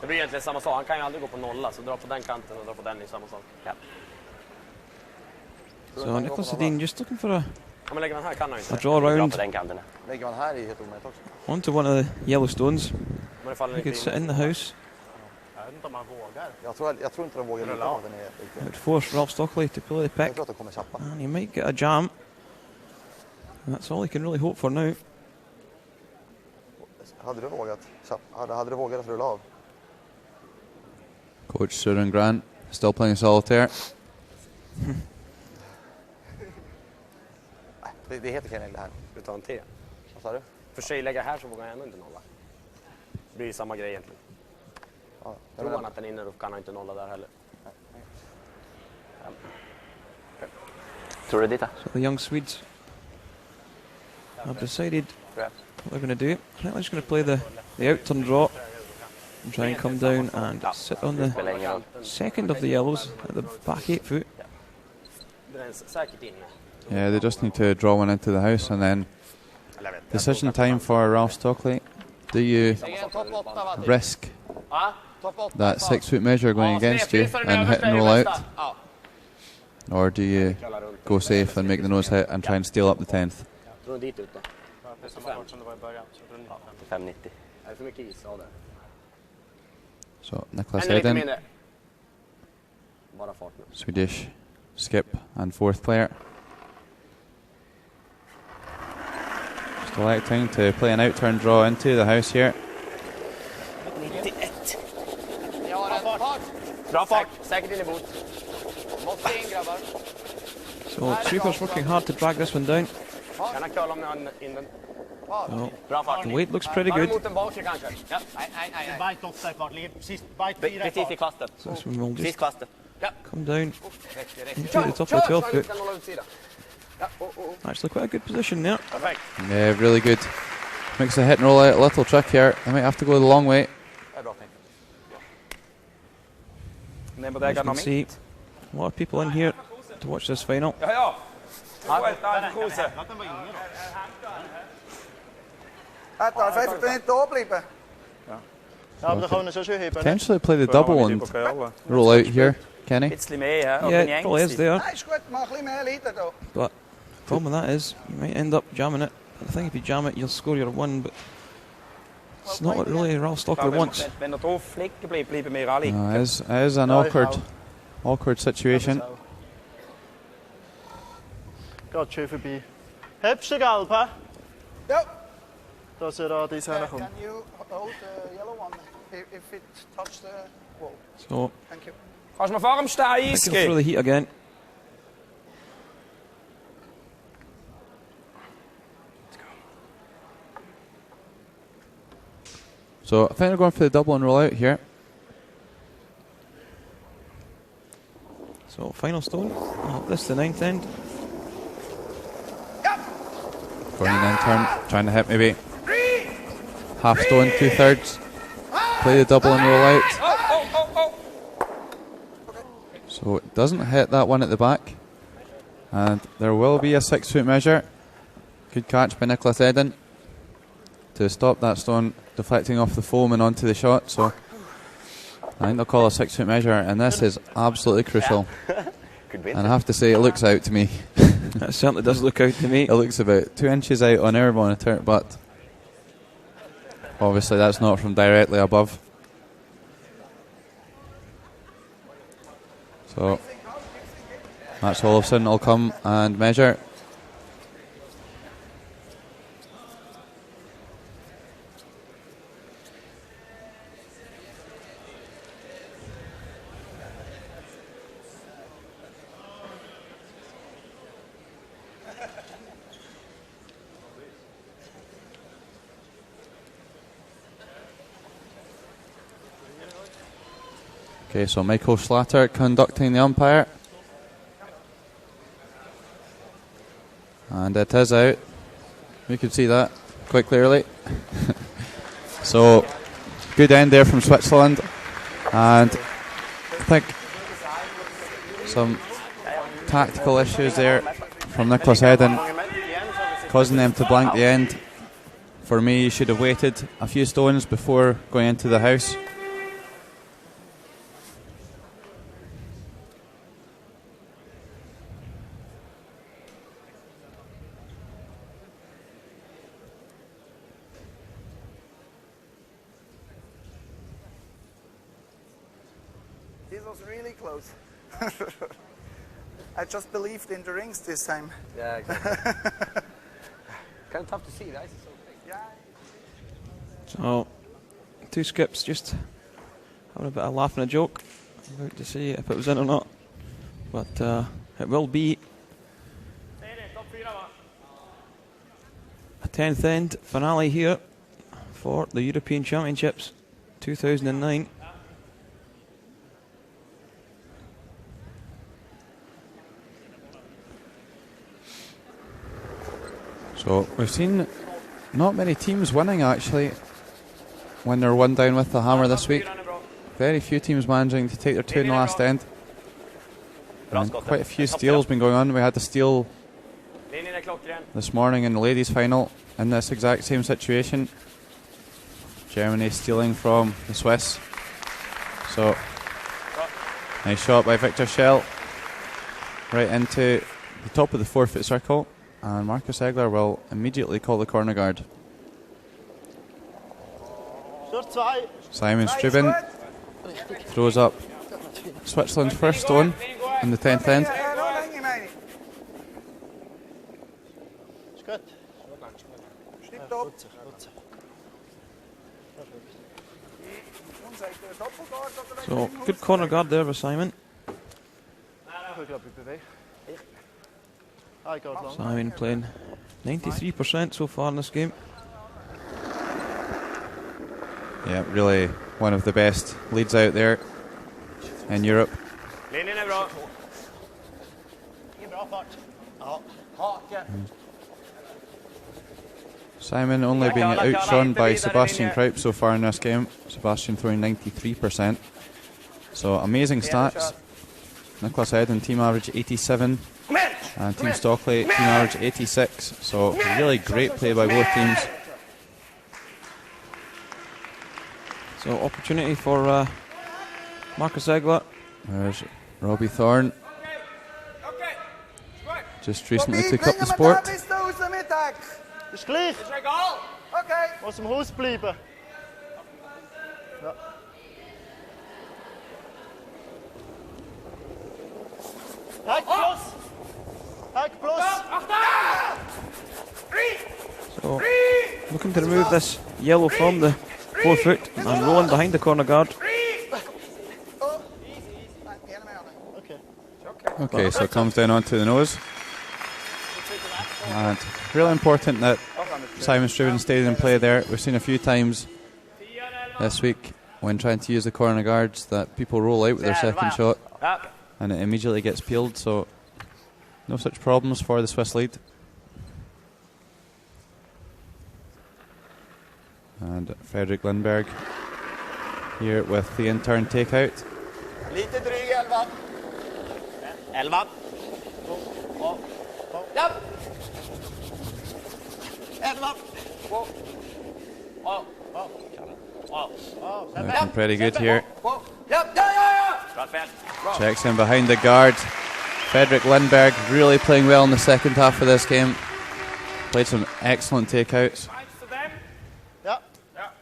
Det blir egentligen samma sak. Han kan ju aldrig gå på nolla, så dra på den kanten och dra på den i samma sak. Ja. So Niklas Edin just looking for a draw around onto one of the yellow stones. He could sit in the house. Jag tror inte de vågar lita på den. It would force Ralph Stockley to play the pick. And he might get a jam. And that's all he can really hope for now. Hade du vågat att rulla av? Coach Søren Grant still playing solitaire. Det heter Kenny det här. Du tar en T. Vad sa du? För sig lägga här så vågar han ändå inte nolla. Det blir ju samma grej egentligen. Ja, tror han att den är inne, då kan han inte nolla där heller. Tror du det? So the young Swedes have decided what they're going to do. I think they're just going to play the out turn draw and try and come down and sit on the second of the yellows at the back 8 foot. Yeah, they just need to draw one into the house and then decision time for Ralph Stockley. Do you risk that 6 foot measure going against you and hit and roll out? Or do you go safe and make the nose hit and try and steal up the 10th? So Niklas Edin, Swedish skip and 4th player. Just electing to play an out turn draw into the house here. Bra fart. Säkert in i bot. Måste in, grabbar. So Super's working hard to drag this one down. Gärna curla med han in den. So, Bra fart. the weight looks pretty Ta good. emot den bakre kanske. Ja. Nej. Bite 8 kvar. Sist bite 4 Precis i kvastet. So this one will Precis just kvastet. Ja. come down Räcker. into the top of the 12 foot. Kan hålla utsida. Ja. Actually quite a good position there. Perfekt. Yeah, really good. Makes the hit and roll out a little trickier. I might have to go the long way. Det är bra tänkt. As you can see, a lot of people in here to watch this final. Ja. Darf einfach nicht da bleiben. Ja, aber da kann man so schön heben. Potentially play the double and roll out here, Kenny. Yeah, it probably is there. Nein, ist gut, mach ein bisschen mehr Leiter da. But the problem with that is you might end up jamming it. I think if you jam it, you'll score your one, but it's not what really Ralph Stocker wants. Wenn drauf liegen bleibt, bleiben wir alle. No, it is an awkward situation. Geht schön vorbei. Hebst du gelb, hä? Ja. Dass er da dies herkommt. Can you hold the yellow one if it touches the wall? So, Thank you. Kannst du mir vor dem Stein I think he'll throw the heat again. So I think we're going for the double and roll out here. So final stone. This is the 9th end. Going in turn, trying to hit maybe half stone, 2/3. Play the double and roll out. So it doesn't hit that one at the back. And there will be a 6 foot measure. Good catch by Niklas Edin to stop that stone deflecting off the foam and onto the shot. So I think they'll call a 6 foot measure, and this is absolutely crucial. And I have to say, it looks out to me. It certainly does look out to me. It looks about 2 inches out on our monitor, but obviously that's not from directly above. So Max Olofsson will come and measure. Okay, so Michael Schlatter conducting the umpire. And it is out. We could see that quite clearly. So, good end there from Switzerland. And I think some tactical issues there from Niklas Edin, causing them to blank the end. For me, you should have waited a few stones before going into the house. This was really close. I just believed in the rings this time. Yeah, exactly. Kind of tough to see, the ice is so big. Yeah. So, 2 skips just having a bit of laugh and a joke about to see if it was in or not. But it will be a 10th end finale here for the European Championships 2009. So we've seen not many teams winning actually when they're one down with the hammer this week. Very few teams managing to take their 2 in the last end. And quite a few steals been going on. We had the steal this morning in the ladies' final in this exact same situation. Germany stealing from the Swiss. So nice shot by Victor Schell right into the top of the 4 foot circle. And Marcus Egler will immediately call the corner guard. Simon Strubin throws up Switzerland's first stone in the 10th end. So, good corner guard there by Simon. Simon playing 93% so far in this game. Yeah, really one of the best leads out there in Europe. Linjen är bra. Simon only being outshone by Sebastian Kruip so far in this game. Sebastian throwing 93%. So amazing stats. Niklas Edin team average 87 and Team Stockley team average 86. So really great play by both teams. So opportunity for Marcus Egler. There's Robbie Thorne. Just recently took up the sport. Is klaar? Is egal. Oké. Moet hem hoes blijven. Ja. Hek plus. Hek plus. So, looking to remove this yellow from the forefoot and rolling behind the corner guard. Okay, so it comes down onto the nose. And really important that Simon Struven stayed in play there. We've seen a few times this week when trying to use the corner guards that people roll out with their second shot and it immediately gets peeled, so no such problems for the Swiss lead. And Fredrik Lindberg here with the intern takeout. Lite dryg 11. 11. Ja. 11. Looking pretty good here. Bra spel. Checks in behind the guard. Fredrik Lindberg really playing well in the second half of this game. Played some excellent takeouts. Ja.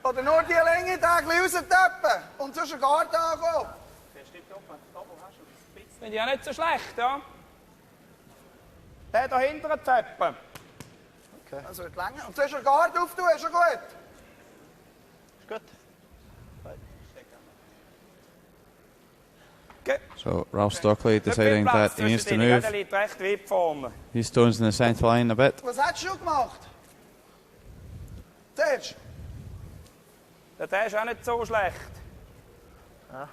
Oder nur die Länge da gleich raustappen und sonst einen Guard angehen. Finde ich ja nicht so schlecht, ja. Der da hinten zappen. Okay. Also wird länger. Und sonst einen Guard auftun, ist schon gut. Ist gut. So Ralph Stockley deciding that he needs to move these stones in the centre line a bit. Was hast du gemacht? Zuerst? Der ist auch nicht so schlecht. Ja.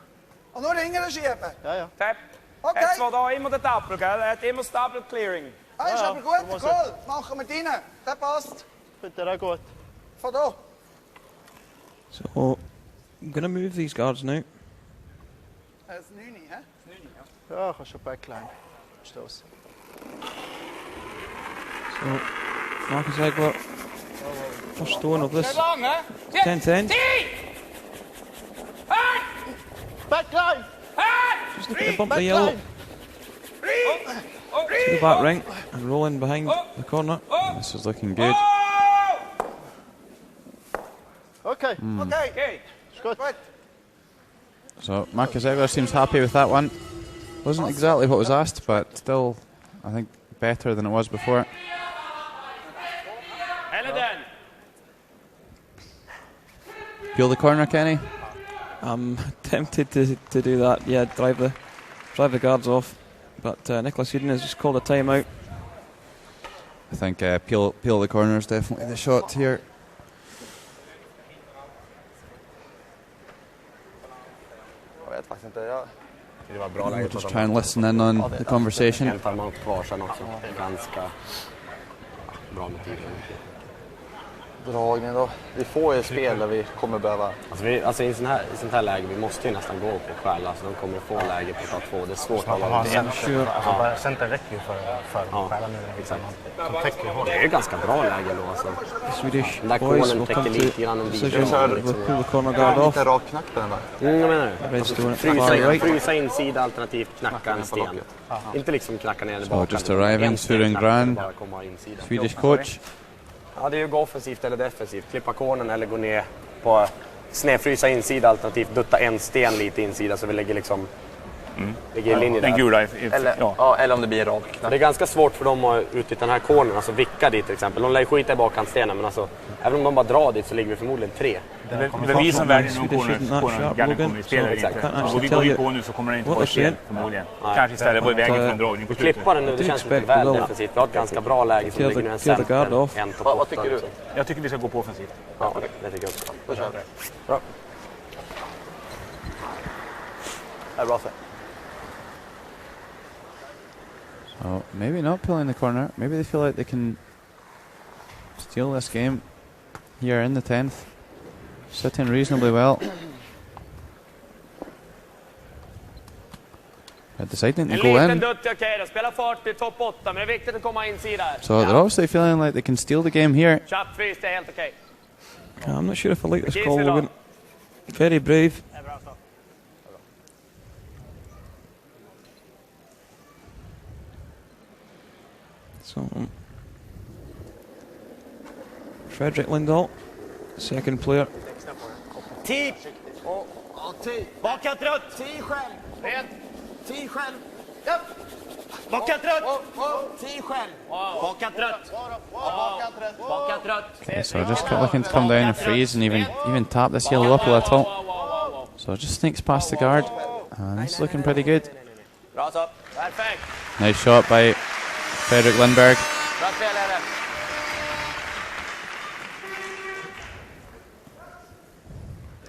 Und nur hinten schieben? Ja, ja. Der hat zwar da immer den Double, gell? Er hat immer das Double Clearing. Ah, ist aber gut, cool. Machen wir rein. Der passt. Bitte auch gut. Von da. So, I'm going to move these guards now. Das ist 9, hä? 9, ja. Ja, kannst schon backline. Stoß. So, Marcus Egler. First stone of this 10-10. Backline! Just looking to bump the yellow to the back ring and roll in behind the corner. This is looking good. Okay. Okay. Ist gut. So Marcus Egler seems happy with that one. Wasn't exactly what was asked, but still, I think, better than it was before. Peel the corner, Kenny? I'm tempted to do that. Yeah, drive the guards off. But Niklas Edin has just called a timeout. I think peel the corner is definitely the shot here. We'll just try and listen in on the conversation. Dragning då. Vi får ett spel där vi kommer behöva... Alltså i sånt här läge, vi måste ju nästan gå på skäll. Alltså de kommer få läge på tat 2. Det är svårt att hålla det. Center räcker ju för skälla nu. Det är ju ganska bra läge då. Alltså. Swedish den där boys kolen täcker lite grann en bit. Pull the corner guard off. Lite rak knack på den där. Jag menar det. Frysa insida alternativt knacka en sten. Inte liksom knacka ner i bakan. So just arriving, Suren Gran, Swedish coach. Ja, det är ju gå offensivt eller defensivt. Klippa kornen eller gå ner på snedfrysa insida alternativt dutta en sten lite insida så vi lägger liksom ligger i linje Den där. gula. Eller om det blir rak. Det är ganska svårt för dem att utnyttja den här cornern, alltså vicka dit till exempel. De lär skita i bakkantstenen, men alltså, även om de bara drar dit så ligger vi förmodligen 3. Det är vi som väljer någon corner kommer vi spela inte. Och vi går ju på nu så kommer det inte vara fel förmodligen. Kanske istället var vägen från dragning på slutet. Klippa den nu, det känns lite väl defensivt. Vi har ett ganska bra läge som ligger nu en center, en topp 8. Vad tycker du? Jag tycker vi ska gå på offensivt. Ja, det tycker jag också. Då kör vi. Bra. Det är bra för. So maybe not pulling the corner. Maybe they feel like they can steal this game here in the 10th. Sitting reasonably well. But deciding to En go in. liten dutt är okej då. Spela fart i topp 8, men det är viktigt att komma in sida här. So they're obviously feeling like they can steal the game here. Tjapp frys, det är helt okej. I'm not sure if I like this call, Logan. Very brave. So, Fredrik Lindahl, second player. Tid! Bakåt rött! Tid själv! Red! Tid själv! Bakåt rött! Tid själv! Bakåt rött! Bakåt rött! Okay, so just looking to come down and freeze and even tap this yellow up a little. So just sneaks past the guard. And it's looking pretty good. Bra så. Perfekt. Nice shot by Fredrik Lindberg. Bra spelare.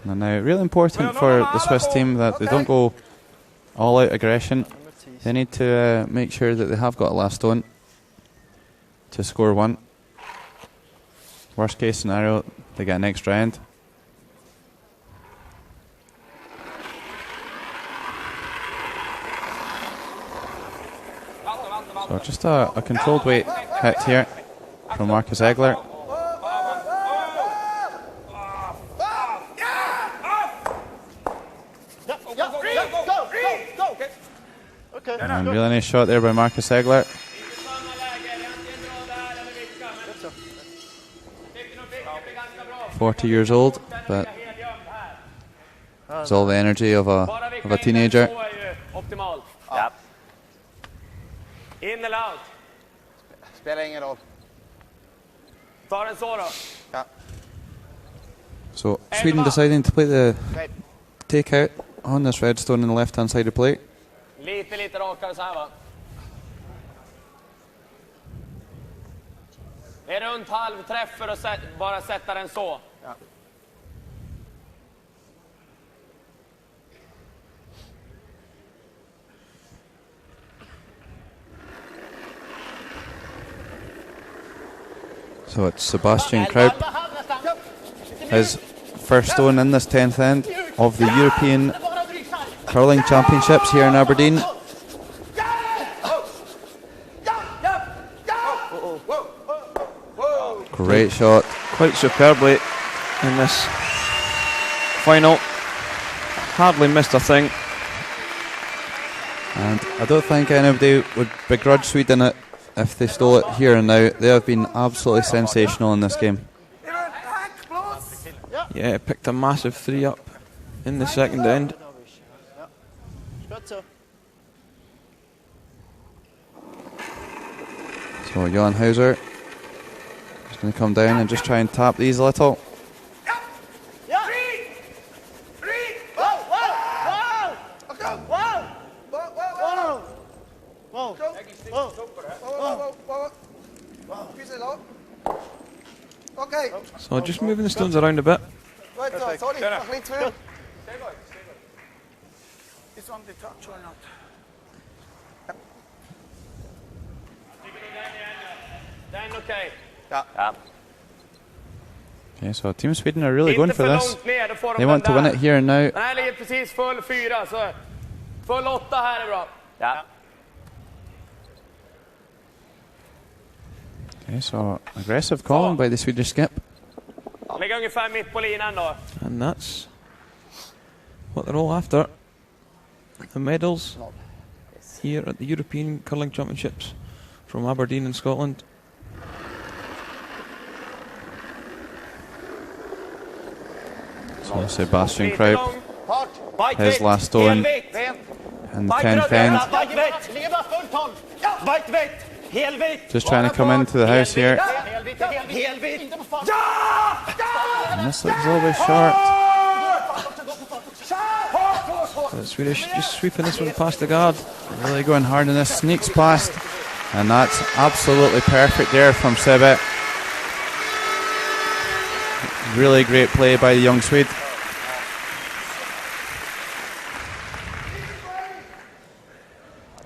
And now really important for the Swiss team that they don't go all out aggression. They need to make sure that they have got a last stone to score one. Worst case scenario, they get an extra end. So just a controlled weight hit here from Marcus Egler. And really nice shot there by Marcus Egler. "40 years old, but it's all the energy of a teenager." Optimalt. In eller out? Spelar ingen roll. Ta den så då. Ja. So Sweden deciding to play the takeout on this red stone in the left-hand side of play. Lite rakare så här va. Är runt halvträff för att bara sätta den så. Ja. So it's Sebastian Kraup, his first stone in this 10th end of the European Curling Championships here in Aberdeen. Great shot. Quite superbly in this final. Hardly missed a thing. And I don't think anybody would begrudge Sweden it if they stole it here and now. They have been absolutely sensational in this game. Yeah, picked a massive 3 up in the second end. So Johan Hauser is going to come down and just try and tap these a little. Okay. So just moving the stones around a bit. Right, sorry, nog lite för. Is on the touch or not? Den okej. Ja. Okay, so Team Sweden are really going for this. They want to win it here and now. Den här ligger precis full 4, så full 8 här är bra. Ja. Okay, so aggressive calling by the Swedish skip. Ligger ungefär mitt på linan då. And that's what they're all after. The medals here at the European Curling Championships from Aberdeen in Scotland. So Sebastian Kraup, his last stone and the 10th end. Just trying to come into the house here. And this looks a little bit short. So the Swedish just sweeping this one past the guard. Really going hard in this, sneaks past. And that's absolutely perfect there from Sibit. Really great play by the young Swede.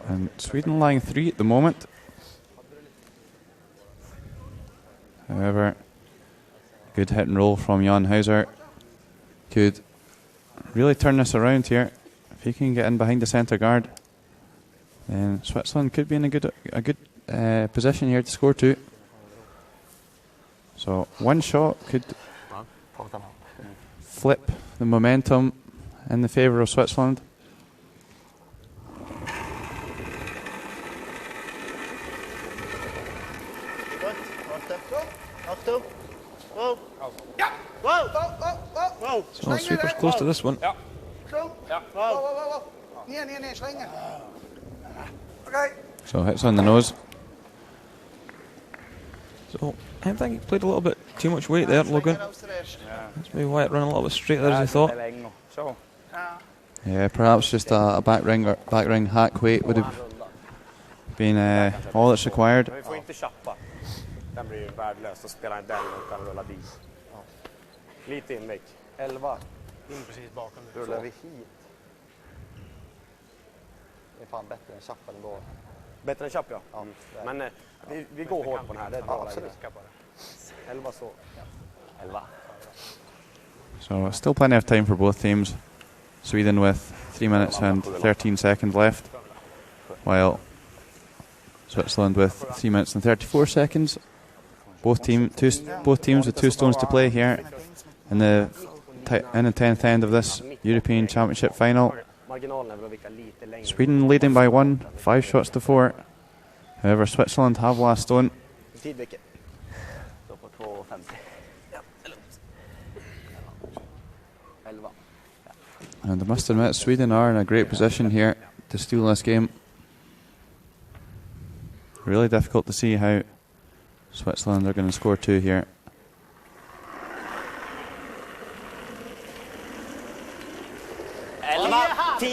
And Sweden lying 3 at the moment. However, good hit and roll from Jan Hauser. Could really turn this around here. If he can get in behind the centre guard, then Switzerland could be in a good position here to score 2. So one shot could flip the momentum in the favour of Switzerland. So sweeper's close to this one. So hits on the nose. So I think he played a little bit too much weight there, Logan. That's maybe why it ran a little bit straight there as he thought. Yeah, perhaps just a back ring hack weight would have been all that's required. Den blir ju värdelös, så spelar den och kan rulla dit. Lite inväck. 11. In precis bakom. Rullar vi hit. Det är fan bättre än chappen ändå. Bättre än chapp, ja. Men vi går hårt på den här. Det är bra. Absolut. 11 så. 11. So still plenty of time for both teams. Sweden with 3 minutes and 13 seconds left, while Switzerland with 3 minutes and 34 seconds. Both teams with 2 stones to play here in the 10th end of this European Championship final. Sweden leading by 1, 5 shots to 4. However, Switzerland have last stone. And I must admit, Sweden are in a great position here to steal this game. Really difficult to see how Switzerland are going to score 2 here. So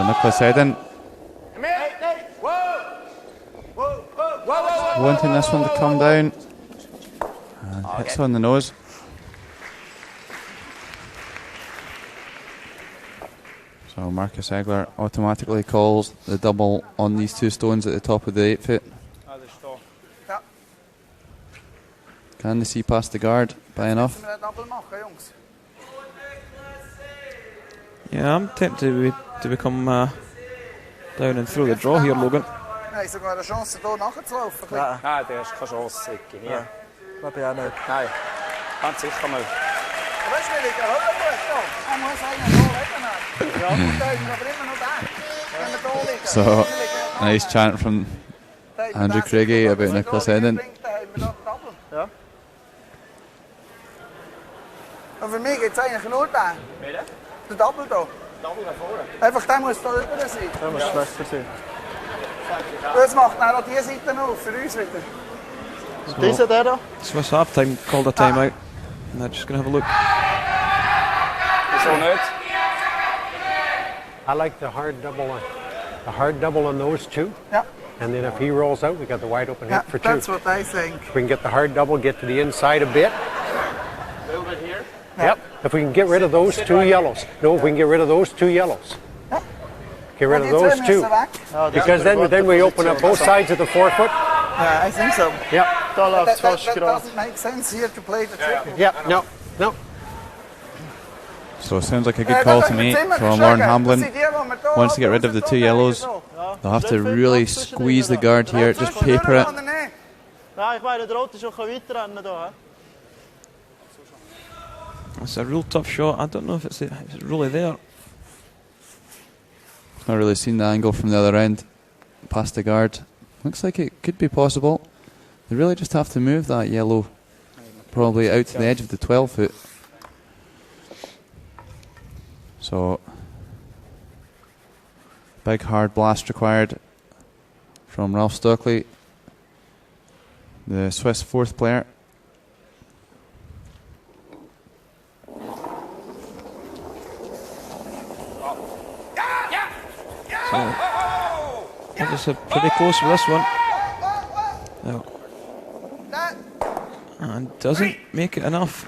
Niklas Edin wanting this one to come down, and hits on the nose. So Marcus Egler automatically calls the double on these 2 stones at the top of the 8 foot. Can they see past the guard by enough? Yeah, I'm tempted to become down and throw the draw here, Logan. Nej, så går det chans då nachzulaufen. Nej, det är keine Chance, Sicki. Ja. Das bin ich auch nicht. Nein, ganz sicher nicht. Weißt du, wie ich Höllenbrett da? Er muss einen da legen. Ja, da ist aber immer noch da. Wenn wir da liegen. So, nice chant from Andrew Craigie about Niklas Edin. Ja. Und für mich geht es eigentlich nur da. Der Double da. Double nach vorne. Einfach der muss da drüber sein. Der muss schlechter sein. Das macht dann auch diese Seite auf, für uns wieder. So, dieser der da? Swiss half-time called a timeout. And they're just going to have a look. So nicht. I like the hard double on those 2. Yeah. And then if he rolls out, we got the wide open hit for 2. That's what I think. If we can get the hard double, get to the inside a bit. A little bit here. Yep. If we can get rid of those 2 yellows. No, if we can get rid of those 2 yellows. Get rid of those 2. Because then we open up both sides of the 4 foot. Yeah, I think so. Yep. That doesn't make sense here to play the triple. Yep. No. So it sounds like a good call to me from Lauren Hamblin. Wants to get rid of the 2 yellows. They'll have to really squeeze the guard here, just paper it. Ja, ich meine, der Rot ist schon weiter rennen da. It's a real tough shot. I don't know if it's really there. Not really seen the angle from the other end, past the guard. Looks like it could be possible. They really just have to move that yellow probably out to the edge of the 12 foot. So, big hard blast required from Ralph Stockley, the Swiss fourth player. So, obviously pretty close for this one. No. And doesn't make it enough.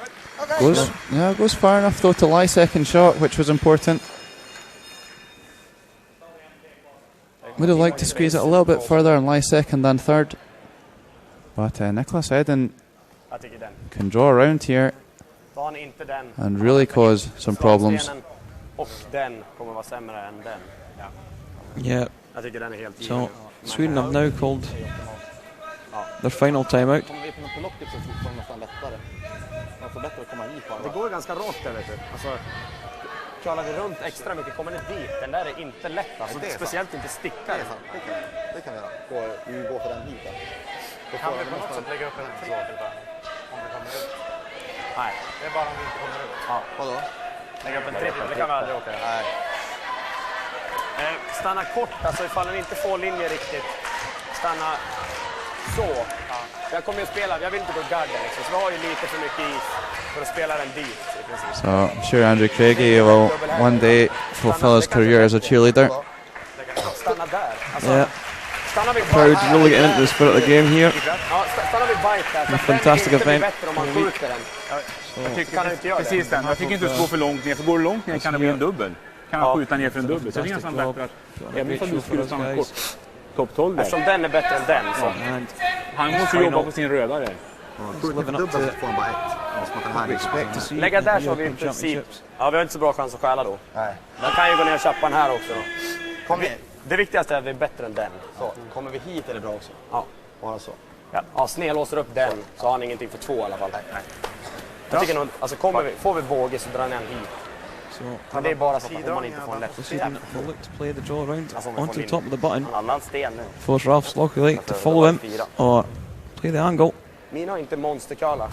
Goes far enough though to lie second shot, which was important. Would have liked to squeeze it a little bit further and lie second than third. But Niklas Edin can draw around here and really cause some problems. Yeah. So Sweden have now called their final timeout. Det går ganska rakt där, vet du. Alltså, klarnar vi runt extra mycket, kommer ni dit. Den där är inte lätt, alltså, speciellt inte stickare. Det kan vi göra. Vi går för den hit. Då kan vi på något sätt lägga upp en trippel om vi kommer ut? Nej, det är bara om vi inte kommer ut. Ja. Vadå? Lägga upp en trippel, det kan vi aldrig åka. Nej. Stanna kort, alltså ifall den inte får linje riktigt. Stanna så. Ja. Jag kommer ju spela, jag vill inte gå garden liksom, så vi har ju lite för mycket is för att spela den dit i princip. So I'm sure Andrew Craigie will one day fulfill his career as a cheerleader. Stanna där. Alltså, yeah. Crowd really getting into the spirit of the game here. Ja, stanna vid bite där. A fantastic event. Bättre om man skjuter den. Jag tycker, precis den. Jag tycker inte du ska gå för långt ner, för går du långt ner kan det bli en dubbel. Kan han skjuta ner för en dubbel. Så det är nästan bättre att även om du skulle stanna kort. Topp 12 där. Eftersom den är bättre än den så. Han måste jobba på sin röda där. Lägga där så har vi i princip. Ja, vi har inte så bra chans att stjäla då. Nej. Man kan ju gå ner och köpa den här också då. Det viktigaste är att vi är bättre än den. Så. Kommer vi hit är det bra också? Ja. Bara så. Ja, snedlåser upp den så har han ingenting för 2 i alla fall. Nej. Jag tycker nog, alltså får vi våge så drar han hit. Men det är bara så att man inte får en lätt. Sweden will look to play the draw around onto the top of the button. Force Ralph Stockley to follow him or play the angle. Mina har inte monsterkala.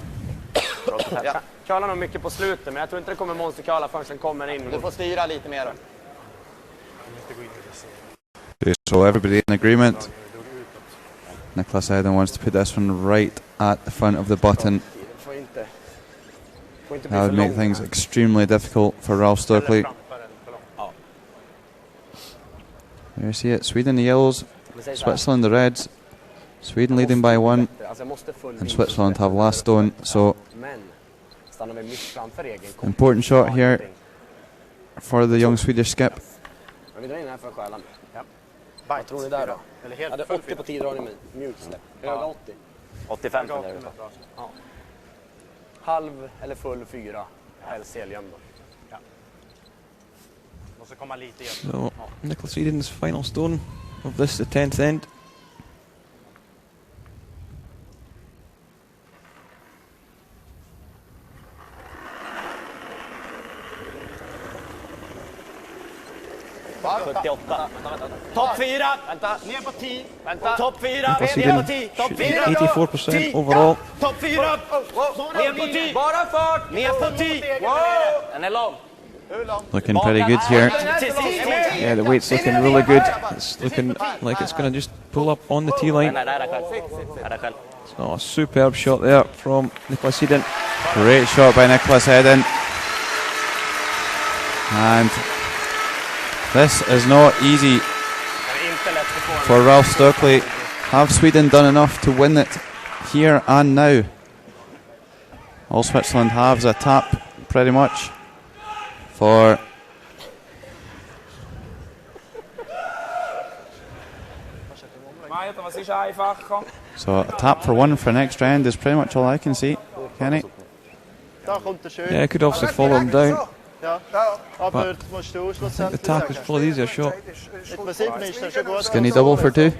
Kalar nog mycket på slutet, men jag tror inte det kommer monsterkala förrän den kommer in. Du får styra lite mer då. So everybody in agreement. Niklas Edin wants to put this one right at the front of the button. That would make things extremely difficult for Ralph Stockley. There you see it, Sweden the yellows, Switzerland the reds. Sweden leading by 1, and Switzerland have last stone, so important shot here for the young Swedish skip. Vad tror ni där då? Ja, det är 80 på 10 dragning med mjuksläpp. Höga 80. 85 på det. Ja. Halv eller full 4. Helst helgömd då. Ja. Måste komma lite igen. So, Niklas Edin's final stone of this, the 10th end. Va? 78. Topp 4. Vänta. Ner på 10. Vänta. Topp 4. Ner på 10. Topp 4. 84% overall. Topp 4. Ner på 10. Bara fart. Ner på 10. Wow. Den är lång. Looking pretty good here. Yeah, the weight's looking really good. It's looking like it's going to just pull up on the T-line. So a superb shot there from Niklas Edin. Great shot by Niklas Edin. And this is not easy for Ralph Stockley. Have Sweden done enough to win it here and now? All Switzerland have is a tap, pretty much, for so a tap for 1 for next round is pretty much all I can see. Kenny? Yeah, I could also follow him down. But I think the tap is probably the easier shot. Skinny double for 2.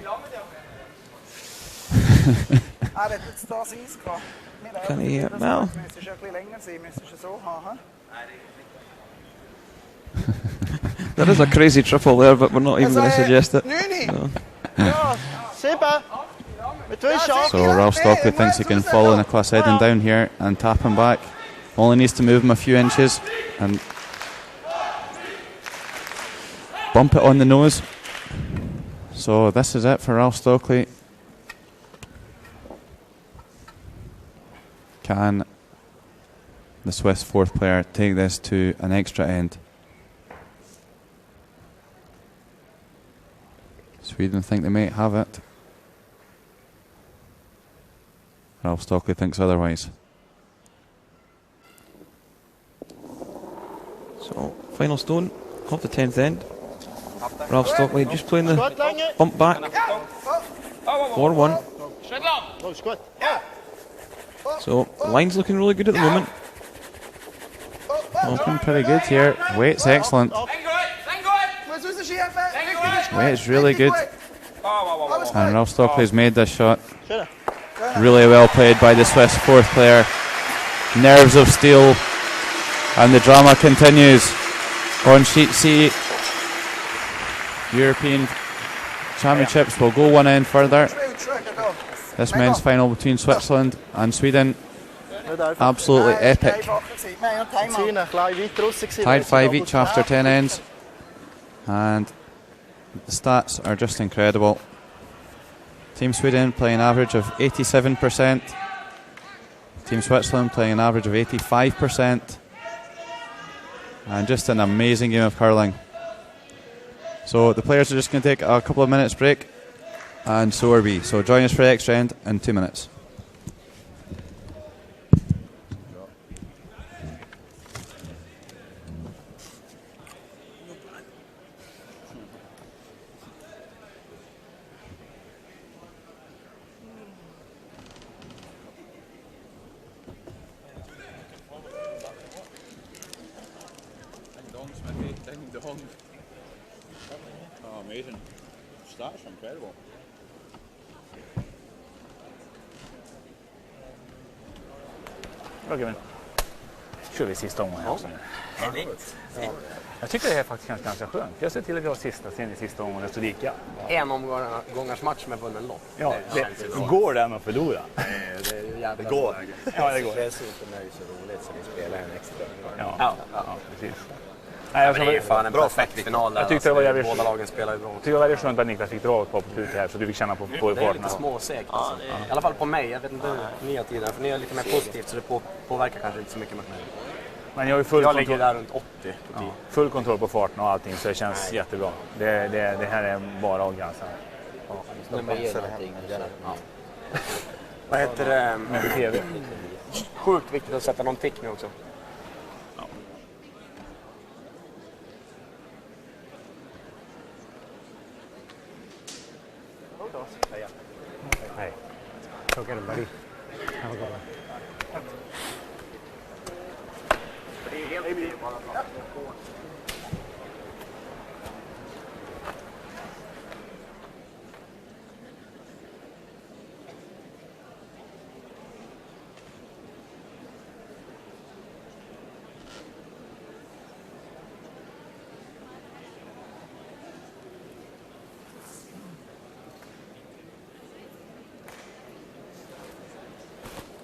Can he? Well. There is a crazy triple there, but we're not even going to suggest it. No. So Ralph Stockley thinks he can follow Niklas Edin down here and tap him back. Only needs to move him a few inches, and bump it on the nose. So this is it for Ralph Stockley. Can the Swiss fourth player take this to an extra end? Sweden think they might have it. Ralph Stockley thinks otherwise. So, final stone of the 10th end. Ralph Stockley just playing the bump back. 4-1. So, the line's looking really good at the moment. Looking pretty good here. Weight's excellent. Weight's really good. And Ralph Stockley's made this shot. Really well played by the Swiss fourth player. Nerves of steel. And the drama continues on Sheet C. European Championships will go one end further. This men's final between Switzerland and Sweden. Absolutely epic. Tied 5 each after 10 ends. And the stats are just incredible. Team Sweden playing an average of 87%. Team Switzerland playing an average of 85%. And just an amazing game of curling. So the players are just going to take a couple of minutes break, and so are we. So join us for the extra end in 2 minutes. Oh, amazing. Stats are incredible. Okej, men kör vi sista omgången också nu. Jag tycker det här faktiskt känns ganska skönt. Jag ser till att vi har sista omgången så lika. En omgångars match med vunnen lopp. Ja, det går den att förlora. Det går. Ja, det går. Dessutom är det så roligt så vi spelar en extra. Ja, precis. Nej, men det är ju fan en bra final där. Jag tyckte det var jävligt, båda lagen spelar ju bra. Det var väldigt skönt att Niklas fick dra ett par på slutet här så du fick känna på farten. Det är lite småsegt alltså. I alla fall på mig. Jag vet inte hur ni har tiden. För ni är lite mer positivt så det påverkar kanske inte så mycket mot mig. Men jag har ju full jag kontroll. ligger där runt 80 på tid. Full kontroll på farten och allting så det känns jättebra. Det här är bara att ganska. Vad heter det? Med TV. Sjukt viktigt att sätta någon tick nu också. Hey, go get him, buddy. Have a good one.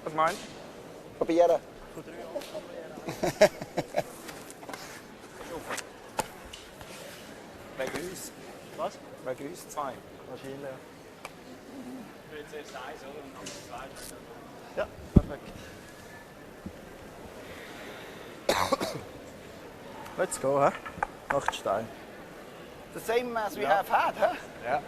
That's mine. Kopiera. Med grus. Vad? Med grus, fine. Vad kilo? Ja, perfect. Let's go, huh? 8 stein. The same as we have had, huh? Yeah.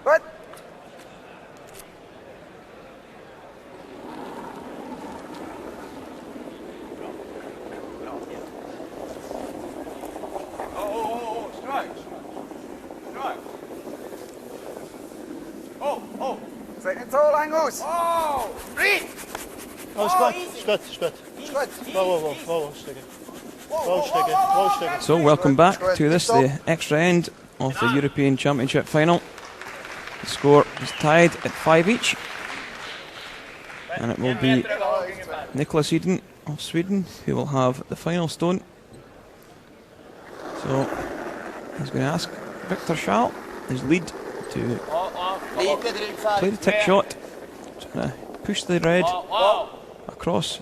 What? Oh, strike. Strike. Oh. Second tall, Angus. Oh, read. Skott. So, welcome back to this, the extra end of the European Championship final. The score is tied at 5 each. And it will be Niklas Edin of Sweden who will have the final stone. So, he's going to ask Victor Schall, his lead, to play the tick shot. He's going to push the red across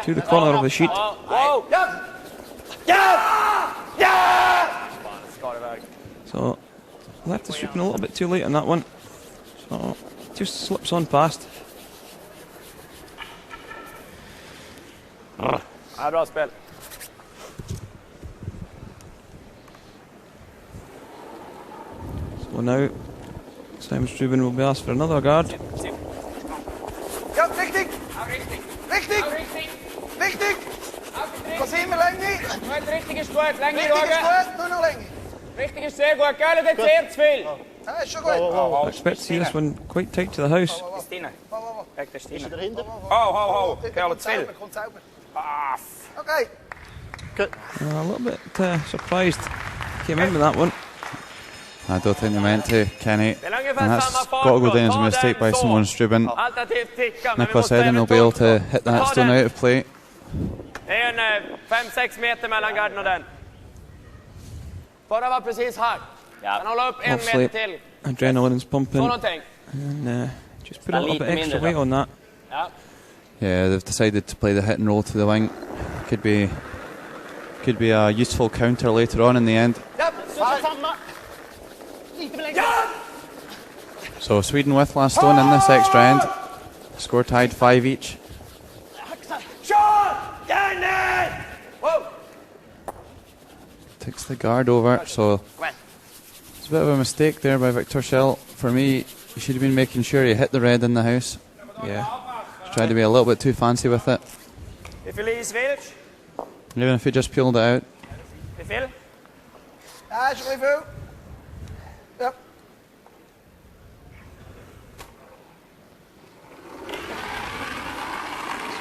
to the corner of the sheet. So left the sweeping a little bit too late on that one. So just slips on past. Bra spel. So now Simon Struben will be asked for another guard. Ja, richtig! Richtig! Richtig! Was immer Länge? Richtig ist gut, Länge Richtig ist gut, nur noch Länge. Richtig ist sehr gut, gell? Das ist sehr zu viel. Ja, ist schon gut. I expect to see this one quite tight to the house. Stine. Weg der Stine. dahinter? Oh, Kerl, zu viel. Kommt selber. Aff. Okay. A little bit surprised came in with that one. I don't think they meant to, Kenny. And that's got to go down as a mistake by Simon Struben. Niklas Edin will be able to hit that stone out of play. Det är 5-6 meter mellan garden och den. Bara var precis här. Kan hålla upp 1 meter till. Adrenaline's pumping. Så någonting. And just put a little bit extra weight on that. Ja. Yeah, they've decided to play the hit and roll to the wing. Could be a useful counter later on in the end. So Sweden with last stone in this extra end. Score tied 5 each. Takes the guard over, so it's a bit of a mistake there by Victor Schell. For me, he should have been making sure he hit the red in the house. Yeah. He's tried to be a little bit too fancy with it. Even if he just peeled it out. Ja, is er even. Ja.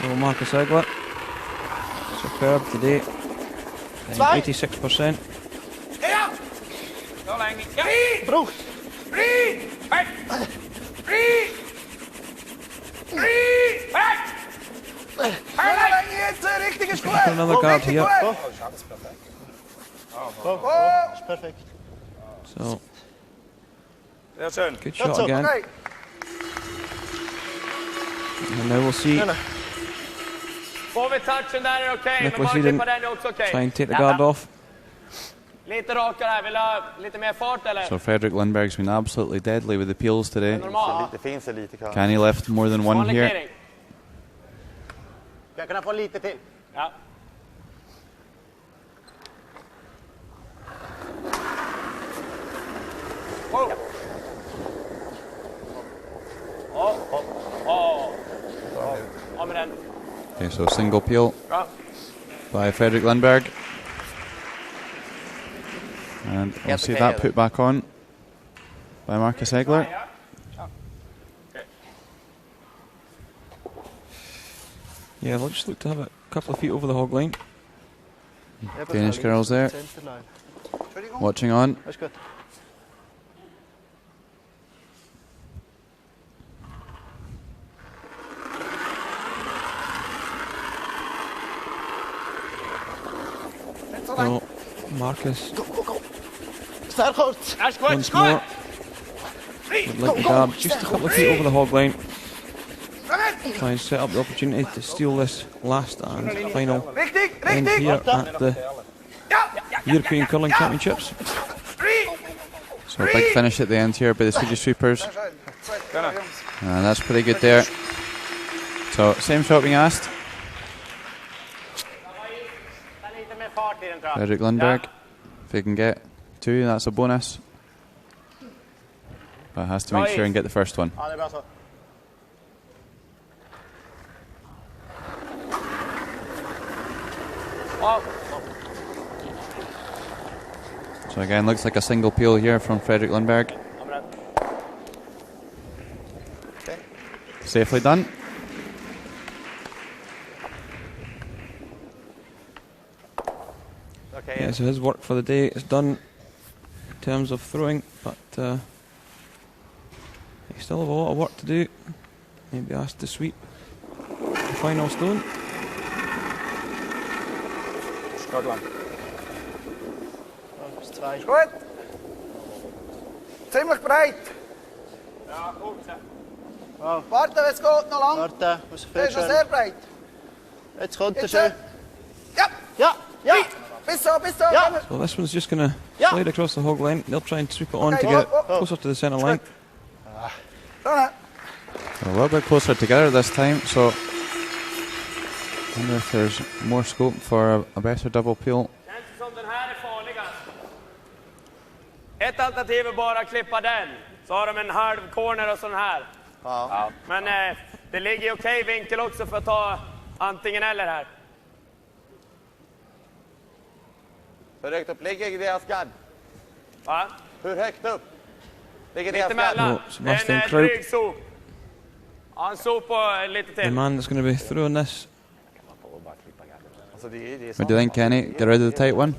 So Marcus Egler, superb today, 86%. Broek. Richtig is goed. Another guard here. Is perfect. So good shot again. And now we'll see Får vi touchen där är okej, men Niklas bara Edin klippa den är också okej. try and take the guard off. Lite rakare här, vill du ha lite mer fart eller? So Fredrik Lindberg's been absolutely deadly with the peels today. Det finns lite kvar. Kenny left more than one here. Jag kan få lite till. Ja. Okay, so single peel by Fredrik Lindberg. And we'll see that put back on by Marcus Egler. Yeah, they'll just look to have it a couple of feet over the hog line. Danish girls there, watching on. That's good. So Marcus Starkort. once more would like the guard just a couple of feet over the hog line. Try and set up the opportunity to steal this last and final end here at the European Curling Championships. So a big finish at the end here by the Swedish sweepers. And that's pretty good there. So same shot being asked. Fredrik Lindberg, if he can get 2, that's a bonus. But has to make sure and get the first one. So again, looks like a single peel here from Fredrik Lindberg. Safely done. Yeah, so his work for the day is done in terms of throwing, but he still have a lot of work to do. Maybe asked to sweep the final stone. Gut. Ziemlich breit. Ja, gut. Warte, es geht noch lang. Warte, muss Das ist schon sehr breit. Jetzt runter, schön. Ja. Ja, ja. Bis so. Ja. So this one's just going to Yeah. slide across the hog line. They'll try and sweep it on Okay, to get oh, oh. closer to the centre line. Done it. A little bit closer together this time, so I wonder if there's more scope for a better double peel. Känns det som den här är farligast? Ett alternativ är bara att klippa den. Så har de en halv corner och sån här. Ja. Men det ligger okej vinkel också för att ta antingen eller här. Hur högt upp ligger deras gard? Va? Hur högt upp ligger deras Lite gard? mellan. Sebastian En Krupp. dryg so. Ja, en so på lite The till. man that's going to be throwing this. Alltså det är What do you think, Kenny? Get rid of the tight one?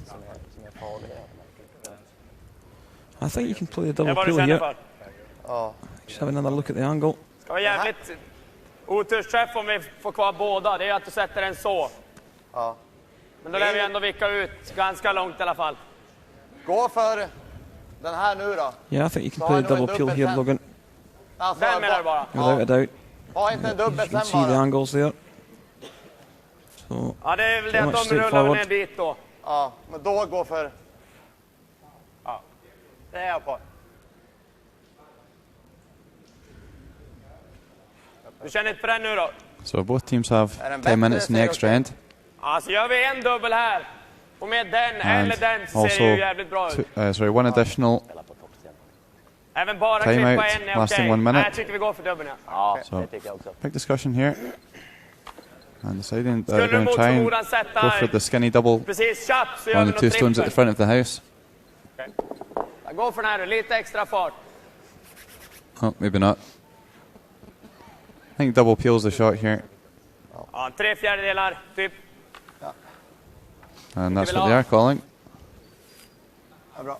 I think you can play the Det double är vad du peel känner here. för. Ja. Just have another look at the angle. Det var jävligt otursträff om vi får kvar båda. Det är att du sätter den så. Ja. Men då lär vi ändå vicka ut ganska långt i alla fall. Gå för den här nu då. Yeah, I think you can Så play har the du en double peel dubbel here, sen. Logan. Alltså, Den menar du bara? Without a doubt. ha inte en dubbel You can sen see the bara. angles there. So, Ja, det är väl det Pretty att much de rullar straightforward. ner dit då. Ja, men då gå för... Ja, det är jag på. Du känner inte för den nu då? So both teams have Är den 10 minutes in the bättre, extra säger end. Alltså gör vi en dubbel här och med den And eller den så ser also, det ju jävligt bra ut. one additional. Även bara time klippa out, en är lasting okej. 1 minute. Nej, jag tycker vi går för dubbeln, ja. So, big discussion here. And deciding that Skulle they're going mot to try and förmodan sätta go for the skinny double precis chapp så gör on vi the two något stones at the trippel. front of the house. Jag går för den här, lite extra fart. Oh, maybe not. I think double peel's the shot here. Ja, 3/4 typ. And that's what they are calling. Ja, bra.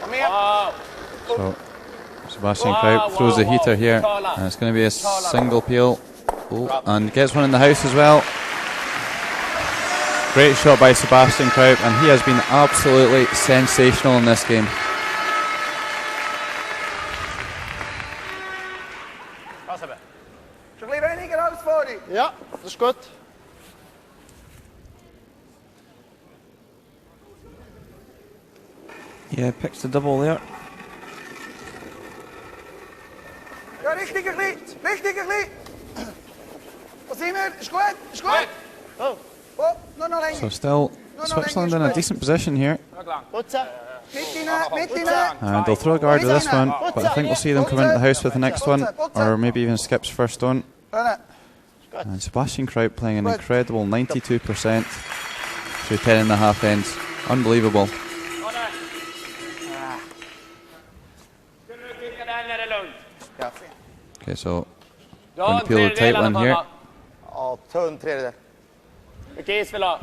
Kom igen! So Sebastian Krupp throws the heater here, and it's going to be a single peel. Oh, and gets one in the house as well. Great shot by Sebastian Krupp, and he has been absolutely sensational in this game. Så blir det ingen alls för dig. Ja, det är gott. yeah, picks the double there. Ja, richtiger Glied. Vad säger vi? Skott. Oh, Oh, nog längre. So still Switzerland in a decent position here, putsa. Mitt inne. and they'll throw a guard with this one, but I think we'll see them come into the house with the next one, or maybe even skips first stone. Done it. And Sebastian Krupp playing an incredible 92% through 10.5 ends. Unbelievable. Skulle du kicka den är det lugnt. Ja. Okay, so Du har going en to peel the tight tredjedel i alla one fall, here. va? Ja, tunn tredjedel. Vilket is vill du ha?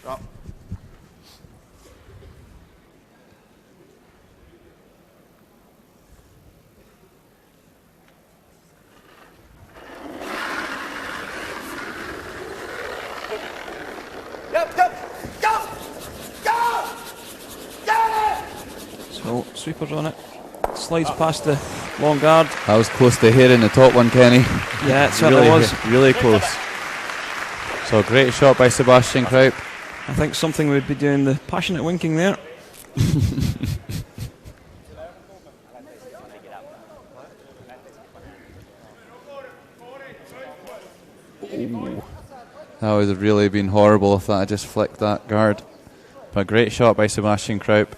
Ja. So sweepers on it. Slides past the long guard. That was close to hitting the top one, Kenny. Yeah, it certainly was. Really close. So great shot by Sebastian Krupp. I think something would be doing the passionate winking there. That would have really been horrible if that had just flicked that guard. But a great shot by Sebastian Krupp.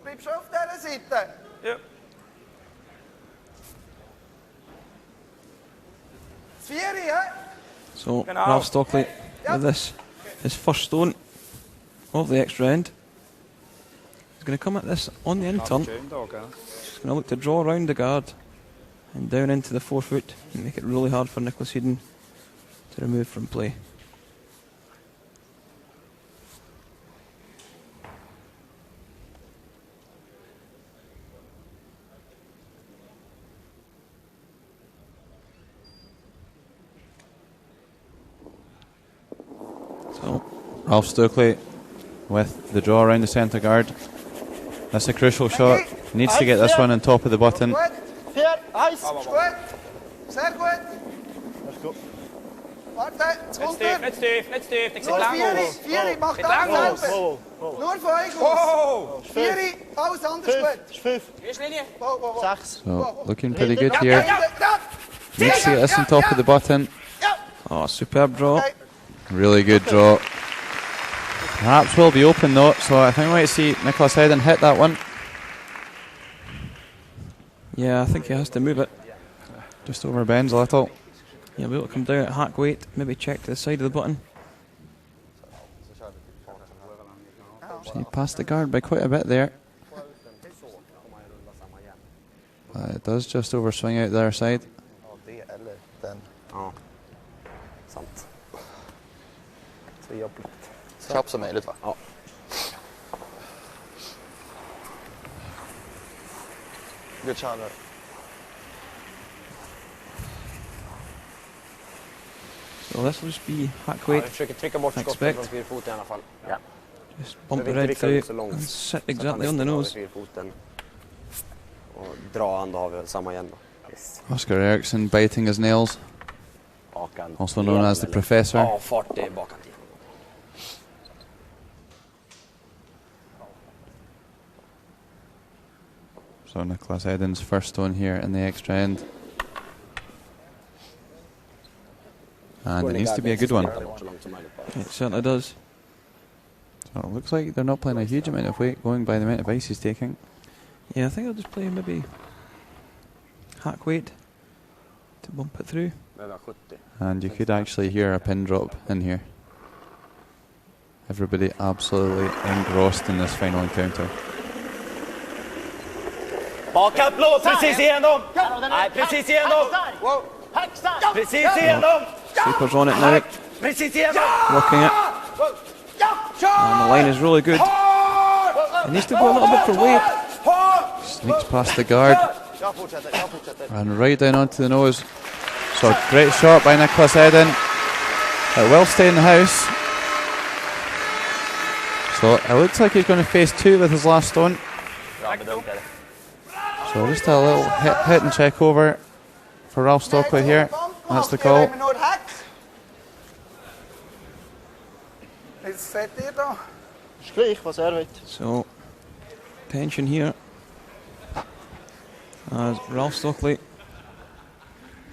Klipp så upp där det sitter. Sverige. So Ralph Stockley with this, his first stone of the extra end. He's going to come at this on the in turn. He's going to look to draw around the guard and down into the 4 foot and make it really hard for Niklas Edin to remove from play. Ralph Stokely with the draw around the centre guard. That's a crucial shot. Needs to get this one on top of the button. Ice. Sehr gut. Warte, es kommt er. Nicht tief. Ich Nur Vieri, macht alles selber. Nur von euch aus. Vieri, alles anders gut. 5. Linie. 6. So, looking pretty good here. Needs to get this on top of the button. Oh, superb draw. Really good draw. Perhaps will be open though, so I think we might see Niklas Edin hit that one. Yeah, I think he has to move it. Just over bends a little. Yeah, we'll come down at hack weight, maybe check to the side of the button. So he passed the guard by quite a bit there. It does just overswing out the other side. Ja, sant. Så jobbigt. Så knapp som möjligt va? Ja. Good shot there. So this will just be hack weight. Jag försöker trycka bort skottet från fyrfoten i alla fall. Ja. Just bump it right through and sit exactly on the nose. Och dra han, då har vi samma igen då. Yes. Oscar Eriksson biting his nails. Bakan. Also known as the Professor. Ja, fart det är bakan till. So Niklas Edin's first stone here in the extra end. And it needs to be a good one. It certainly does. So it looks like they're not playing a huge amount of weight going by the amount of ice he's taking. Yeah, I think I'll just play maybe hack weight to bump it through. And you could actually hear a pin drop in here. Everybody absolutely engrossed in this final encounter. Bakat blå, precis igenom! Nej, precis igenom! Precis igenom! Sleeper's on it now. Precis igenom! Working it. And the line is really good. It needs to go a little bit for weight. Sneaks past the guard. And right down onto the nose. So great shot by Niklas Edin. It will stay in the house. So it looks like he's going to face two with his last stone. So just a little hit and check over for Ralph Stokely here. That's the call. So tension here as Ralph Stokely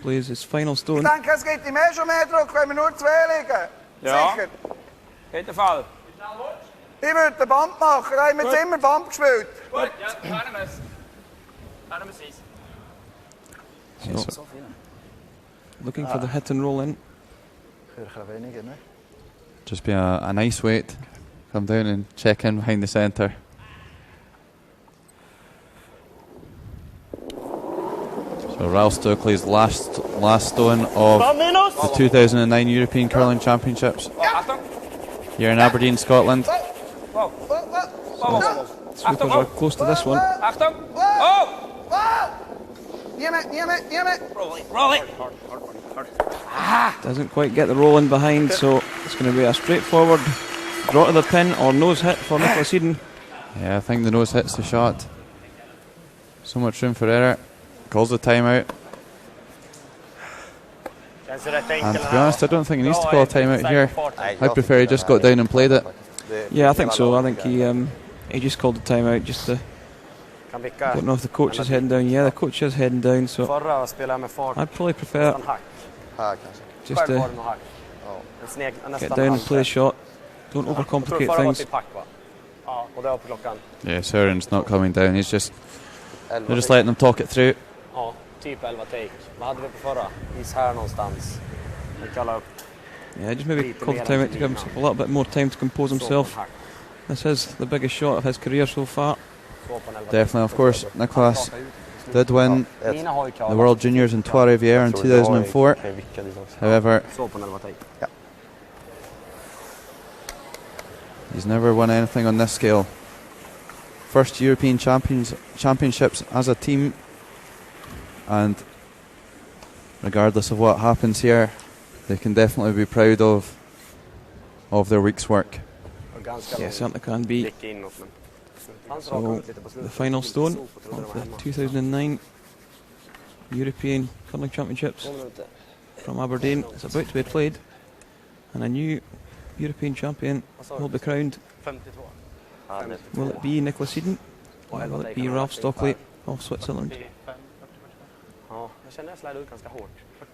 plays his final stone. Ich denke, es gibt ihm schon mehr Druck, wenn wir nur zwei liegen. Ja. Sicher. Geht der Fall? Ich würde den Bump machen, da haben wir jetzt immer Bump gespielt. Gut, ja, können wir es. Können wir es. So, looking for the hit and roll in. Just be a nice weight. Come down and check in behind the centre. So Ralph Stokely's last stone of the 2009 European Curling Championships here in Aberdeen, Scotland. Sweepers are close to this one. Achtung! Oh! Roll it! Doesn't quite get the roll in behind, so it's going to be a straightforward draw to the pin or nose hit for Niklas Edin. Yeah, I think the nose hits the shot. So much room for error. Calls the timeout. And to be honest, I don't think he needs to call a timeout here. I prefer he just got down and played it. Yeah, I think so. I think he just called the timeout just to. Don't know if the coach is heading down. Yeah, the coach is heading down, so I'd probably prefer just to get down and play the shot. Don't overcomplicate things. Yeah, Søren's not coming down. They're just letting them talk it through. Ja, typ 11 take. Vad hade vi på förra? Is här någonstans. Kalla upp. Yeah, just maybe call the timeout to give himself a little bit more time to compose himself. This is the biggest shot of his career so far. Definitely, of course. Niklas did win the World Juniors in Trois-Rivières in 2004. However, he's never won anything on this scale. First European championships as a team, and regardless of what happens here, they can definitely be proud of of their week's work. Yeah, certainly can be. So, the final stone of the 2009 European Curling Championships from Aberdeen is about to be played, and a new European champion will be crowned. Will it be Niklas Edin, or will it be Ralph Stockley of Switzerland? Ja, jag känner jag slår ut ganska hårt.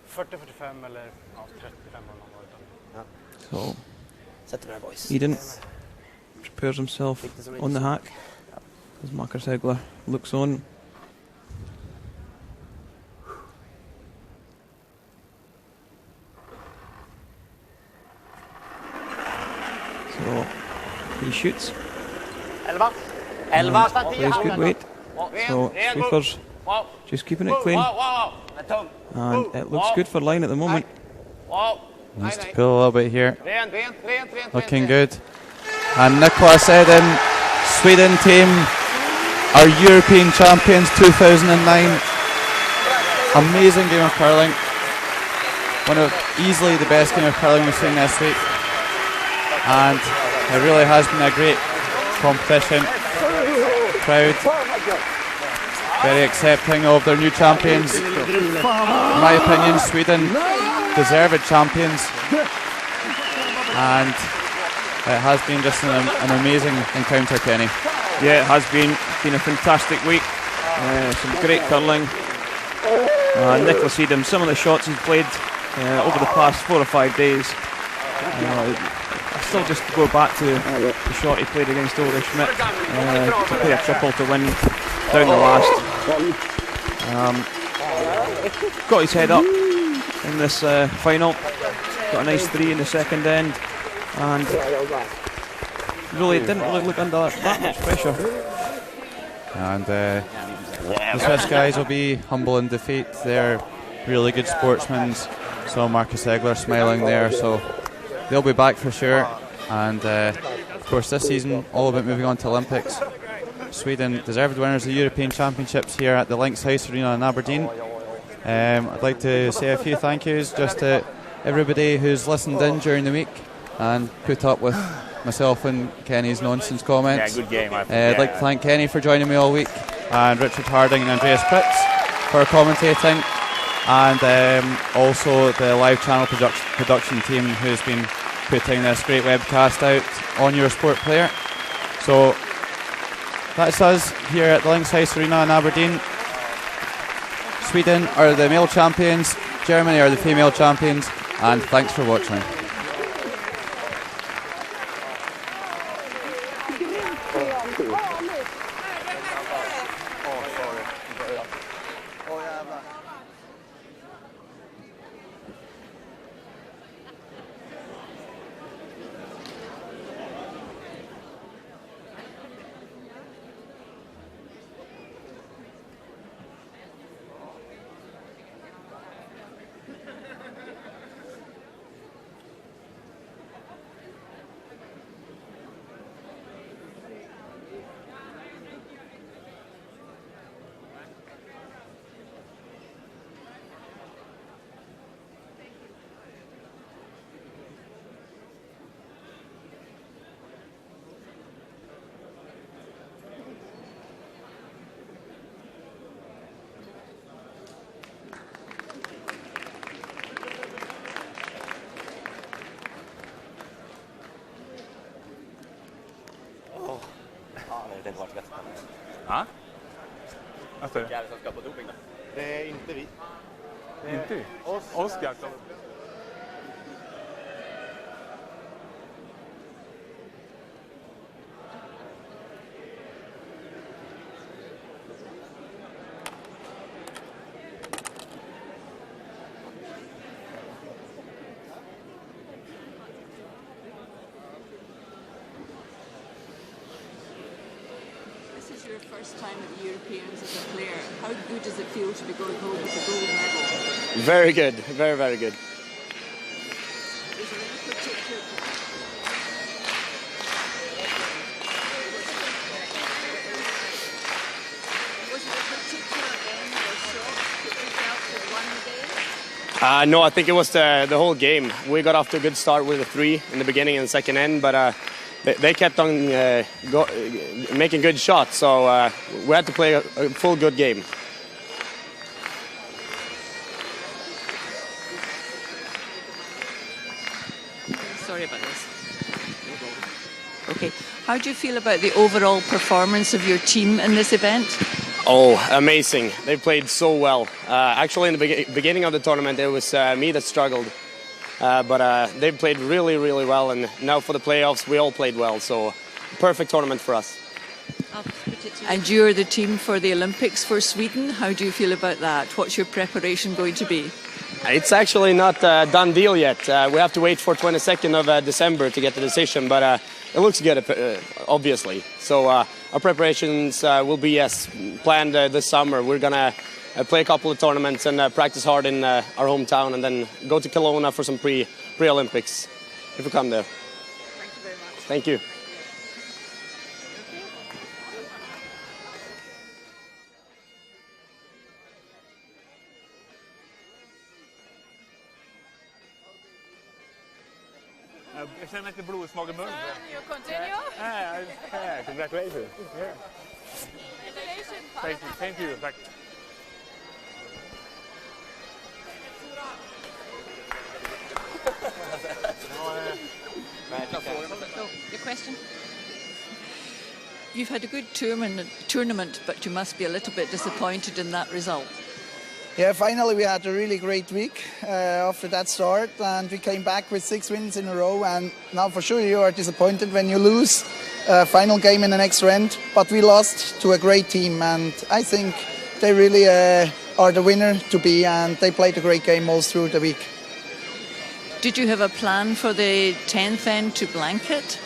40-45 eller 35 eller något. So, Edin prepares himself on the hack as Marcus Hegler looks on. So, he shoots. 11. Plays good weight. So, sweepers just keeping it clean. And it looks good for line at the moment. Needs to pull a little bit here. Looking good. And Niklas Edin, Sweden team, are European champions 2009. Amazing game of curling. One of easily the best game of curling we've seen this week. And it really has been a great competition. Crowd very accepting of their new champions. In my opinion, Sweden deserved champions, and it has been just an amazing encounter, Kenny. Yeah, it has been a fantastic week. Some great curling. Niklas Edin, some of the shots he's played over the past 4 or 5 days. I still just go back to the shot he played against Ulrich Schmidt to play a triple to win down the last. Got his head up in this final. Got a nice 3 in the second end, and really didn't really look under that much pressure. And the Swiss guys will be humble in defeat. They're really good sportsmen. So Marcus Hegler smiling there, so they'll be back for sure. And of course this season all about moving on to Olympics. Sweden deserved winners of the European Championships here at the Lynx House Arena in Aberdeen. I'd like to say a few thank yous just to everybody who's listened in during the week and put up with myself and Kenny's nonsense comments. Yeah, good game. I'd like to thank Kenny for joining me all week, and Richard Harding and Andreas Pritz for commentating, and also the live channel production team who's been putting this great webcast out on your sport player. So that's us here at the Lynx House Arena in Aberdeen. Sweden are the male champions, Germany are the female champions, and thanks for watching. Ja? Vad säger du? Jävlar som ska på doping då? Det är inte vi. Inte vi? Oskar. Your first time at the Europeans as a player. How good does it feel to be going home with the gold medal? Very good, very, very good. Is there any particular... Was it a particular end or shot that you felt had won the day? No, I think it was the whole game. We got off to a good start with a 3 in the beginning and the second end, but they kept on making good shots, so we had to play a full good game. Sorry about this. Okay. How do you feel about the overall performance of your team in this event? Oh, amazing. They played so well. Actually, in the beginning of the tournament, it was me that struggled. But they played really, really well. And now for the playoffs, we all played well. So, perfect tournament for us. And you're the team for the Olympics for Sweden. How do you feel about that? What's your preparation going to be? It's actually not a done deal yet. We have to wait for 22nd of December to get the decision. But it looks good, obviously. So our preparations will be as planned this summer. We're going to play a couple of tournaments and practice hard in our hometown and then go to Kelowna for some pre-Olympics if we come there. Thank you very much. Thank you. Jag känner lite blodsmak i munnen. You continue? Congratulations. Yeah. Congratulations. Thank you. Tack. Your question? You've had a good tournament, but you must be a little bit disappointed in that result. Yeah, finally we had a really great week after that start, and we came back with 6 wins in a row, and now for sure you are disappointed when you lose final game in the next round, but we lost to a great team, and I think they really are the winner to be, and they played a great game all through the week. Did you have a plan for the 10th end to blanket?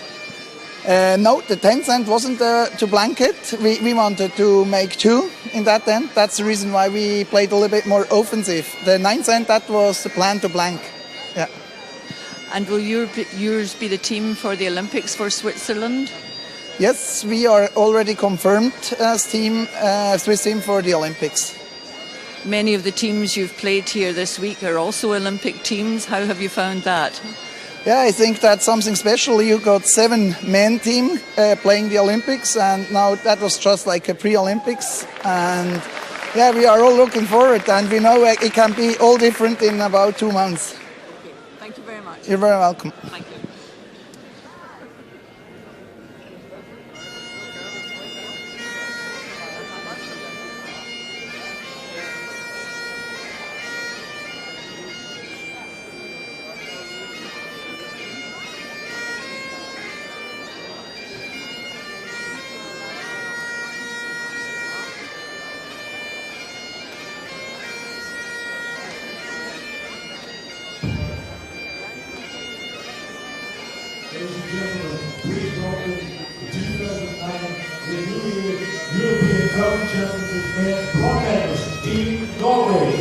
No, the 10th end wasn't to blanket. We wanted to make 2 in that end. That's the reason why we played a little bit more offensive. The 9th end, that was the plan to blank. Yeah. And will yours be the team for the Olympics for Switzerland? Yes, we are already confirmed as Swiss team for the Olympics. Many of the teams you've played here this week are also Olympic teams. How have you found that? Yeah, I think that's something special. You got 7-man team playing the Olympics, and now that was just like a pre-Olympics. And yeah, we are all looking forward, and we know it can be all different in about 2 months. Okay. Thank you very much. You're very welcome. Thank you. Ladies and gentlemen, please welcome the 2009 European Curling Championship and broadcast Team Norway.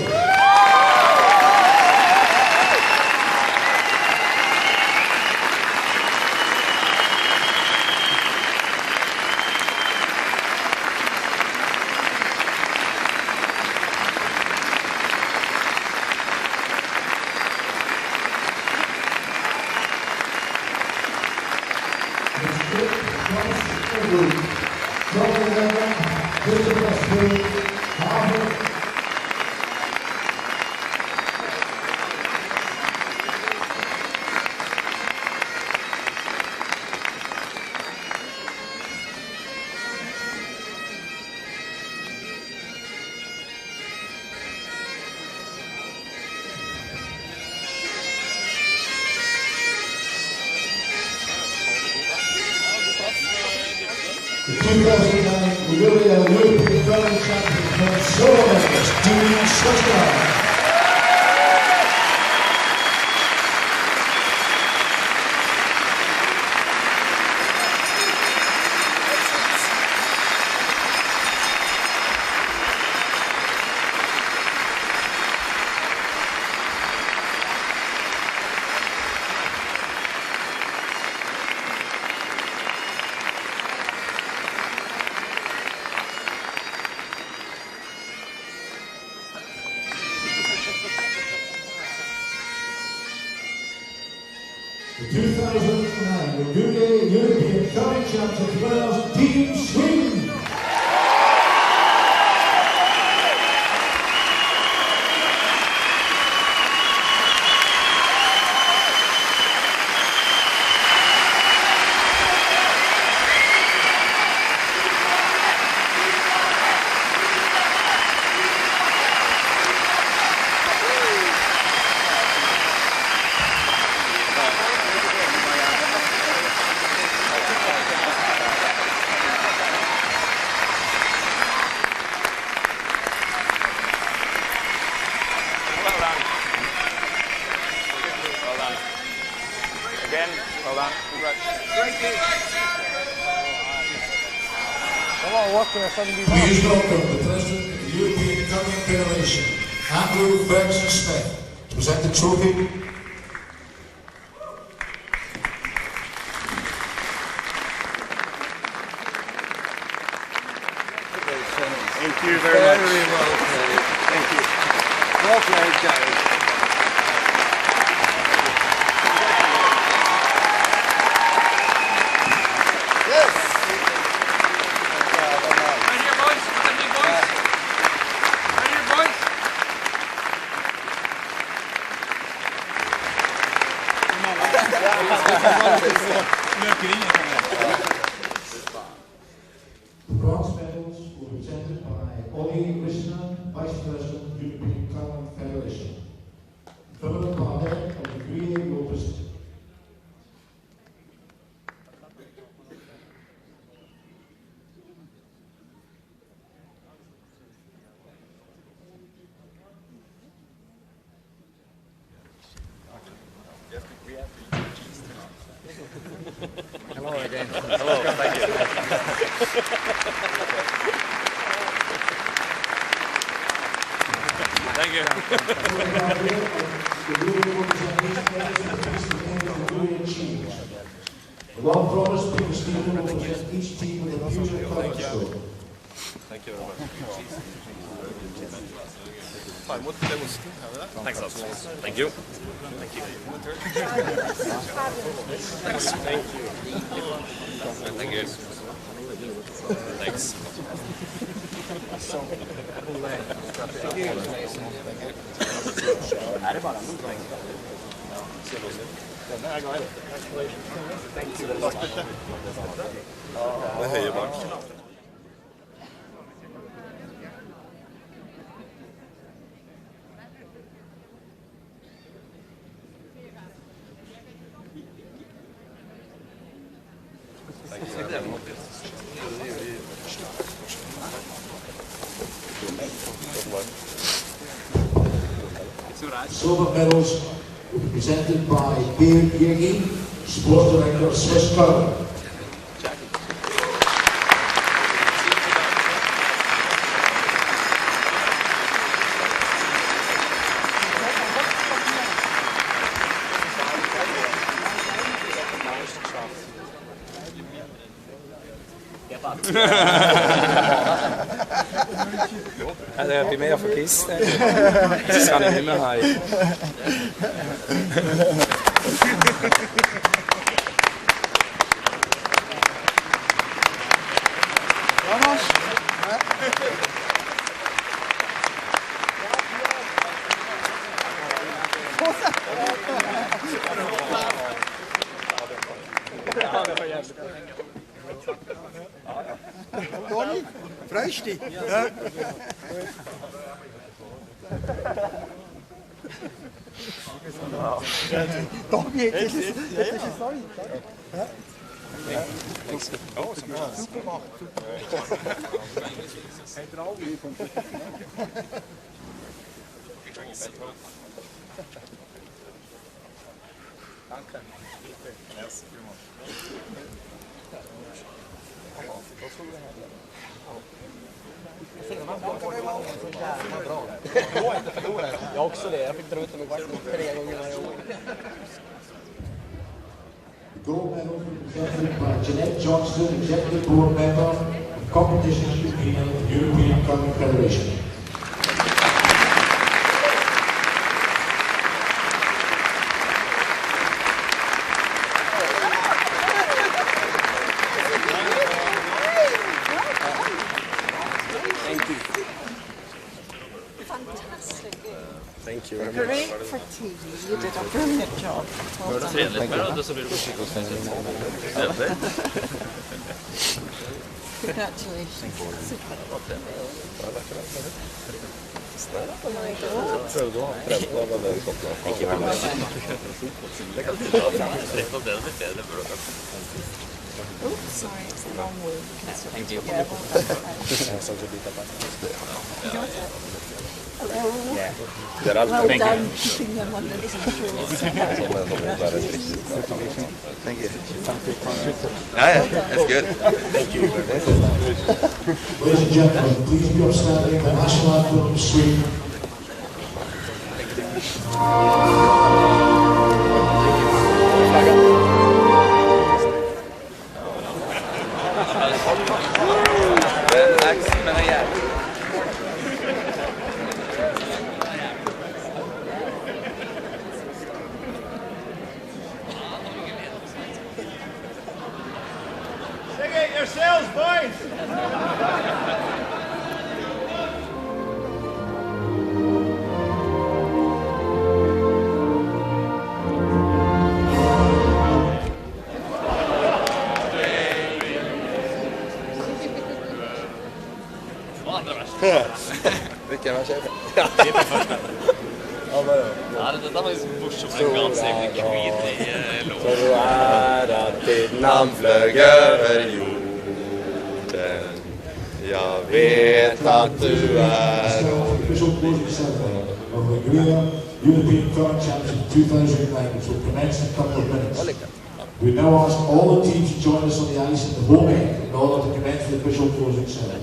The 2009 European Curling Championship Solo Team Switzerland. The 2009 UK European Curling Championship winners, Team Sweden. Please welcome the President of the European Curling Federation, Andrew Ferguson-Smith, to present the trophy. Thank you very much. Very well played. Thank you. Well played, Gary. The bronze medals were presented by Ollie Krishna, Vice President, European Curling Federation. Philip Barnett of the Green Lopez. Hello again. Hello, thank you. Thank you. The long promised Peter Stephen will present each team with a future curling show. Thank you very much. Thanks a lot. Thank you. Thank you. Thanks. Thank you. Thank you. Thanks. Det høye bak. Silver medals will be presented by Beard Yegi, Sports Director of Swiss Curling. Det blir mer for kiss. Så skal jeg bli med her. Tony, freust dich? Ja. Tony, das ist eine Story. Ja. Oh, super gemacht. Hat er auch liefern. Danke. Merci. Jag också det. Jag fick dra ut dem i 3 gånger varje år. Gold medal presented by Jeanette Johnston, Executive Board Member of Competition Union of the European Curling Federation. TV. You did a brilliant job. Well done. Congratulations. Thank you very much. Oops, sorry, it's the wrong way. Thank you. Hello. Yeah. Well done, keeping them under control. Thank you. Yeah, that's good. Thank you. Ladies and gentlemen, please be upstanding the national anthem Sweden. Yourselves, boys! Vilken var tjejen? Ja, det där var ju så morsomt med en ganska kvitt i låt. Så du är att ditt namn flög över jorden. Jag vet att du är European Curling Championship 2009, which will commence in a couple of minutes. We now ask all the teams to join us on the ice in the home end in order to commence the official closing ceremony.